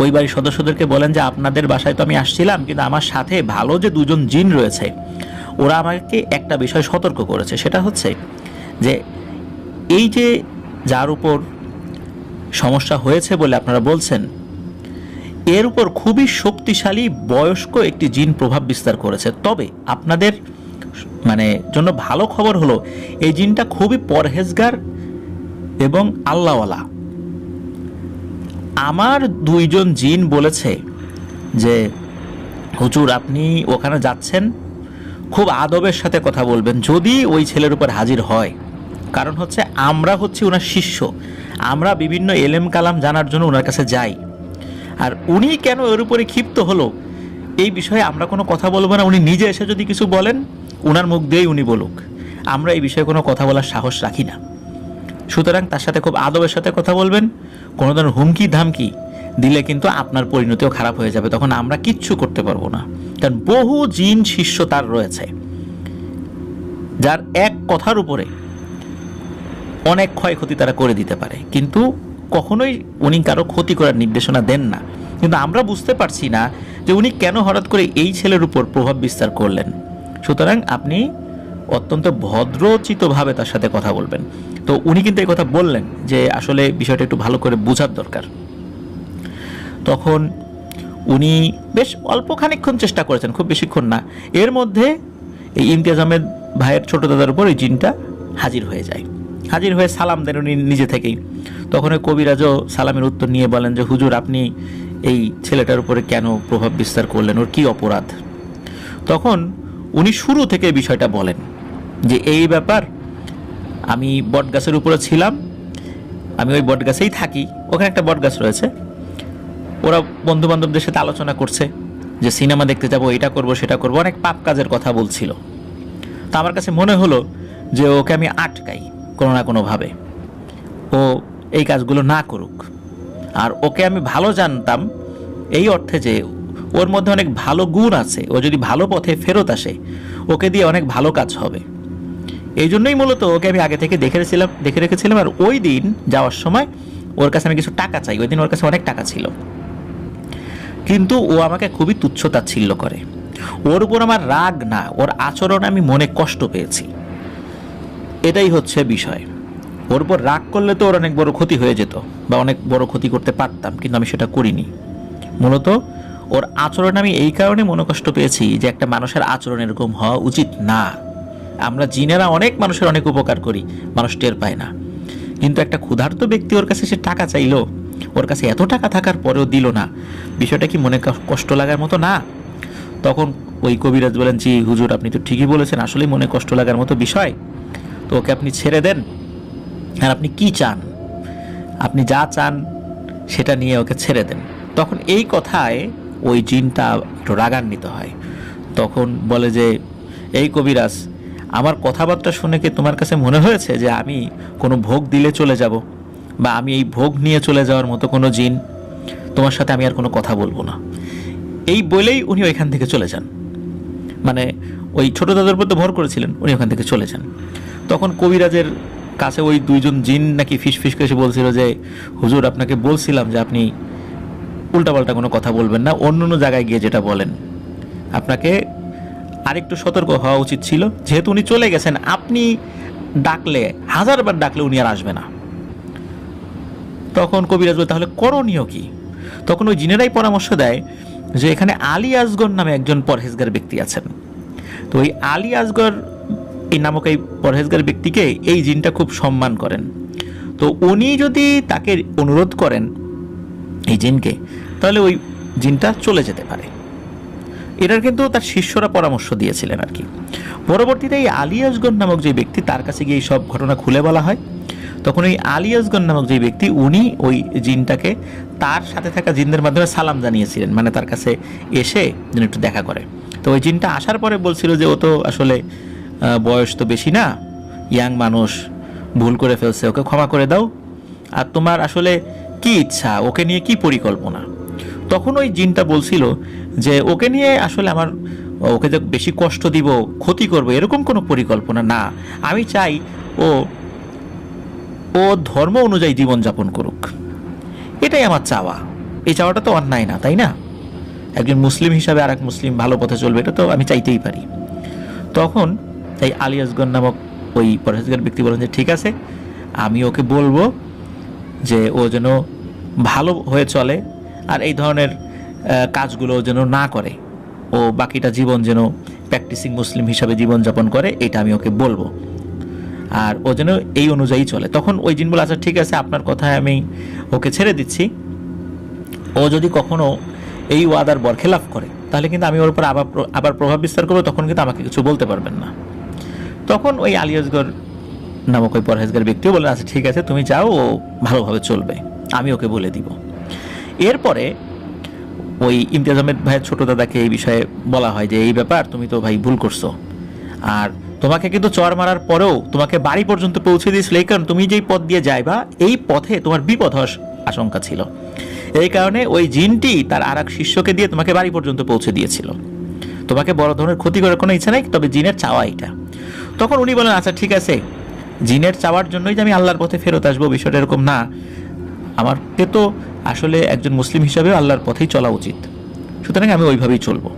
ওই বাড়ির সদস্যদেরকে বলেন যে আপনাদের বাসায় তো আমি আসছিলাম, কিন্তু আমার সাথে ভালো যে দুজন জিন রয়েছে ওরা আমাকে একটা বিষয় সতর্ক করেছে। সেটা হচ্ছে যে এই যে যার উপর সমস্যা হয়েছে বলে আপনারা বলছেন, এর উপর খুবই শক্তিশালী বয়স্ক একটি জিন প্রভাব বিস্তার করেছে। তবে আপনাদের জন্য ভালো খবর হলো এই জিনটা খুবই পরহেজগার এবং আল্লাহওয়ালা। আমার দুইজন জিন বলেছে যে হুজুর আপনি ওখানে যাচ্ছেন, খুব আদবের সাথে কথা বলবেন যদি ওই ছেলের উপর হাজির হয়। কারণ হচ্ছে আমরা হচ্ছি ওনার শিষ্য, আমরা বিভিন্ন এলেম কালাম জানার জন্য ওনার কাছে যাই। আর উনি কেন এর উপরে ক্ষিপ্ত হলো এই বিষয়ে আমরা কোনো কথা বলবো না। উনি নিজে এসে যদি কিছু বলেন ওনার মুখ দিয়েই উনি বলুক, আমরা এই বিষয়ে কোনো কথা বলার সাহস রাখি না। সুতরাং তার সাথে খুব আদবের সাথে কথা বলবেন। কোনো ধরনের হুমকি ধামকি দিলে কিন্তু আপনার পরিণতিও খারাপ হয়ে যাবে, তখন আমরা কিচ্ছু করতে পারবো না। কারণ বহু জিন শিষ্য তার রয়েছে যার এক কথার উপরে অনেক ক্ষয়ক্ষতি তারা করে দিতে পারে, কিন্তু কখনোই উনি কারো ক্ষতি করার নির্দেশনা দেন না। কিন্তু আমরা বুঝতে পারছি না যে উনি কেন হঠাৎ করে এই ছেলের উপর প্রভাব বিস্তার করলেন। সুতরাং আপনি অত্যন্ত ভদ্রোচিতভাবে তার সাথে কথা বলবেন। তো উনি কিন্তু এই কথা বললেন যে আসলে বিষয়টা একটু ভালো করে বোঝার দরকার। তখন উনি বেশ অল্প খানিকক্ষণ চেষ্টা করেছেন, খুব বেশিক্ষণ না। এর মধ্যে এই ইমতিয়াজ আহমেদ ভাইয়ের ছোট দাদার উপর এই জিনটা হাজির হয়ে যায়। হাজির হয়ে সালাম দেন উনি নিজে থেকেই। তখন ওই কবিরাজও সালামের উত্তর নিয়ে বলেন যে হুজুর আপনি এই ছেলেটার উপরে কেন প্রভাব বিস্তার করলেন, ওর কি অপরাধ? তখন উনি শুরু থেকে বিষয়টা বলেন যে এই ব্যাপার, আমি বটগাছের উপরে ছিলাম, আমি ওই বটগাছেই থাকি, ওখানে একটা বটগাছ রয়েছে। ওরা বন্ধু বান্ধবদের সাথে আলোচনা করছে যে সিনেমা দেখতে যাবো, এটা করব সেটা করব, অনেক পাপ কাজের কথা বলছিল। তো আমার কাছে মনে হলো যে ওকে আমি আটকাই কোনো না কোনোভাবে, ও এই কাজগুলো না করুক। আর ওকে আমি ভালো জানতাম এই অর্থে যে ওর মধ্যে অনেক ভালো গুণ আছে, ও যদি ভালো পথে ফেরত আসে ওকে দিয়ে অনেক ভালো কাজ হবে। এই জন্যই মূলত ওকে আমি আগে থেকে দেখে রেখেছিলাম। আর ওই দিন যাওয়ার সময় ওর কাছে আমি কিছু টাকা চাই, ওই দিন ওর কাছে অনেক টাকা ছিল, কিন্তু ও আমাকে খুবই তুচ্ছ-তাচ্ছিল্য করে। ওর উপর আমার রাগ না, ওর আচরণ আমি মনে কষ্ট পেয়েছি, এটাই হচ্ছে বিষয়। ওর উপর রাগ করলে তো ওর অনেক বড় ক্ষতি হয়ে যেত বা অনেক বড় ক্ষতি করতে পারতাম, কিন্তু আমি সেটা করিনি। মূলত ওর আচরণ আমি এই কারণে মনে কষ্ট পেয়েছি যে একটা মানুষের আচরণ এরকম হওয়া উচিত না। আমরা জিনেরা অনেক মানুষের অনেক উপকার করি, মানুষ টের পায় না। কিন্তু একটা ক্ষুধার্ত ব্যক্তি ওর কাছে সে টাকা চাইলো, ওর কাছে এত টাকা থাকার পরেও দিল না, বিষয়টা কি মনে কষ্ট লাগার মতো না? তখন ওই কবিরাজ বলেন, জি হুজুর, আপনি তো ঠিকই বলেছেন, আসলেই মনে কষ্ট লাগার মতো বিষয়, তো ওকে আপনি ছেড়ে দেন। আর আপনি কি চান, আপনি যা চান সেটা নিয়ে ওকে ছেড়ে দেন। তখন এই কথায় ওই জিনটা একটু রাগান্বিত হয়। তখন বলে যে, এই কবিরাজ, আমার কথাবার্তা শুনে কি তোমার কাছে মনে হয়েছে যে আমি কোনো ভোগ দিলে চলে যাব, বা আমি এই ভোগ নিয়ে চলে যাওয়ার মতো কোনো জিন? তোমার সাথে আমি আর কোনো কথা বলবো না। এই বলেই উনি ওইখান থেকে চলে যান। মানে ওই ছোট দাদার উপর তো ভর করেছিলেন, উনি ওখান থেকে চলে যান। তখন কবিরাজের কাছে ওই দুইজন জিন নাকি ফিসফিস করে এসে বলছিল যে, হুজুর, আপনাকে বলছিলাম যে আপনি উল্টাপাল্টা কোনো কথা বলবেন না, অন্য অন্য জায়গায় গিয়ে যেটা বলেন। আপনাকে আরেকটু সতর্ক হওয়া উচিত ছিল, যেহেতু উনি চলে গেছেন, আপনি ডাকলে, হাজারবার ডাকলে উনি আর আসবে না। তখন কবিরাজ বলে, তাহলে করণীয় কি? তখন ওই জিনেরাই পরামর্শ দেয় যে এখানে আলী আসগর নামে একজন পরহেজগার ব্যক্তি আছেন। তো ওই আলী আসগর এই নামক এই পরহেজগার ব্যক্তিকে এই জিনটা খুব সম্মান করেন। তো উনি যদি তাকে অনুরোধ করেন এই জিনকে, তাহলে ওই জিনটা চলে যেতে পারে। এটার কিন্তু তার শিষ্যরা পরামর্শ দিয়েছিলেন আর কি। পরবর্তীতে এই আলী আসগর নামক যে ব্যক্তি, তার কাছে গিয়ে এই সব ঘটনা খুলে বলা হয়। তখন ওই আলী আসগর নামক যে ব্যক্তি, উনি ওই জিনটাকে তার সাথে থাকা জিনদের মাধ্যমে সালাম জানিয়েছিলেন, মানে তার কাছে এসে যেন একটু দেখা করে। তো ওই জিনটা আসার পরে বলছিল যে ও তো আসলে বয়স তো বেশি না, ইয়াং মানুষ, ভুল করে ফেলছে, ওকে ক্ষমা করে দাও। আর তোমার আসলে কি ইচ্ছা, ওকে নিয়ে কি পরিকল্পনা? তখন ওই জিনটা বলছিল যে ওকে নিয়ে আসলে আমার, ওকে যে বেশি কষ্ট দিব, ক্ষতি করবো, এরকম কোনো পরিকল্পনা না। আমি চাই ও ও ধর্ম অনুযায়ী জীবনযাপন করুক, এটাই আমার চাওয়া। এই চাওয়াটা তো অন্যায় না, তাই না? একজন মুসলিম হিসাবে আর এক মুসলিম ভালো পথে চলবে, এটা তো আমি চাইতেই পারি। তখন এই আলী আসগর নামক ওই পরহেজগার ব্যক্তি বলেন যে, ঠিক আছে, আমি ওকে বলবো যে ও যেন ভালো হয়ে চলে, আর এই ধরনের কাজগুলো যেন না করে, ও বাকিটা জীবন যেন প্র্যাকটিসিং মুসলিম হিসাবে জীবনযাপন করে, এটা আমি ওকে বলবো, আর ও যেন এই অনুযায়ী চলে। তখন ওই জিন বলে, আচ্ছা ঠিক আছে, আপনার কথায় আমি ওকে ছেড়ে দিচ্ছি। ও যদি কখনো এই ওয়াদার বরখেলাপ করে, তাহলে কিন্তু আমি ওর উপর আবার প্রভাব বিস্তার করবো, তখন কিন্তু আমাকে কিছু বলতে পারবেন না। তখন ওই আলী আসগর নামক ওই পরহেজগার ব্যক্তিও বলে, আচ্ছা ঠিক আছে, তুমি যাও, ও ভালোভাবে চলবে, আমি ওকে বলে দিব। এরপরে ওই ইমতিয়াজ আহমেদ ভাইয়ের ছোট দাদাকে এই বিষয়ে বলা হয় যে, এই ব্যাপার, তুমি তো ভাই ভুল করছো, আর তোমাকে কিন্তু চর মারার পরেও তোমাকে বাড়ি পর্যন্ত পৌঁছে দিয়েছিল, এই কারণ তুমি যেই পথ দিয়ে যাইবা, এই পথে তোমার বিপদ হওয়ার আশঙ্কা ছিল, এই কারণে ওই জিনটি তার আর এক শিষ্যকে দিয়ে তোমাকে বাড়ি পর্যন্ত পৌঁছে দিয়েছিল। তোমাকে বড় ধরনের ক্ষতি করার কোনো ইচ্ছা নেই, তবে জিনের চাওয়া এটা। তখন উনি বলেন, আচ্ছা ঠিক আছে, জিনের চাওয়ার জন্যই যে আমি আল্লাহর পথে ফেরত আসবো, বিষয়টা এরকম না। আমাকে তো আসলে একজন মুসলিম হিসাবে আল্লাহর পথেই চলা উচিত, সুতরাং আমি ওইভাবেই চলবো।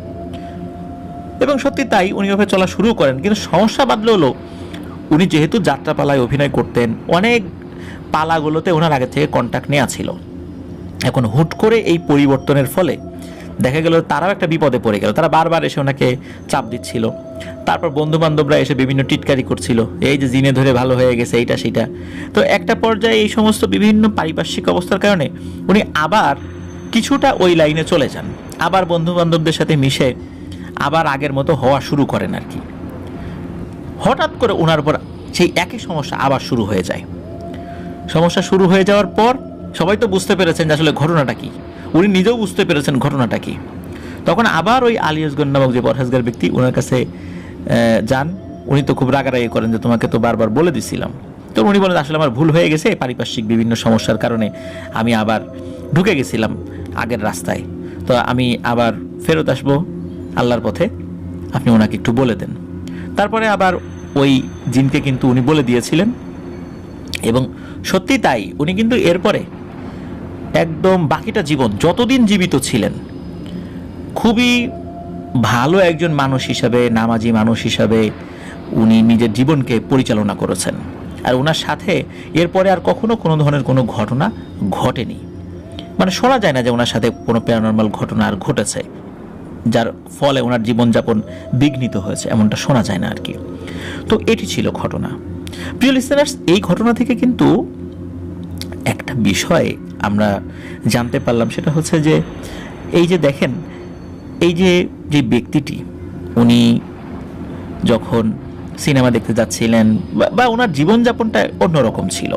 এবং সত্যি তাই, উনি ওইভাবে চলা শুরু করেন। কিন্তু সমস্যা বাদলে হলো, উনি যেহেতু যাত্রাপালায় অভিনয় করতেন, অনেক পালাগুলোতে ওনার আগে থেকে কন্ট্যাক্ট নেওয়া ছিল। এখন হুট করে এই পরিবর্তনের ফলে দেখা গেল তারাও একটা বিপদে পড়ে গেল। তারা বারবার এসে ওনাকে চাপ দিচ্ছিল, তারপর বন্ধু বান্ধবরা এসে বিভিন্ন টিটকারি করছিল, এই যে জিনে ধরে ভালো হয়ে গেছে, এইটা সেটা। তো একটা পর্যায়ে এই সমস্ত বিভিন্ন পারিপার্শ্বিক অবস্থার কারণে উনি আবার কিছুটা ওই লাইনে চলে যান, আবার বন্ধু বান্ধবদের সাথে মিশে আবার আগের মতো হওয়া শুরু করেন আর কি। হঠাৎ করে ওনার উপর সেই একই সমস্যা আবার শুরু হয়ে যায়। সমস্যা শুরু হয়ে যাওয়ার পর সবাই তো বুঝতে পেরেছেন যে আসলে ঘটনাটা কি, উনি নিজেও বুঝতে পেরেছেন ঘটনাটা কি। তখন আবার ওই আলী আসগর নামক যে পরহেজগার ব্যক্তি, ওনার কাছে যান। উনি তো খুব রাগারাগি করেন যে, তোমাকে তো বারবার বলে দিছিলাম। তো উনি বলেন, আসলে আমার ভুল হয়ে গেছে, পারিপার্শ্বিক বিভিন্ন সমস্যার কারণে আমি আবার ঢুকে গেছিলাম আগের রাস্তায়, তো আমি আবার ফেরত আসবো আল্লাহর পথে, আপনি ওনাকে একটু বলে দেন। তারপরে আবার ওই জিনকে কিন্তু উনি বলে দিয়েছিলেন, এবং সত্যি তাই, উনি কিন্তু এরপরে একদম বাকিটা জীবন, যতদিন জীবিত ছিলেন, খুবই ভালো একজন মানুষ হিসাবে, নামাজি মানুষ হিসাবে উনি নিজের জীবনকে পরিচালনা করেছেন। আর ওনার সাথে এরপরে আর কখনো কোনো ধরনের কোনো ঘটনা ঘটেনি, মানে শোনা যায় না যে ওনার সাথে কোনো প্যারানরমাল ঘটনা আর ঘটেছে যার ফলে ওনার জীবনযাপন বিঘ্নিত হয়েছে, এমনটা শোনা যায় না আর কি। তো এটি ছিল ঘটনা। প্রিয় লিসেনার্স, এই ঘটনা থেকে কিন্তু একটা বিষয় আমরা জানতে পারলাম, সেটা হচ্ছে যে এই যে দেখেন, এই যে ব্যক্তিটি উনি যখন সিনেমা দেখতে যাচ্ছিলেন বা ওনার জীবনযাপনটা অন্যরকম ছিল।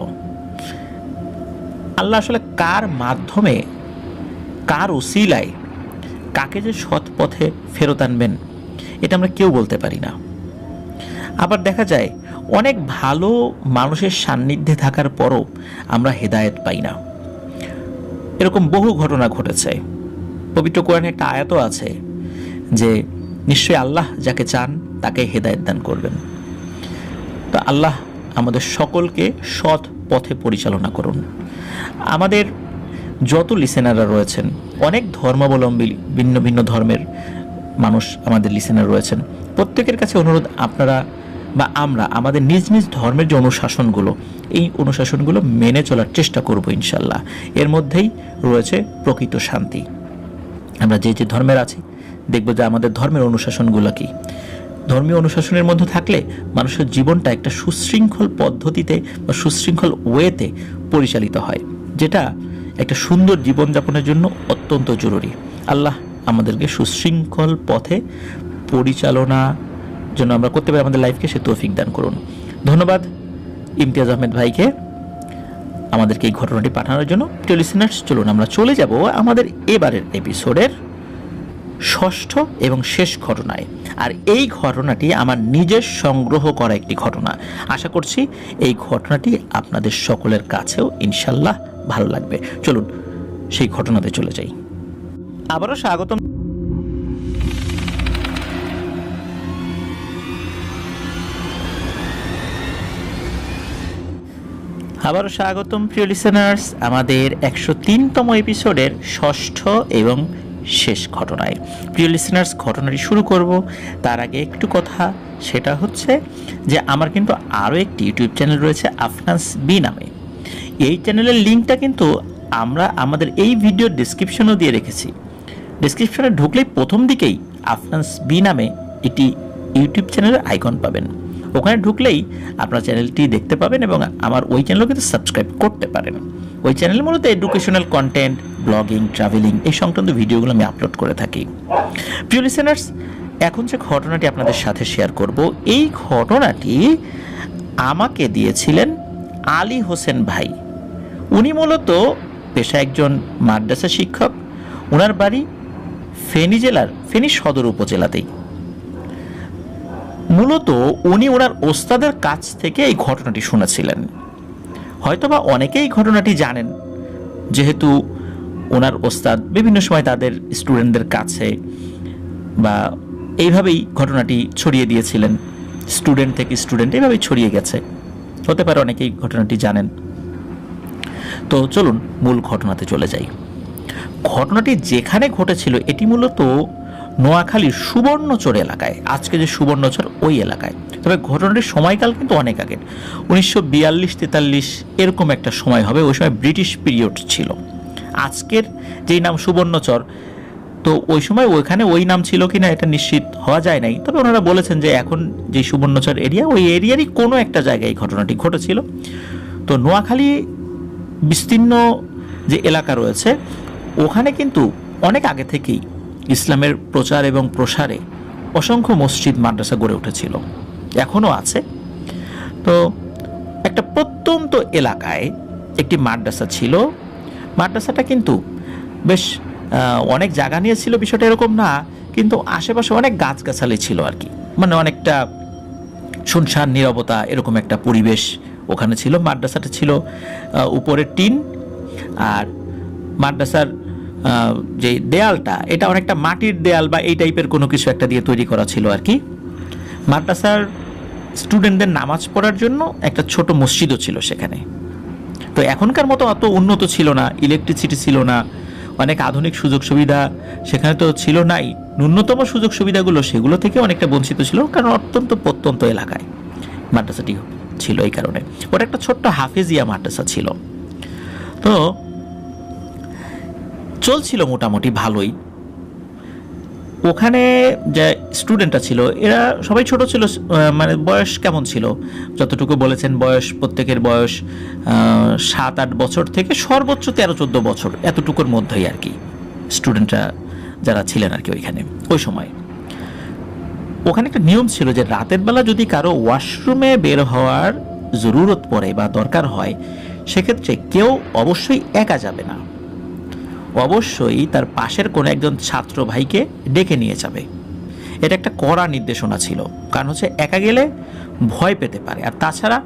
আল্লাহ আসলে কার মাধ্যমে, কার ওসিলায় কাকে যে সৎ পথে ফেরত আনবেন এটা আমরা কেউ বলতে পারি না। আবার দেখা যায় অনেক ভালো মানুষের সান্নিধ্যে থাকার পরও আমরা হেদায়েত পাই না। এরকম বহু ঘটনা ঘটেছে। পবিত্র কোরআনে একটা আয়াতও আছে যে নিশ্চয়ই আল্লাহ যাকে চান তাকে হেদায়েত দান করবেন। তো আল্লাহ আমাদের সকলকে সৎ পথে পরিচালনা করুন। আমাদের যত লিসেনাররা রয়েছেন, অনেক ধর্মাবলম্বী, ভিন্ন ভিন্ন ধর্মের মানুষ আমাদের লিসেনার রয়েছেন, প্রত্যেকের কাছে অনুরোধ, আপনারা বা আমরা আমাদের নিজ নিজ ধর্মের যে অনুশাসনগুলো, এই অনুশাসনগুলো মেনে চলার চেষ্টা করব ইনশাল্লাহ। এর মধ্যেই রয়েছে প্রকৃত শান্তি। আমরা যে যে ধর্মের আছি দেখব যে আমাদের ধর্মের অনুশাসনগুলো কি। ধর্মীয় অনুশাসনের মধ্যে থাকলে মানুষের জীবনটা একটা সুশৃঙ্খল পদ্ধতিতে বা সুশৃঙ্খল ওয়েতে পরিচালিত হয়, যেটা একটা সুন্দর জীবনযাপনের জন্য অত্যন্ত জরুরি। আল্লাহ আমাদেরকে সুশৃঙ্খল পথে পরিচালনা জন্য আমরা করতে পারি আমাদের লাইফকে, সে তৌফিক দান করুন। ধন্যবাদ ইমতিয়াজ আহমেদ ভাইকে আমাদেরকে এই ঘটনাটি পাঠানোর জন্য। প্রিয় লিসেনার্স, চলুন আমরা চলে যাব আমাদের এবারের এপিসোডের ষষ্ঠ এবং শেষ ঘটনায়। আর এই ঘটনাটি আমার নিজের সংগ্রহ করা একটি ঘটনা। আশা করছি এই ঘটনাটি আপনাদের সকলের কাছেও ইনশাল্লাহ ভালো লাগবে। চলুন সেই ঘটনাতে চলে যাই। আবারও স্বাগতম। প্রিয় লিসেনার্স আমাদের 103তম এপিসোডের ষষ্ঠ এবং শেষ ঘটনায়। প্রিয় লিসেনার্স, ঘটনাটি শুরু করব তার আগে একটু কথা, সেটা হচ্ছে যে আমার কিন্তু আরও একটি ইউটিউব চ্যানেল রয়েছে আফনাস বি নামে। এই চ্যানেলের লিঙ্কটা কিন্তু আমরা আমাদের এই ভিডিওর ডিসক্রিপশনেও দিয়ে রেখেছি। ডিসক্রিপশনে ঢুকলেই প্রথম দিকেই আফনাস বি নামে একটি ইউটিউব চ্যানেলের আইকন পাবেন। ওখানে ঢুকলেই আপনার চ্যানেলটি দেখতে পাবেন এবং আমার ওই চ্যানেলও কিন্তু সাবস্ক্রাইব করতে পারেন। ওই চ্যানেলে মূলত এডুকেশনাল কন্টেন্ট, ব্লগিং, ট্রাভেলিং এই সংক্রান্ত ভিডিওগুলো আমি আপলোড করে থাকি। প্রিয় লিসেনার্স, এখন যে ঘটনাটি আপনাদের সাথে শেয়ার করব, এই ঘটনাটি আমাকে দিয়েছিলেন আলী হোসেন ভাই। উনি মূলত পেশা একজন মাদ্রাসা শিক্ষক। ওনার বাড়ি ফেনী জেলার ফেনী সদর উপজেলাতেই। মূলত উনি ওনার ওস্তাদের কাছ থেকে এই ঘটনাটি শুনেছিলেন। হয়তোবা অনেকেই ঘটনাটি জানেন, যেহেতু ওনার ওস্তাদ বিভিন্ন সময় তাদের স্টুডেন্টদের কাছে বা এইভাবেই ঘটনাটি ছড়িয়ে দিয়েছিলেন। স্টুডেন্ট থেকে স্টুডেন্ট এইভাবেই ছড়িয়ে গেছে, হতে পারে অনেকেই ঘটনাটি জানেন। তো চলুন মূল ঘটনাতে চলে যাই। ঘটনাটি যেখানে ঘটেছিল এটি মূলত নোয়াখালীর সুবর্ণচর এলাকায়, আজকে যে সুবর্ণচর ওই এলাকায়। তবে ঘটনাটির সময়কাল কিন্তু অনেক আগের, 1942-43 এরকম একটা সময় হবে। ওই সময় ব্রিটিশ পিরিয়ড ছিল। আজকের যেই নাম সুবর্ণচর, তো ওই সময় ওইখানে ওই নাম ছিল কিনা এটা নিশ্চিত হওয়া যায় নাই। তবে ওনারা বলেছেন যে এখন যে সুবর্ণচর এরিয়া, ওই এরিয়ারই কোনো একটা জায়গায় ঘটনাটি ঘটেছিল। তো নোয়াখালী বিস্তীর্ণ যে এলাকা রয়েছে ওখানে কিন্তু অনেক আগে থেকেই ইসলামের প্রচার এবং প্রসারে অসংখ্য মসজিদ মাদ্রাসা গড়ে উঠেছিল, এখনও আছে। তো একটা প্রত্যন্ত এলাকায় একটি মাদ্রাসা ছিল। মাদ্রাসাটা কিন্তু বেশ অনেক জায়গা নিয়েছিল, বিষয়টা এরকম না, কিন্তু আশেপাশে অনেক গাছগাছালি ছিল আর কি, মানে অনেকটা শুনশান নীরবতা এরকম একটা পরিবেশ ওখানে ছিল। মাদ্রাসাটা ছিল উপরে টিন, আর মাদ্রাসার যে দেয়ালটা এটা অনেকটা মাটির দেয়াল বা এই টাইপের কোনো কিছু একটা দিয়ে তৈরি করা ছিল আর কি। মাদ্রাসার স্টুডেন্টদের নামাজ পড়ার জন্য একটা ছোট মসজিদও ছিল সেখানে। তো এখনকার মতো অত উন্নত ছিল না, ইলেকট্রিসিটি ছিল না, অনেক আধুনিক সুযোগ সুবিধা সেখানে তো ছিল নাই। ন্যূনতম সুযোগ সুবিধাগুলো সেগুলো থেকে অনেকটা বঞ্চিত ছিল, কারণ অত্যন্ত প্রত্যন্ত এলাকায় মাদ্রাসাটি ছিল। এই কারণে ওটা একটা ছোট্ট হাফেজিয়া মাদ্রাসা ছিল। তো চলছিল মোটামুটি ভালোই। ওখানে যে স্টুডেন্টরা ছিল এরা সবাই ছোট ছিল, মানে বয়স কেমন ছিল, যতটুকু বলেছেন বয়স, প্রত্যেকের বয়স 7-8 বছর থেকে সর্বোচ্চ 13-14 বছর, এতটুকুর মধ্যেই আর কি স্টুডেন্টরা যারা ছিলেন আর কি ওইখানে ওই সময়, ওখানে একটা নিয়ম ছিল যে রাতের বেলা যদি কারো ওয়াশরুমে বের হওয়ার জরুরত পড়ে বা দরকার হয়, সেক্ষেত্রে কেউ অবশ্যই একা যাবে না, অবশ্যই তার পাশের কোনো একজন ছাত্র ভাইকে ডেকে নিয়ে যাবে। এটা একটা কড়া নির্দেশনা ছিল, কারণ হচ্ছে একা গেলে ভয় পেতে পারে, আর তাছাড়া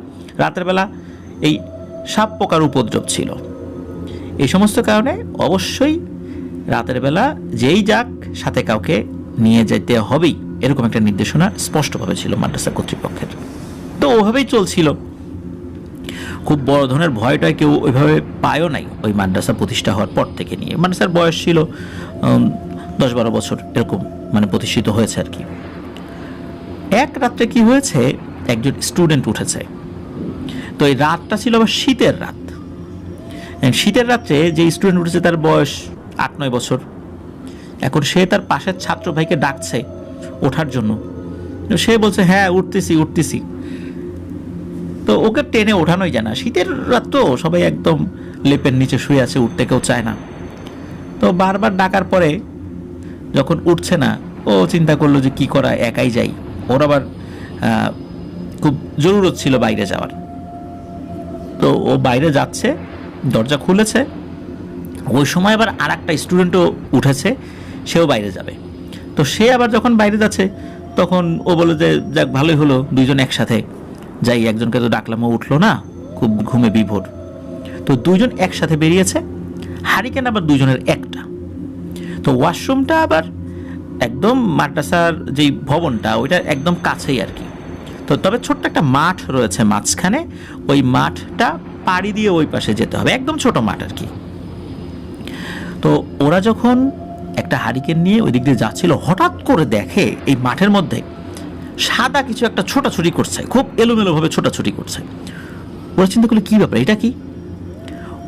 রাতের বেলা এই সাপ পোকার উপদ্রব ছিল। এই সমস্ত কারণে অবশ্যই রাতের বেলা যেই যাক সাথে কাউকে নিয়ে যেতে হবেই, এরকম একটা নির্দেশনা স্পষ্টভাবে ছিল মাদ্রাসা কর্তৃপক্ষের। তো ওভাবেই চলছিল, খুব বড় ধরনের ভয়টা কেউ ওইভাবে পায়ও নাই ওই মাদ্রাসা প্রতিষ্ঠা হওয়ার পর থেকে নিয়ে। মাদ্রাসার বয়স ছিল 10-12 বছর এরকম, মানে প্রতিষ্ঠিত হয়েছে আর কি। এক রাত্রে কি হয়েছে, একজন স্টুডেন্ট উঠেছে। তো এই রাতটা ছিল আবার শীতের রাত। শীতের রাত্রে যে স্টুডেন্ট উঠেছে তার বয়স 8-9 বছর। এখন সে তার পাশের ছাত্র ভাইকে ডাকছে ওঠার জন্য, সে বলছে হ্যাঁ উঠতেছি। তো ওকে টেনে ওঠানোই যায় না, শীতের রাত তো, সবাই একদম লেপের নিচে শুয়ে আছে, উঠতে কেউ চায় না। তো বারবার ডাকার পরে যখন উঠছে না, ও চিন্তা করলো যে কি করা, একাই যাই। ওর আবার খুব জরুরত ছিল বাইরে যাওয়ার। তো ও বাইরে যাচ্ছে, দরজা খুলেছে, ওই সময় আবার আর একটা স্টুডেন্টও উঠেছে, সেও বাইরে যাবে। তো সে আবার যখন বাইরে যাচ্ছে, তখন ও বলে যে যাক ভালোই হলো দুইজন একসাথে যাই, একজনকে তো ডাকলাম, ও উঠলো না, খুব ঘুমে বিভোর। তো দুইজন একসাথে বেরিয়েছে, হারিকেন আবার দুইজনের একটা। তো ওয়াশরুমটা আবার একদম মাদ্রাসার যেই ভবনটা ওইটা একদম কাছেই আর কি। তো তবে ছোট্ট একটা মাঠ রয়েছে মাঝখানে, ওই মাঠটা পাড়ি দিয়ে ওই পাশে যেতে হবে, একদম ছোট মাঠ আর কি। তো ওরা যখন একটা হারিকেন নিয়ে ওই দিক দিয়ে যাচ্ছিল, হঠাৎ করে দেখে এই মাঠের মধ্যে সাদা কিছু একটা ছোটাছুটি করছে, খুব এলোমেলোভাবে ছোটাছুটি করছে। ওরা চিন্তা করলো কী ব্যাপার, এটা কি?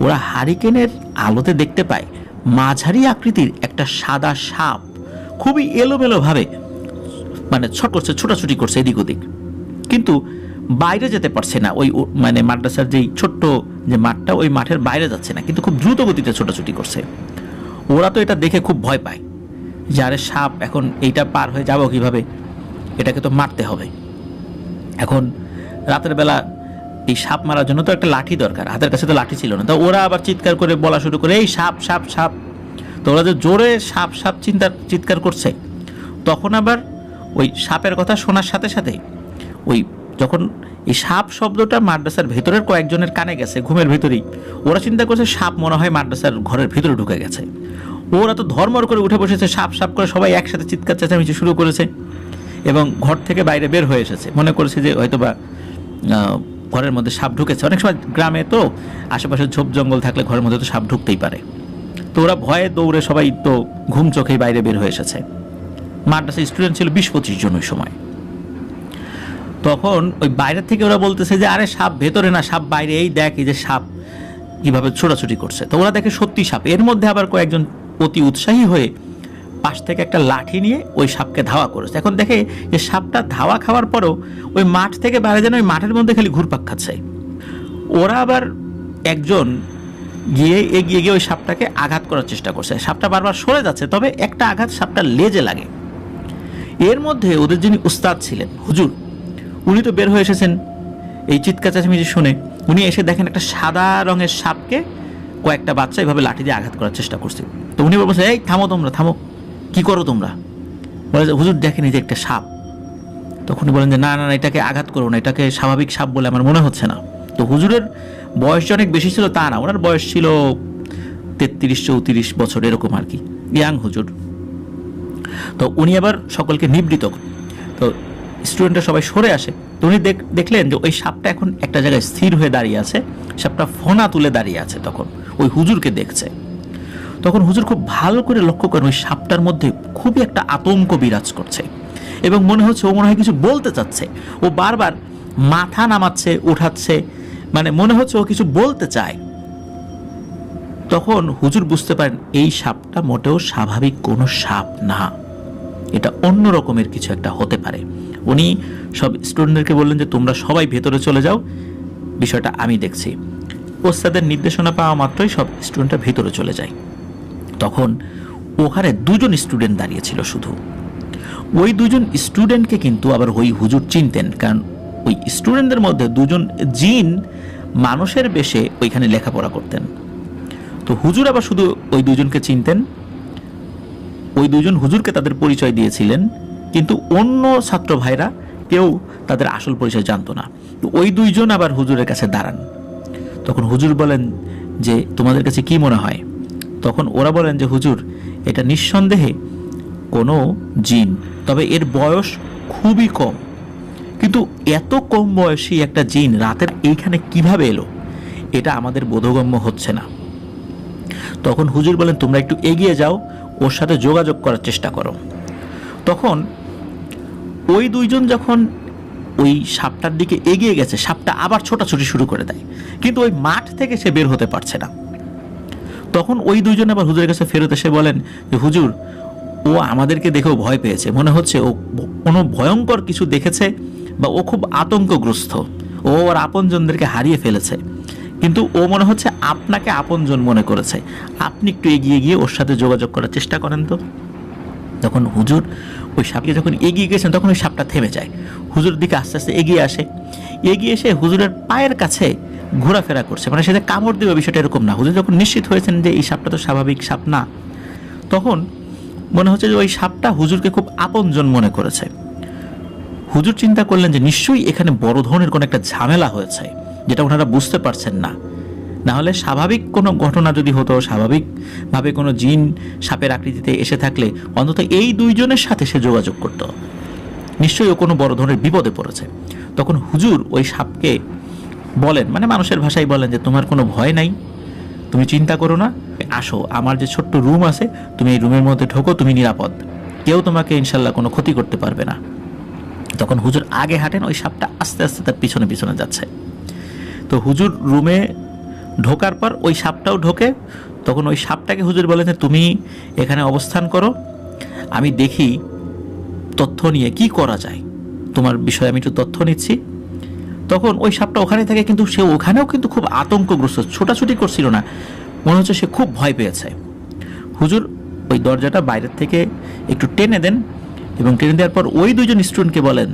ওরা হারিকেনের আলোতে দেখতে পায় মাঝারি আকৃতির একটা সাদা সাপ খুবই এলোমেলোভাবে মানে ছোটাছুটি করছে এদিক ওদিক, কিন্তু বাইরে যেতে পারছে না। ওই মানে মাদ্রাসার যেই ছোট্ট যে মাঠটা, ওই মাঠের বাইরে যাচ্ছে না, কিন্তু খুব দ্রুত গতিতে ছোটাছুটি করছে। ওরা তো এটা দেখে খুব ভয় পায় যে আরে সাপ, এখন এইটা পার হয়ে যাবো কিভাবে, এটাকে তো মারতে হবে। এখন রাতের বেলা এই সাপ মারার জন্য তো একটা লাঠি দরকার, হাতের কাছে তো লাঠি ছিল না। তো ওরা আবার চিৎকার করে বলা শুরু করে, এই সাপ সাপ সাপ। তো ওরা যে জোরে সাপ সাপ চিৎকার করছে, তখন আবার ওই সাপের কথা শোনার সাথে সাথে ওই যখন এই সাপ শব্দটা মাদ্রাসার ভেতরের কয়েকজনের কানে গেছে ঘুমের ভিতরেই, ওরা চিন্তা করছে সাপ মনে হয় মাদ্রাসার ঘরের ভিতরে ঢুকে গেছে। ওরা তো ধর্মর করে উঠে বসেছে, সাপ সাপ করে সবাই একসাথে চিৎকার চেঁচামেচি শুরু করেছে এবং ঘর থেকে বাইরে বের হয়ে এসেছে, মনে করেছে যে হয়তোবা ঘরের মধ্যে সাপ ঢুকেছে। অনেক সময় গ্রামে তো আশেপাশে ঝোপ জঙ্গল থাকলে ঘরের মধ্যে তো সাপ ঢুকতেই পারে। তো ওরা ভয়ে দৌড়ে সবাই তো ঘুম চোখেই বাইরে বের হয়ে এসেছে। মাদ্রাসার স্টুডেন্ট ছিল 20-25 জন ওই সময়। তখন ওই বাইরের থেকে ওরা বলতেছে যে আরে সাপ ভেতরে না, সাপ বাইরে, এই দেখ এই যে সাপ কিভাবে ছোটাছুটি করছে। তো ওরা দেখে সত্যি সাপ। এর মধ্যে আবার কয়েকজন অতি উৎসাহী হয়ে পাশ থেকে একটা লাঠি নিয়ে ওই সাপকে ধাওয়া করেছে। এখন দেখে যে সাপটা ধাওয়া খাওয়ার পরেও ওই মাঠ থেকে বাইরে যেন ওই মাঠের মধ্যে খালি ঘুরপাক খাচ্ছে। ওরা আবার একজন এগিয়ে গিয়ে ওই সাপটাকে আঘাত করার চেষ্টা করছে। সাপটা বারবার সরে যাচ্ছে, তবে একটা আঘাত সাপটার লেজে লাগে। এর মধ্যে ওদের যিনি উস্তাদ ছিলেন হুজুর, উনি তো বের হয়ে এসেছেন এই চিৎকার চেঁচামেচি শুনে। উনি এসে দেখেন একটা সাদা রঙের সাপকে কয়েকটা বাচ্চা এভাবে লাঠি দিয়ে আঘাত করার চেষ্টা করছে। তো উনি বলছে, এই থামো তোমরা, থামো, কি করো তোমরা? বলে যে হুজুর দেখেন এই যে একটা সাপ। তখন বলেন যে না না, এটাকে আঘাত করো না, এটাকে স্বাভাবিক সাপ বলে আমার মনে হচ্ছে না। তো হুজুরের বয়স যে অনেক বেশি ছিল তা না, ওনার বয়স ছিল 33-34 বছর এরকম আর কি, ইয়াং হুজুর। তো উনি আবার সকলকে নিবৃত। তো স্টুডেন্টরা সবাই সরে আসে। তো উনি দেখলেন যে ওই সাপটা এখন একটা জায়গায় স্থির হয়ে দাঁড়িয়ে আছে, সাপটা ফোনা তুলে দাঁড়িয়ে আছে। তখন ওই হুজুরকে দেখছে। তখন হুজুর খুব ভালো করে লক্ষ্য করেন ওই সাপটার মধ্যে খুবই একটা আতঙ্ক বিরাজ করছে এবং মনে হচ্ছে ও মনে হয় কিছু বলতে চাচ্ছে। ও বারবার মাথা নামাচ্ছে, উঠাচ্ছে, মানে মনে হচ্ছে ও কিছু বলতে চায়। তখন হুজুর বুঝতে পারেন এই সাপটা মোটেও স্বাভাবিক কোনো সাপ না, এটা অন্য রকমের কিছু একটা হতে পারে। উনি সব স্টুডেন্টদেরকে বললেন যে তোমরা সবাই ভেতরে চলে যাও, বিষয়টা আমি দেখছি। ওস্তাদের নির্দেশনা পাওয়া মাত্রই সব স্টুডেন্টরা ভেতরে চলে যায়। তখন ওখানে দুজন স্টুডেন্ট দাঁড়িয়ে ছিল শুধু। ওই দুজন স্টুডেন্টকে কিন্তু আবার ওই হুজুর চিনতেন, কারণ ওই স্টুডেন্টদের মধ্যে দুজন জিন মানুষের বেশে ওইখানে লেখাপড়া করতেন। তো হুজুর আবার শুধু ওই দুজনকে চিনতেন, ওই দুজন হুজুরকে তাদের পরিচয় দিয়েছিলেন, কিন্তু অন্য ছাত্র ভাইরা কেউ তাদের আসল পরিচয় জানতো না। তো ওই দুইজন আবার হুজুরের কাছে দাঁড়ান। তখন হুজুর বলেন যে তোমাদের কাছে কি মনে হয়? তখন ওরা বলেন যে হুজুর, এটা নিঃসন্দেহে কোনো জিন, তবে এর বয়স খুবই কম। কিন্তু এত কম বয়সী একটা জিন রাতের এইখানে কিভাবে এলো, এটা আমাদের বোধগম্য হচ্ছে না। তখন হুজুর বলেন তোমরা একটু এগিয়ে যাও, ওর সাথে যোগাযোগ করার চেষ্টা করো। তখন ওই দুইজন যখন ওই সাপটার দিকে এগিয়ে গেছে, সাপটা আবার ছোটাছুটি শুরু করে দেয়, কিন্তু ওই মাঠ থেকে সে বের হতে পারছে না। তখন ওই দুইজন আবার হুজুরের কাছে ফেরত এসে বলেন যে হুজুর, ও আমাদেরকে দেখেও ভয় পেয়েছে, মনে হচ্ছে ও কোনো ভয়ঙ্কর কিছু দেখেছে বা ও খুব আতঙ্কগ্রস্ত, ও ওর আপনজনদেরকে হারিয়ে ফেলেছে, কিন্তু ও মনে হচ্ছে আপনাকে আপনজন মনে করেছে, আপনি একটু এগিয়ে গিয়ে ওর সাথে যোগাযোগ করার চেষ্টা করেন তো। তখন হুজুর ওই সাপকে যখন এগিয়ে গেছেন তখন ওই সাপটা থেমে যায়, হুজুরের দিকে আস্তে আস্তে এগিয়ে আসে, এগিয়ে এসে হুজুরের পায়ের কাছে ঘোরাফেরা করছে, মানে সেটা কামড় দেবে বিষয়টা এরকম না। হুজুর যখন নিশ্চিত হয়েছেন যে এই সাপটা তো স্বাভাবিক সাপ না, তখন মনে হচ্ছে যে ওই সাপটা হুজুরকে খুব আপনজন মনে করেছে। হুজুর চিন্তা করলেন যে নিশ্চয়ই এখানে বড় ধরনের কোনো একটা ঝামেলা হয়েছে, যেটা ওনারা বুঝতে পারছেন না। না হলে স্বাভাবিক কোনো ঘটনা যদি হতো, স্বাভাবিকভাবে কোনো জিন সাপের আকৃতিতে এসে থাকলে অন্তত এই দুইজনের সাথে সে যোগাযোগ করত, নিশ্চয়ই ও কোনো বড় ধরনের বিপদে পড়েছে। তখন হুজুর ওই সাপকে বলেন, মানে মানুষের ভাষায় বলেন যে তোমার কোনো ভয় নাই, তুমি চিন্তা করো না, আসো আমার যে ছোট্ট রুম আছে, তুমি এই রুমের মধ্যে ঢোকো, তুমি নিরাপদ, কেউ তোমাকে ইনশাল্লাহ কোনো ক্ষতি করতে পারবে না। তখন হুজুর আগে হাঁটেন, ওই সাপটা আস্তে আস্তে তার পিছনে পিছনে যাচ্ছে। তো হুজুর রুমে ঢোকার পর ওই সাপটাও ঢোকে। তখন ওই সাপটাকে হুজুর বলেন যে তুমি এখানে অবস্থান করো, আমি দেখি তথ্য নিয়ে কি করা যায়, তোমার বিষয়ে আমি একটু তথ্য নিচ্ছি। তখন ওই সাপটা ওখানে থাকে, কিন্তু সে ওখানেও কিন্তু খুব আতঙ্কগ্রস্ত, ছোটাছুটি করছিল না, মনে হচ্ছে সে খুব ভয় পেয়েছে। হুজুর ওই দরজাটা বাইরের থেকে একটু টেনে দেন, এবং টেনে দেওয়ার পর ওই দুজন স্টুডেন্টকে বলেন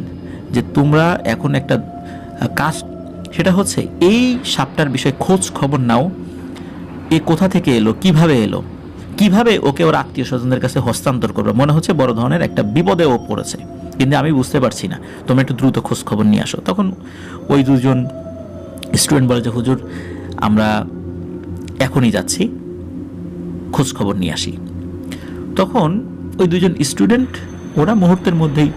যে তোমরা এখন একটা কাজ, সেটা হচ্ছে এই সাপটার বিষয়ে খোঁজ খবর নাও, এ কোথা থেকে এলো, কিভাবে এলো, কিভাবে ওকে ওর আত্মীয় স্বজনদের কাছে হস্তান্তর করবে, মনে হচ্ছে বড় ধরনের একটা বিপদে ও পড়েছে, কিন্তু আমি বুঝতে পারছি না, তোমরা একটু দ্রুত খোঁজ খবর নিয়ে আসো। তখন ওই দুজন স্টুডেন্ট বলে যে হুজুর, আমরা এখনই যাচ্ছি, খোঁজ খবর নিয়ে আসি। তখন ওই দুজন স্টুডেন্ট ওরা মুহূর্তের মধ্যেই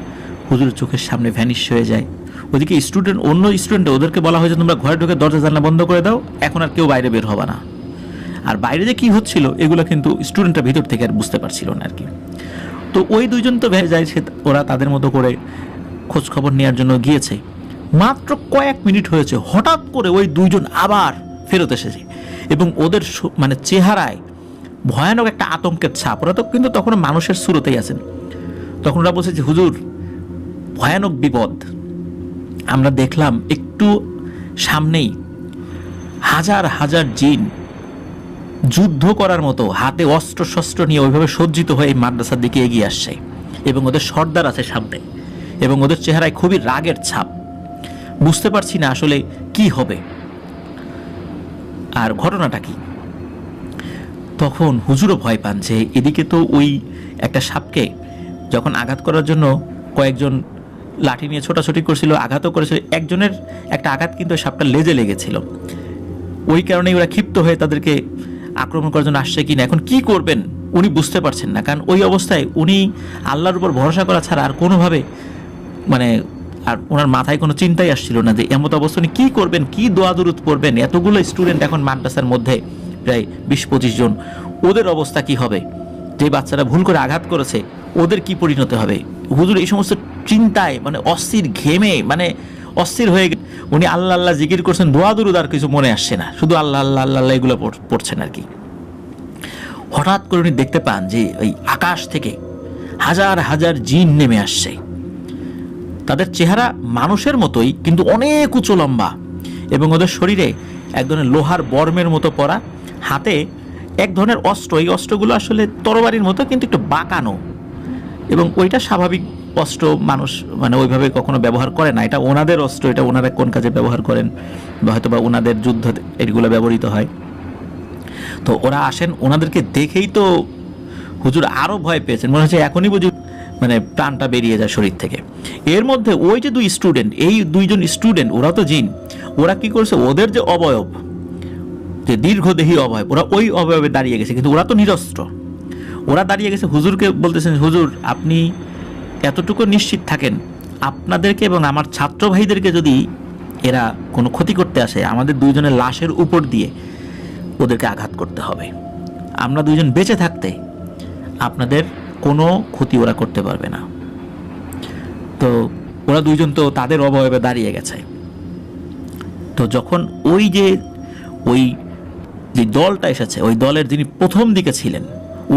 হুজুরের চোখের সামনে ভ্যানিশ হয়ে যায়। ওদিকে অন্য স্টুডেন্ট, ওদেরকে বলা হয়েছে তোমরা ঘরে ঢুকে দরজা জানলা বন্ধ করে দাও, এখন আর কেউ বাইরে বের হবে না। আর বাইরে যে কি হচ্ছিল এগুলো কিন্তু স্টুডেন্টরা ভিতর থেকে আর বুঝতে পারছিল না আর কি। তো ওই দুইজন তো যায়, ওরা তাদের মতো করে খোঁজ খবর নেওয়ার জন্য গিয়েছে। মাত্র কয়েক মিনিট হয়েছে, হঠাৎ করে ওই দুইজন আবার ফেরত এসেছে, এবং ওদের মানে চেহারায় ভয়ানক একটা আতঙ্কের ছাপ। ওরা তো কিন্তু তখন মানুষের সুরতেই আছেন। তখন ওরা বলছে যে হুজুর, ভয়ানক বিপদ, আমরা দেখলাম একটু সামনেই হাজার হাজার জিন যুদ্ধ করার মতো হাতে অস্ত্র শস্ত্র নিয়ে ওইভাবে সজ্জিত হয়ে এই মাদ্রাসার দিকে এগিয়ে আসছে, এবং ওদের সর্দার আছে সামনে, এবং ওদের চেহারায় খুবই রাগের ছাপ। বুঝতে পারছি না আসলে কি হবে আর ঘটনাটা কি। তখন হুজুরও ভয় পান যে এদিকে তো ওই একটা সাপকে যখন আঘাত করার জন্য কয়েকজন লাঠি নিয়ে ছোটাছুটি করছিল, আঘাতও করেছিল, একজনের একটা আঘাত কিন্তু সাপটা লেজে লেগেছিল। ওই কারণেই ওরা ক্ষিপ্ত হয়ে তাদেরকে আক্রমণ করার জন্য আসছে কিনা, এখন কি করবেন উনি বুঝতে পারছেন না, কারণ ওই অবস্থায় উনি আল্লাহর উপর ভরসা করা ছাড়া আর কোনোভাবে মানে আর ওনার মাথায় কোনো চিন্তাই আসছিল না যে এমত অবস্থা উনি কী করবেন, কি দোয়া দুরুদ পড়বেন। এতগুলো স্টুডেন্ট এখন মাদ্রাসার মধ্যে প্রায় 20-25 জন, ওদের অবস্থা কি হবে, যে বাচ্চারা ভুল করে আঘাত করেছে ওদের কি পরিণত হবে। হুজুর এই সমস্ত চিন্তায় মানে অস্থির, ঘেমে মানে অস্থির হয়ে উনি আল্লাহ আল্লাহ জিকির করছেন, দোয়া দুরুদ আর কিছু মনে আসছে না, শুধু আল্লাহ আল্লাহ আল্লাহ আল্লাহ এগুলো পড়ছেন আর কি। হঠাৎ করে উনি দেখতে পান যে ওই আকাশ থেকে হাজার হাজার জিন নেমে আসছে। তাদের চেহারা মানুষের মতোই, কিন্তু অনেক উঁচু লম্বা, এবং ওদের শরীরে এক ধরনের লোহার বর্মের মতো পরা, হাতে এক ধরনের অস্ত্র, এই অস্ত্রগুলো আসলে তরবারির মতো কিন্তু একটু বাঁকানো, এবং ওইটা স্বাভাবিক অস্ত্র মানুষ মানে ওইভাবে কখনো ব্যবহার করে না। এটা ওনাদের অস্ত্র, এটা ওনারা কোন কাজে ব্যবহার করেন বা হয়তো বা ওনাদের যুদ্ধ এগুলো ব্যবহৃত হয়। তো ওরা আসেন, ওনাদেরকে দেখেই তো হুজুর আরও ভয় পেয়েছেন, মনে হচ্ছে এখনই বুঝি মানে প্রাণটা বেরিয়ে যায় শরীর থেকে। এর মধ্যে ওই যে এই দুইজন স্টুডেন্ট, ওরা তো জিন, ওরা কি করছে, ওদের যে অবয়ব, যে দীর্ঘদেহী অবয়ব, ওরা ওই অবয়বে দাঁড়িয়ে গেছে, কিন্তু ওরা তো নিরস্ত্র। ওরা দাঁড়িয়ে গেছে, হুজুরকে বলতেছেন, হুজুর আপনি এতটুকু নিশ্চিত থাকেন, আপনাদেরকে এবং আমার ছাত্র ভাইদেরকে যদি এরা কোনো ক্ষতি করতে আসে, আমাদের দুইজনের লাশের উপর দিয়ে ওদেরকে আঘাত করতে হবে। আমরা দুইজন বেঁচে থাকতে আপনাদের কোনো ক্ষতি ওরা করতে পারবে না। তো ওরা দুইজন তো তাদের অবয়বে দাঁড়িয়ে গেছে। তো যখন ওই যে দলটা এসেছে, ওই দলের যিনি প্রথম দিকে ছিলেন,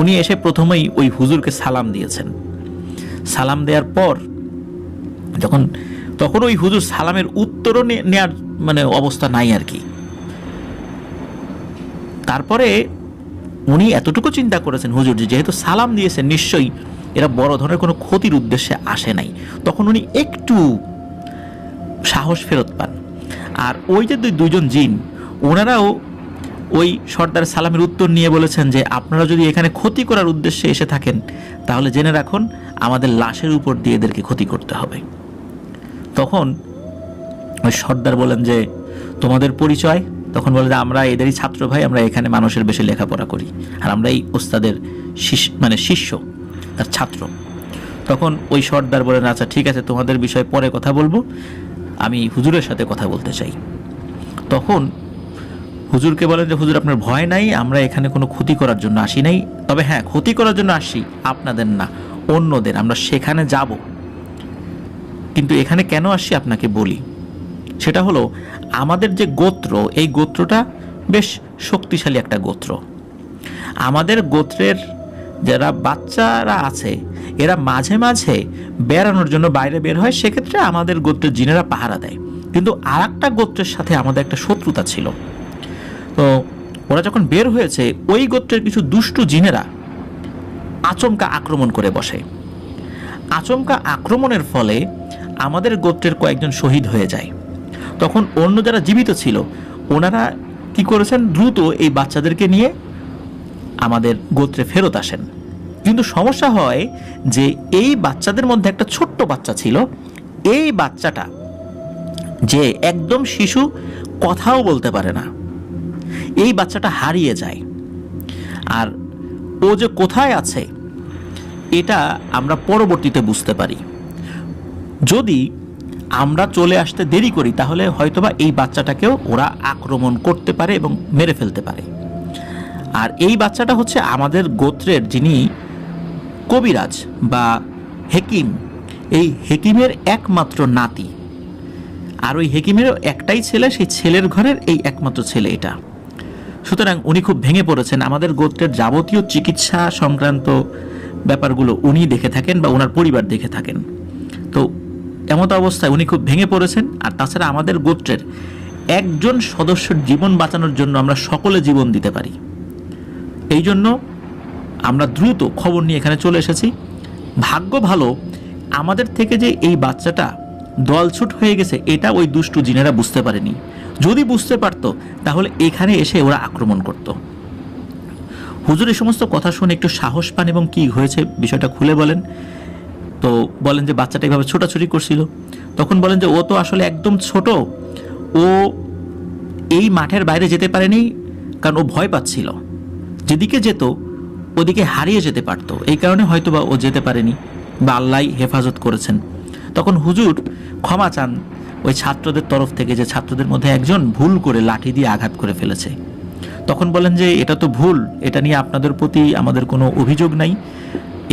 উনি এসে প্রথমেই ওই হুজুরকে সালাম দিয়েছেন। সালাম দেওয়ার পর তখন ওই হুজুর সালামের উত্তরও নেয়ার মানে অবস্থা নাই আর কি। তারপরে উনি এতটুকু চিন্তা করেছেন, হুজুর যেহেতু সালাম দিয়েছেন, নিশ্চয়ই এরা বড় ধরনের কোনো ক্ষতির উদ্দেশ্যে আসে নাই। তখন উনি একটু সাহস ফেরত পান। আর ওই যে দুইজন জিন, ওনারাও ওই সর্দার সালামের উত্তর নিয়ে বলেছেন যে আপনারা যদি এখানে ক্ষতি করার উদ্দেশ্যে এসে থাকেন, তাহলে জেনে রাখুন আমাদের লাশের উপর দিয়ে এদেরকে ক্ষতি করতে হবে। তখন ওই সর্দার বলেন যে তোমাদের পরিচয়? তখন বলে যে আমরা এদেরই ছাত্র ভাই, আমরা এখানে মানুষের বেশি লেখাপড়া করি, আর আমরা এই ওস্তাদের শিষ্য, তার ছাত্র। তখন ওই সর্দার বলেন আচ্ছা ঠিক আছে, তোমাদের বিষয়ে পরে কথা বলবো, আমি হুজুরের সাথে কথা বলতে চাই। তখন হুজুরকে বলেন যে হুজুর আপনার ভয় নাই, আমরা এখানে কোনো ক্ষতি করার জন্য আসি নাই, তবে হ্যাঁ ক্ষতি করার জন্য আসি, আপনাদের না অন্যদের, আমরা সেখানে যাব। কিন্তু এখানে কেন আসছি আপনাকে বলি। সেটা হলো আমাদের যে গোত্র, এই গোত্রটা বেশ শক্তিশালী একটা গোত্র। আমাদের গোত্রের যারা বাচ্চারা আছে, এরা মাঝে মাঝে বেড়ানোর জন্য বাইরে বের হয়, সেক্ষেত্রে আমাদের গোত্রের জিনেরা পাহারা দেয়। কিন্তু আর একটা গোত্রের সাথে আমাদের একটা শত্রুতা ছিল। তো ওরা যখন বের হয়েছে, ওই গোত্রের কিছু দুষ্টু জিনেরা আচমকা আক্রমণ করে বসে। আচমকা আক্রমণের ফলে আমাদের গোত্রের কয়েকজন শহীদ হয়ে যায়। তখন অন্য যারা জীবিত ছিল, ওনারা কি করেছেন, দ্রুত এই বাচ্চাদেরকে নিয়ে আমাদের গোত্রে ফেরত আসেন। কিন্তু সমস্যা হয় যে এই বাচ্চাদের মধ্যে একটা ছোট্ট বাচ্চা ছিল। এই বাচ্চাটা যে একদম শিশু, কথাও বলতে পারে না, এই বাচ্চাটা হারিয়ে যায়। আর ও যে কোথায় আছে এটা আমরা পরবর্তীতে বুঝতে পারি। যদি আমরা চলে আসতে দেরি করি, তাহলে হয়তোবা এই বাচ্চাটাকেও ওরা আক্রমণ করতে পারে এবং মেরে ফেলতে পারে। আর এই বাচ্চাটা হচ্ছে আমাদের গোত্রের যিনি কবিরাজ বা হেকিম, এই হেকিমের একমাত্র নাতি। আর ওই হেকিমেরও একটাই ছেলে, সেই ছেলের ঘরের এই একমাত্র ছেলে এটা। সুতরাং উনি খুব ভেঙে পড়েছেন। আমাদের গোত্রের যাবতীয় চিকিৎসা সংক্রান্ত ব্যাপারগুলো উনি দেখে থাকেন বা ওনার পরিবার দেখে থাকেন। তো এমত অবস্থায় উনি খুব ভেঙে পড়েছেন। আর তাছাড়া আমাদের গোত্রের একজন সদস্যের জীবন বাঁচানোর জন্য আমরা সকলে জীবন দিতে পারি। এই জন্য আমরা দ্রুত খবর নিয়ে এখানে চলে এসেছি। ভাগ্য ভালো, আমাদের থেকে যে এই বাচ্চাটা দলছুট হয়ে গেছে, এটা ওই দুষ্টু জিনেরা বুঝতে পারেনি। যদি বুঝতে পারতো, তাহলে এখানে এসে ওরা আক্রমণ করত। হুজুর এই সমস্ত কথা শুনে একটু সাহস পান এবং কি হয়েছে বিষয়টা খুলে বলেন। তো বলেন যে বাচ্চাটা এইভাবে ছোটাছুটি করছিল। তখন বলেন যে ও তো আসলে একদম ছোট, ও এই মাঠের বাইরে যেতে পারেনি, কারণ ও ভয় পাচ্ছিল। যেদিকে যেত ওদিকে হারিয়ে যেতে পারতো, এই কারণে হয়তোবা ও যেতে পারেনি বা আল্লাহ হেফাজত করেছেন। তখন হুজুর ক্ষমা চান ওই ছাত্রদের তরফ থেকে, যে ছাত্রদের মধ্যে একজন ভুল করে লাঠি দিয়ে আঘাত করে ফেলেছে। তখন বলেন যে এটা তো ভুল, এটা নিয়ে আপনাদের প্রতি আমাদের কোনো অভিযোগ নাই,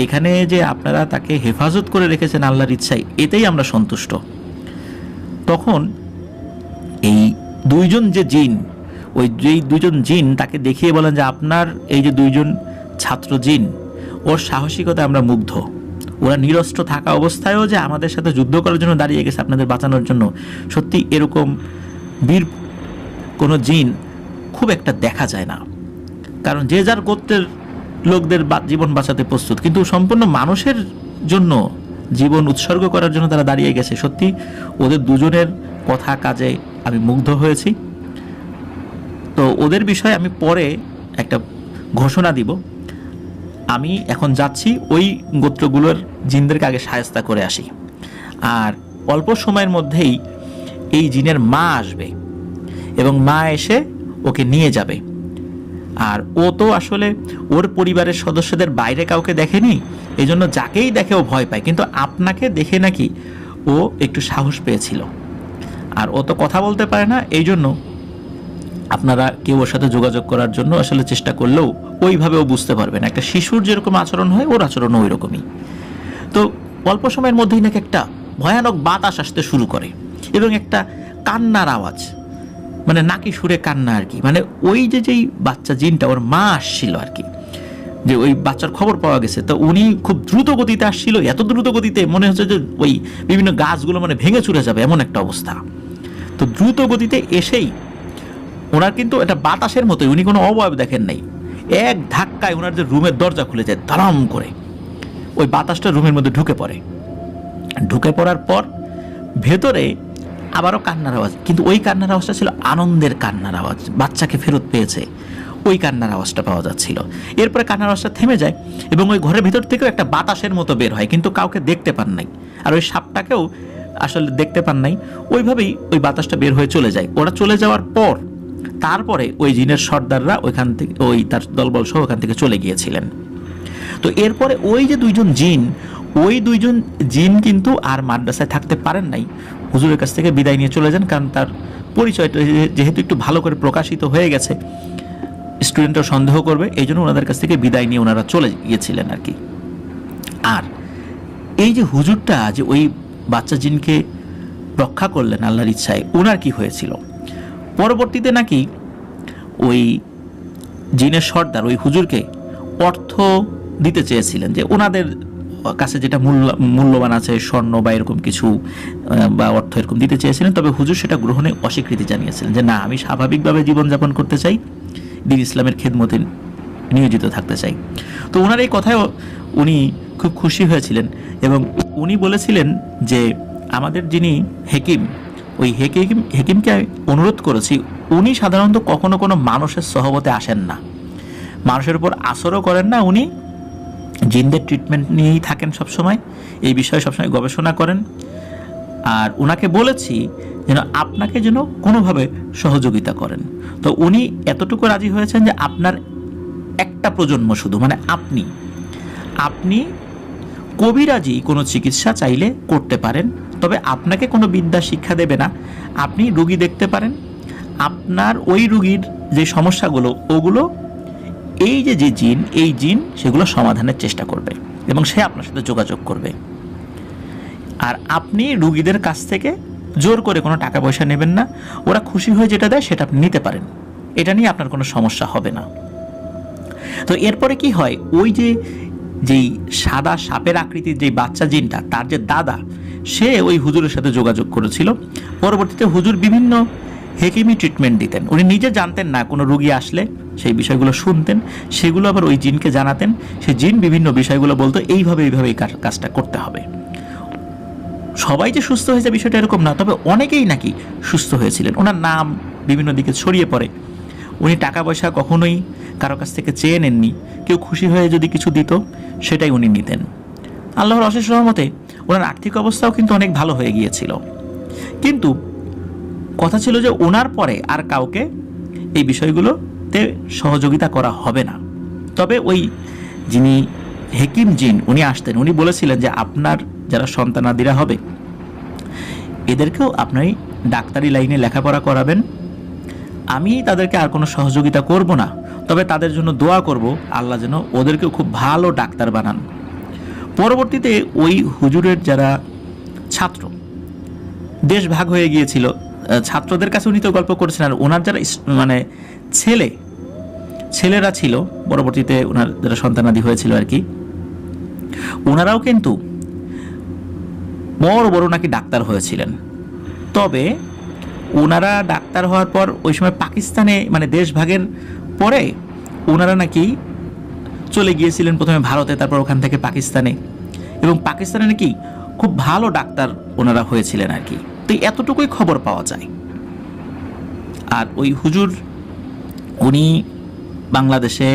এখানে যে আপনারা তাকে হেফাজত করে রেখেছেন আল্লাহর ইচ্ছায়, এতেই আমরা সন্তুষ্ট। তখন এই দুইজন যে জিন, ওই যেই দুইজন জিন তাকে দেখিয়ে বলেন যে আপনার এই যে দুইজন ছাত্র জিন, ওর সাহসিকতা আমরা মুগ্ধ। ওরা নিরস্ত্র থাকা অবস্থায়ও যে আমাদের সাথে যুদ্ধ করার জন্য দাঁড়িয়ে গেছে আপনাদের বাঁচানোর জন্য, সত্যি এরকম বীর কোনো জিন খুব একটা দেখা যায় না। কারণ যে যার গোত্রের লোকদের জীবন বাঁচাতে প্রস্তুত, কিন্তু সম্পূর্ণ মানুষের জন্য জীবন উৎসর্গ করার জন্য তারা দাঁড়িয়ে গেছে। সত্যি ওদের দুজনের কথা কাজে আমি মুগ্ধ হয়েছি। তো ওদের বিষয়ে আমি পরে একটা ঘোষণা দিব। আমি এখন যাচ্ছি ওই গোত্রগুলোর জিনদেরকে আগে শায়েস্তা করে আসি, আর অল্প সময়ের মধ্যেই এই জিনের মা আসবে এবং মা এসে ওকে নিয়ে যাবে। আর ও তো আসলে ওর পরিবারের সদস্যদের বাইরে কাউকে দেখেনি, এই জন্য যাকেই দেখে ও ভয় পায়, কিন্তু আপনাকে দেখে নাকি ও একটু সাহস পেয়েছিল। আর ও তো কথা বলতে পারে না, এই জন্য আপনারা কেউ ওর সাথে যোগাযোগ করার জন্য আসলে চেষ্টা করলেও ওইভাবে ও বুঝতে পারবে না। একটা শিশুর যেরকম আচরণ হয় ওর আচরণও ওই রকমই। তো অল্প সময়ের মধ্যেই নাকি একটা ভয়ানক বাতাস আসতে শুরু করে এবং একটা কান্নার আওয়াজ, মানে নাকি সুরে কান্না আর কি। মানে ওই যেই বাচ্চা জিনটা ওর মা আসছিল আর কি, যে ওই বাচ্চার খবর পাওয়া গেছে, তো উনি খুব দ্রুত গতিতে আসছিল, এত দ্রুত গতিতে মনে হচ্ছে যে ওই বিভিন্ন গাছগুলো মানে ভেঙে চুরে যাবে এমন একটা অবস্থা। তো দ্রুত গতিতে এসেই ওনার কিন্তু এটা বাতাসের মতোই, উনি কোনো অবয়ব দেখেন নাই, এক ধাক্কায় ওনার যে রুমের দরজা খুলে যায় ধারাম করে, ওই বাতাসটা রুমের মধ্যে ঢুকে পড়ে। ঢুকে পড়ার পর ভেতরে আবারও কান্নার আওয়াজ, কিন্তু ওই কান্নার আওয়াজটা ছিল আনন্দের কান্নার আওয়াজ, বাচ্চাকে ফেরত পেয়েছে ওই কান্নার আওয়াজটা পাওয়া যাচ্ছিল। এরপরে কান্নার আওয়াজটা থেমে যায় এবং ওই ঘরের ভিতর থেকেও একটা বাতাসের মতো বের হয়, কিন্তু কাউকে দেখতে পান নাই, আর ওই সাপটাকেও আসলে দেখতে পান নাই। ওইভাবেই ওই বাতাসটা বের হয়ে চলে যায়। ওরা চলে যাওয়ার পর তারপরে ওই জিনের সর্দাররা ওইখান থেকে ওই তার দলবল সহ ওখান থেকে চলে গিয়েছিলেন। তো এরপরে ওই যে দুইজন জিন কিন্তু আর মাদ্রাসায় থাকতে পারেন নাই, হুজুরের কাছ থেকে বিদায় নিয়ে চলে যান, কারণ তার পরিচয়টা যেহেতু একটু ভালো করে প্রকাশিত হয়ে গেছে, স্টুডেন্টরা সন্দেহ করবে, এই জন্য ওনাদের কাছ থেকে বিদায় নিয়ে ওনারা চলে গিয়েছিলেন আর কি। আর এই যে হুজুরটা যে ওই বাচ্চা জিনকে রক্ষা করলেন আল্লাহর ইচ্ছায়, ওনার কি হয়েছিল পরবর্তীতে নাকি ওই জিনের সর্দার ওই হুজুরকে অর্থ দিতে চেয়েছিলেন, যে ওনাদের কাছে যেটা মূল্যবান আছে, স্বর্ণ বা এরকম কিছু বা অর্থ এরকম দিতে চেয়েছিলেন। তবে হুজুর সেটা গ্রহণে অস্বীকৃতি জানিয়েছিলেন, যে না, আমি স্বাভাবিকভাবে জীবনযাপন করতে চাই, দ্বীন ইসলামের খেদমতে নিয়োজিত থাকতে চাই। তো ওনার এই কথায় উনি খুব খুশি হয়েছিলেন এবং উনি বলেছিলেন যে আমাদের যিনি হেকিম, ওই হেকিমকে অনুরোধ করেছি, উনি সাধারণত কখনো কোনো মানুষের সহবতে আসেন না, মানুষের উপর আসরও করেন না, উনি জিনদের ট্রিটমেন্ট নিয়েই থাকেন সবসময়, এই বিষয়ে সবসময় গবেষণা করেন। আর ওনাকে বলেছি যেন আপনাকে যেন কোনোভাবে সহযোগিতা করেন। তো উনি এতটুকু রাজি হয়েছেন যে আপনার একটা প্রজন্ম শুধু, মানে আপনি কবিরাজি কোনো চিকিৎসা চাইলে করতে পারেন, তবে আপনাকে কোনো বিদ্যা শিক্ষা দেবে না, আপনি রুগী দেখতে পারেন, আপনার ওই রুগীর যে সমস্যাগুলো ওগুলো এই যে জিন, এই জিন সেগুলো সমাধানের চেষ্টা করবে এবং সে আপনার সাথে যোগাযোগ করবে। আর আপনি রুগীদের কাছ থেকে জোর করে কোনো টাকা পয়সা নেবেন না, ওরা খুশি হয়ে যেটা দেয় সেটা আপনি নিতে পারেন, এটা নিয়ে আপনার কোনো সমস্যা হবে না। তো এরপরে কি হয়, ওই যেই সাদা সাপের আকৃতির যে বাচ্চা জিনটা, তার যে দাদা, সে ওই হুজুরের সাথে যোগাযোগ করেছিল। পরবর্তীতে হুজুর বিভিন্ন হেকিমি ট্রিটমেন্ট দিতেন, উনি নিজে জানতেন না, কোনো রুগী আসলে সেই বিষয়গুলো শুনতেন, সেগুলো আবার ওই জিনকে জানাতেন, সে জিন বিভিন্ন বিষয়গুলো বলতো, এইভাবে এই কাজটা করতে হবে। সবাই যে সুস্থ হয়েছে বিষয়টা এরকম না, তবে অনেকেই নাকি সুস্থ হয়েছিলেন। ওনার নাম বিভিন্ন দিকে ছড়িয়ে পড়ে। উনি টাকা পয়সা কখনোই কারো কাছ থেকে চেয়ে নেননি, কেউ খুশি হয়ে যদি কিছু দিত সেটাই উনি নিতেন। আল্লাহর অশেষ রহমতে ওনার আর্থিক অবস্থাও কিন্তু অনেক ভালো হয়ে গিয়েছিল। কিন্তু কথা ছিল যে ওনার পরে আর কাউকে এই বিষয়গুলোতে সহযোগিতা করা হবে না। তবে ওই যিনি হেকিম জিন উনি আসতেন, উনি বলেছিলেন যে আপনার যারা সন্তানাদিরা হবে এদেরকেও আপনি ডাক্তারি লাইনে লেখাপড়া করাবেন, আমি তাদেরকে আর কোনো সহযোগিতা করব না, তবে তাদের জন্য দোয়া করব আল্লাহ যেন ওদেরকেও খুব ভালো ডাক্তার বানান। পরবর্তীতে ওই হুজুরের যারা ছাত্র, দেশ ভাগ হয়ে গিয়েছিল, ছাত্রদের কাছে উনি তো গল্প করেছেন, আর ওনার যারা মানে ছেলেরা ছিল, পরবর্তীতে ওনার যারা সন্তানাদি হয়েছিল আর কি, ওনারাও কিন্তু বড় বড় নাকি ডাক্তার হয়েছিলেন। তবে ওনারা ডাক্তার হওয়ার পর ওই সময় পাকিস্তানে মানে দেশ ভাগের পরে ওনারা নাকি চলে গিয়েছিলেন প্রথমে ভারতে, তারপর ওখান থেকে পাকিস্তানে, এবং পাকিস্তানে নাকি খুব ভালো ডাক্তার ওনারা হয়েছিলেন আর কি। তো এতটুকুই খবর পাওয়া যায়। আর ওই হুজুর উনি বাংলাদেশে,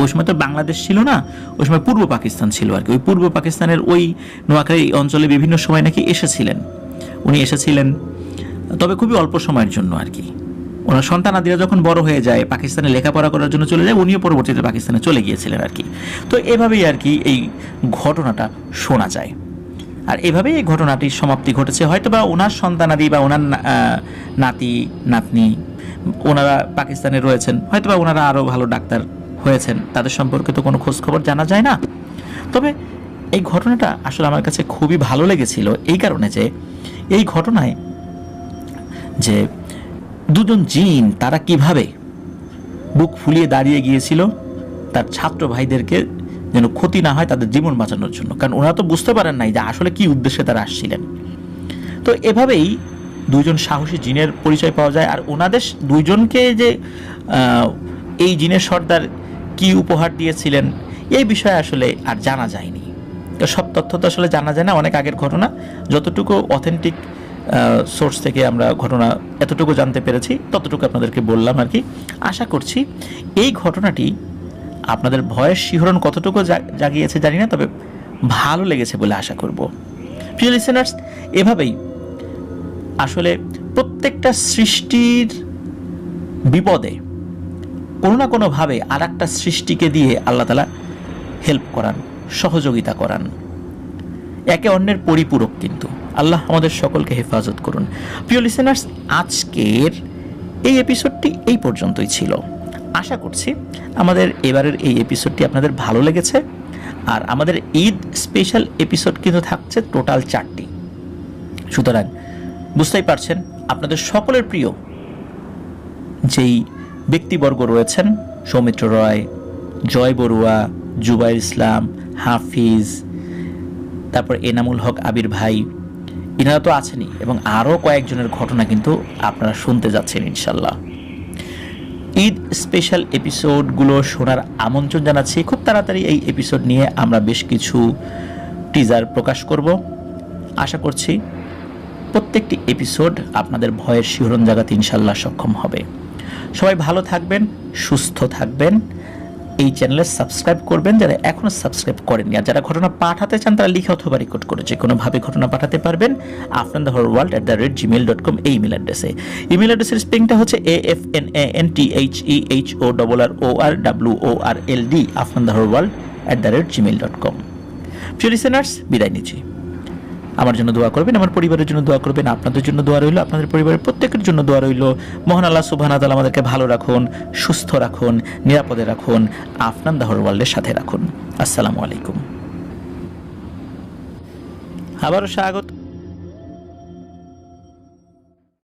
ওই সময় তো বাংলাদেশ ছিল না, ওই সময় পূর্ব পাকিস্তান ছিল আর কি। ওই পূর্ব পাকিস্তানের ওই নোয়াখালী অঞ্চলে বিভিন্ন সময় নাকি এসেছিলেন, উনি এসেছিলেন, তবে খুবই অল্প সময়ের জন্য আর কি। ওনার সন্তানাদিরা যখন বড় হয়ে যায়, পাকিস্তানে লেখাপড়া করার জন্য চলে যায়, উনিও পরবর্তীতে পাকিস্তানে চলে গিয়েছিলেন আর কি। তো এভাবেই আর কি এই ঘটনাটা শোনা যায়। আর এভাবেই এই ঘটনাটির সমাপ্তি ঘটেছে। হয়তো বা ওনার সন্তানাদি বা ওনার নাতি নাতনি ওনারা পাকিস্তানে রয়েছেন, হয়তো বা ওনারা আরও ভালো ডাক্তার হয়েছেন, তাদের সম্পর্কে তো কোনো খোঁজখবর জানা যায় না। তবে এই ঘটনাটা আসলে আমার কাছে খুবই ভালো লেগেছিল এই কারণে যে এই ঘটনায় যে দুজন জিন তারা কিভাবে বুক ফুলিয়ে দাঁড়িয়ে গিয়েছিল তার ছাত্র ভাইদেরকে যেন ক্ষতি না হয় তাদের জীবন বাঁচানোর জন্য, কারণ ওনারা তো বুঝতে পারেন নাই যে আসলে কি উদ্দেশ্যে তারা আসছিলেন। তো এভাবেই দুইজন সাহসী জিনের পরিচয় পাওয়া যায়। আর ওনাদের দুইজনকে যে এই জিনের সর্দার কি উপহার দিয়েছিলেন এই বিষয়ে আসলে আর জানা যায়নি। তো সব তথ্য তো আসলে জানা যায় না, অনেক আগের ঘটনা। যতটুকু অথেন্টিক সোর্স থেকে আমরা ঘটনা এতটুকু জানতে পেরেছি ততটুকু আপনাদেরকে বললাম আর কি। আশা করছি এই ঘটনাটি আপনাদের ভয়ের শিহরণ কতটুকু জাগিয়েছে জানি না, তবে ভালো লেগেছে বলে আশা করব। প্রিয় লিসেনার্স, এভাবেই আসলে প্রত্যেকটা সৃষ্টির বিপদে কোনো না কোনোভাবে আর একটা সৃষ্টিকে দিয়ে আল্লাহ তাআলা হেল্প করান, সহযোগিতা করান, একে অন্যের পরিপূরক। কিন্তু আল্লাহ আমাদের সকলকে হেফাজত করুন। প্রিয় লিসেনার্স, আজকের এই এপিসোডটি এই পর্যন্তই ছিল। আশা করছি আমাদের এবারের এই এপিসোডটি আপনাদের ভালো লেগেছে। আর আমাদের ঈদ স্পেশাল এপিসোড কিন্তু থাকছে টোটাল 4টি। সুতরাং বুঝতেই পারছেন আপনাদের সকলের প্রিয় যেই ব্যক্তিবর্গ রয়েছেন, সৌমিত্র রয়, জয় বড়ুয়া, জুবাইর ইসলাম, হাফিজ, তারপর এনামুল হক আবির ভাই, এনারা তো আছেনই, এবং আরও কয়েকজনের ঘটনা কিন্তু আপনারা শুনতে যাচ্ছেন ইনশাল্লাহ। ঈদ স্পেশাল এপিসোডগুলো শোনার আমন্ত্রণ জানাচ্ছি। খুব তাড়াতাড়ি এই এপিসোড নিয়ে আমরা বেশ কিছু টিজার প্রকাশ করব। আশা করছি প্রত্যেকটি এপিসোড আপনাদের ভয়ের শিহরণ জাগাতে ইনশাল্লাহ সক্ষম হবে। সবাই ভালো থাকবেন, সুস্থ থাকবেন। এই চ্যানেলে সাবস্ক্রাইব করবেন যারা এখনও সাবস্ক্রাইব করেননি। আর যারা ঘটনা পাঠাতে চান তারা লিখে অথবা রেকর্ড করে যে কোনোভাবে ঘটনা পাঠাতে পারবেন afnanthehorworld@gmail.com এই ইমেল অ্যাড্রেসে। ইমেল অ্যাড্রেসের স্পেলিংটা হচ্ছে AFNANTHEHORRWORLD afnanthehorworld@gmail.com। প্রিয় লিসেনার্স, বিদায় নিচ্ছি। আমার জন্য দোয়া করবেন, আমার পরিবারের জন্য দোয়া করবেন, আপনাদের জন্য দোয়া রইল, আপনাদের পরিবারের প্রত্যেকের জন্য দোয়া রইল। মহান আল্লাহ সুবহানাহু ওয়া তাআলা আমাদেরকে ভালো রাখুন, সুস্থ রাখুন, নিরাপদে রাখুন, আফনান দ্য ওয়ার্ল্ডের সাথে রাখুন। আসসালামু আলাইকুম। আবারও স্বাগত।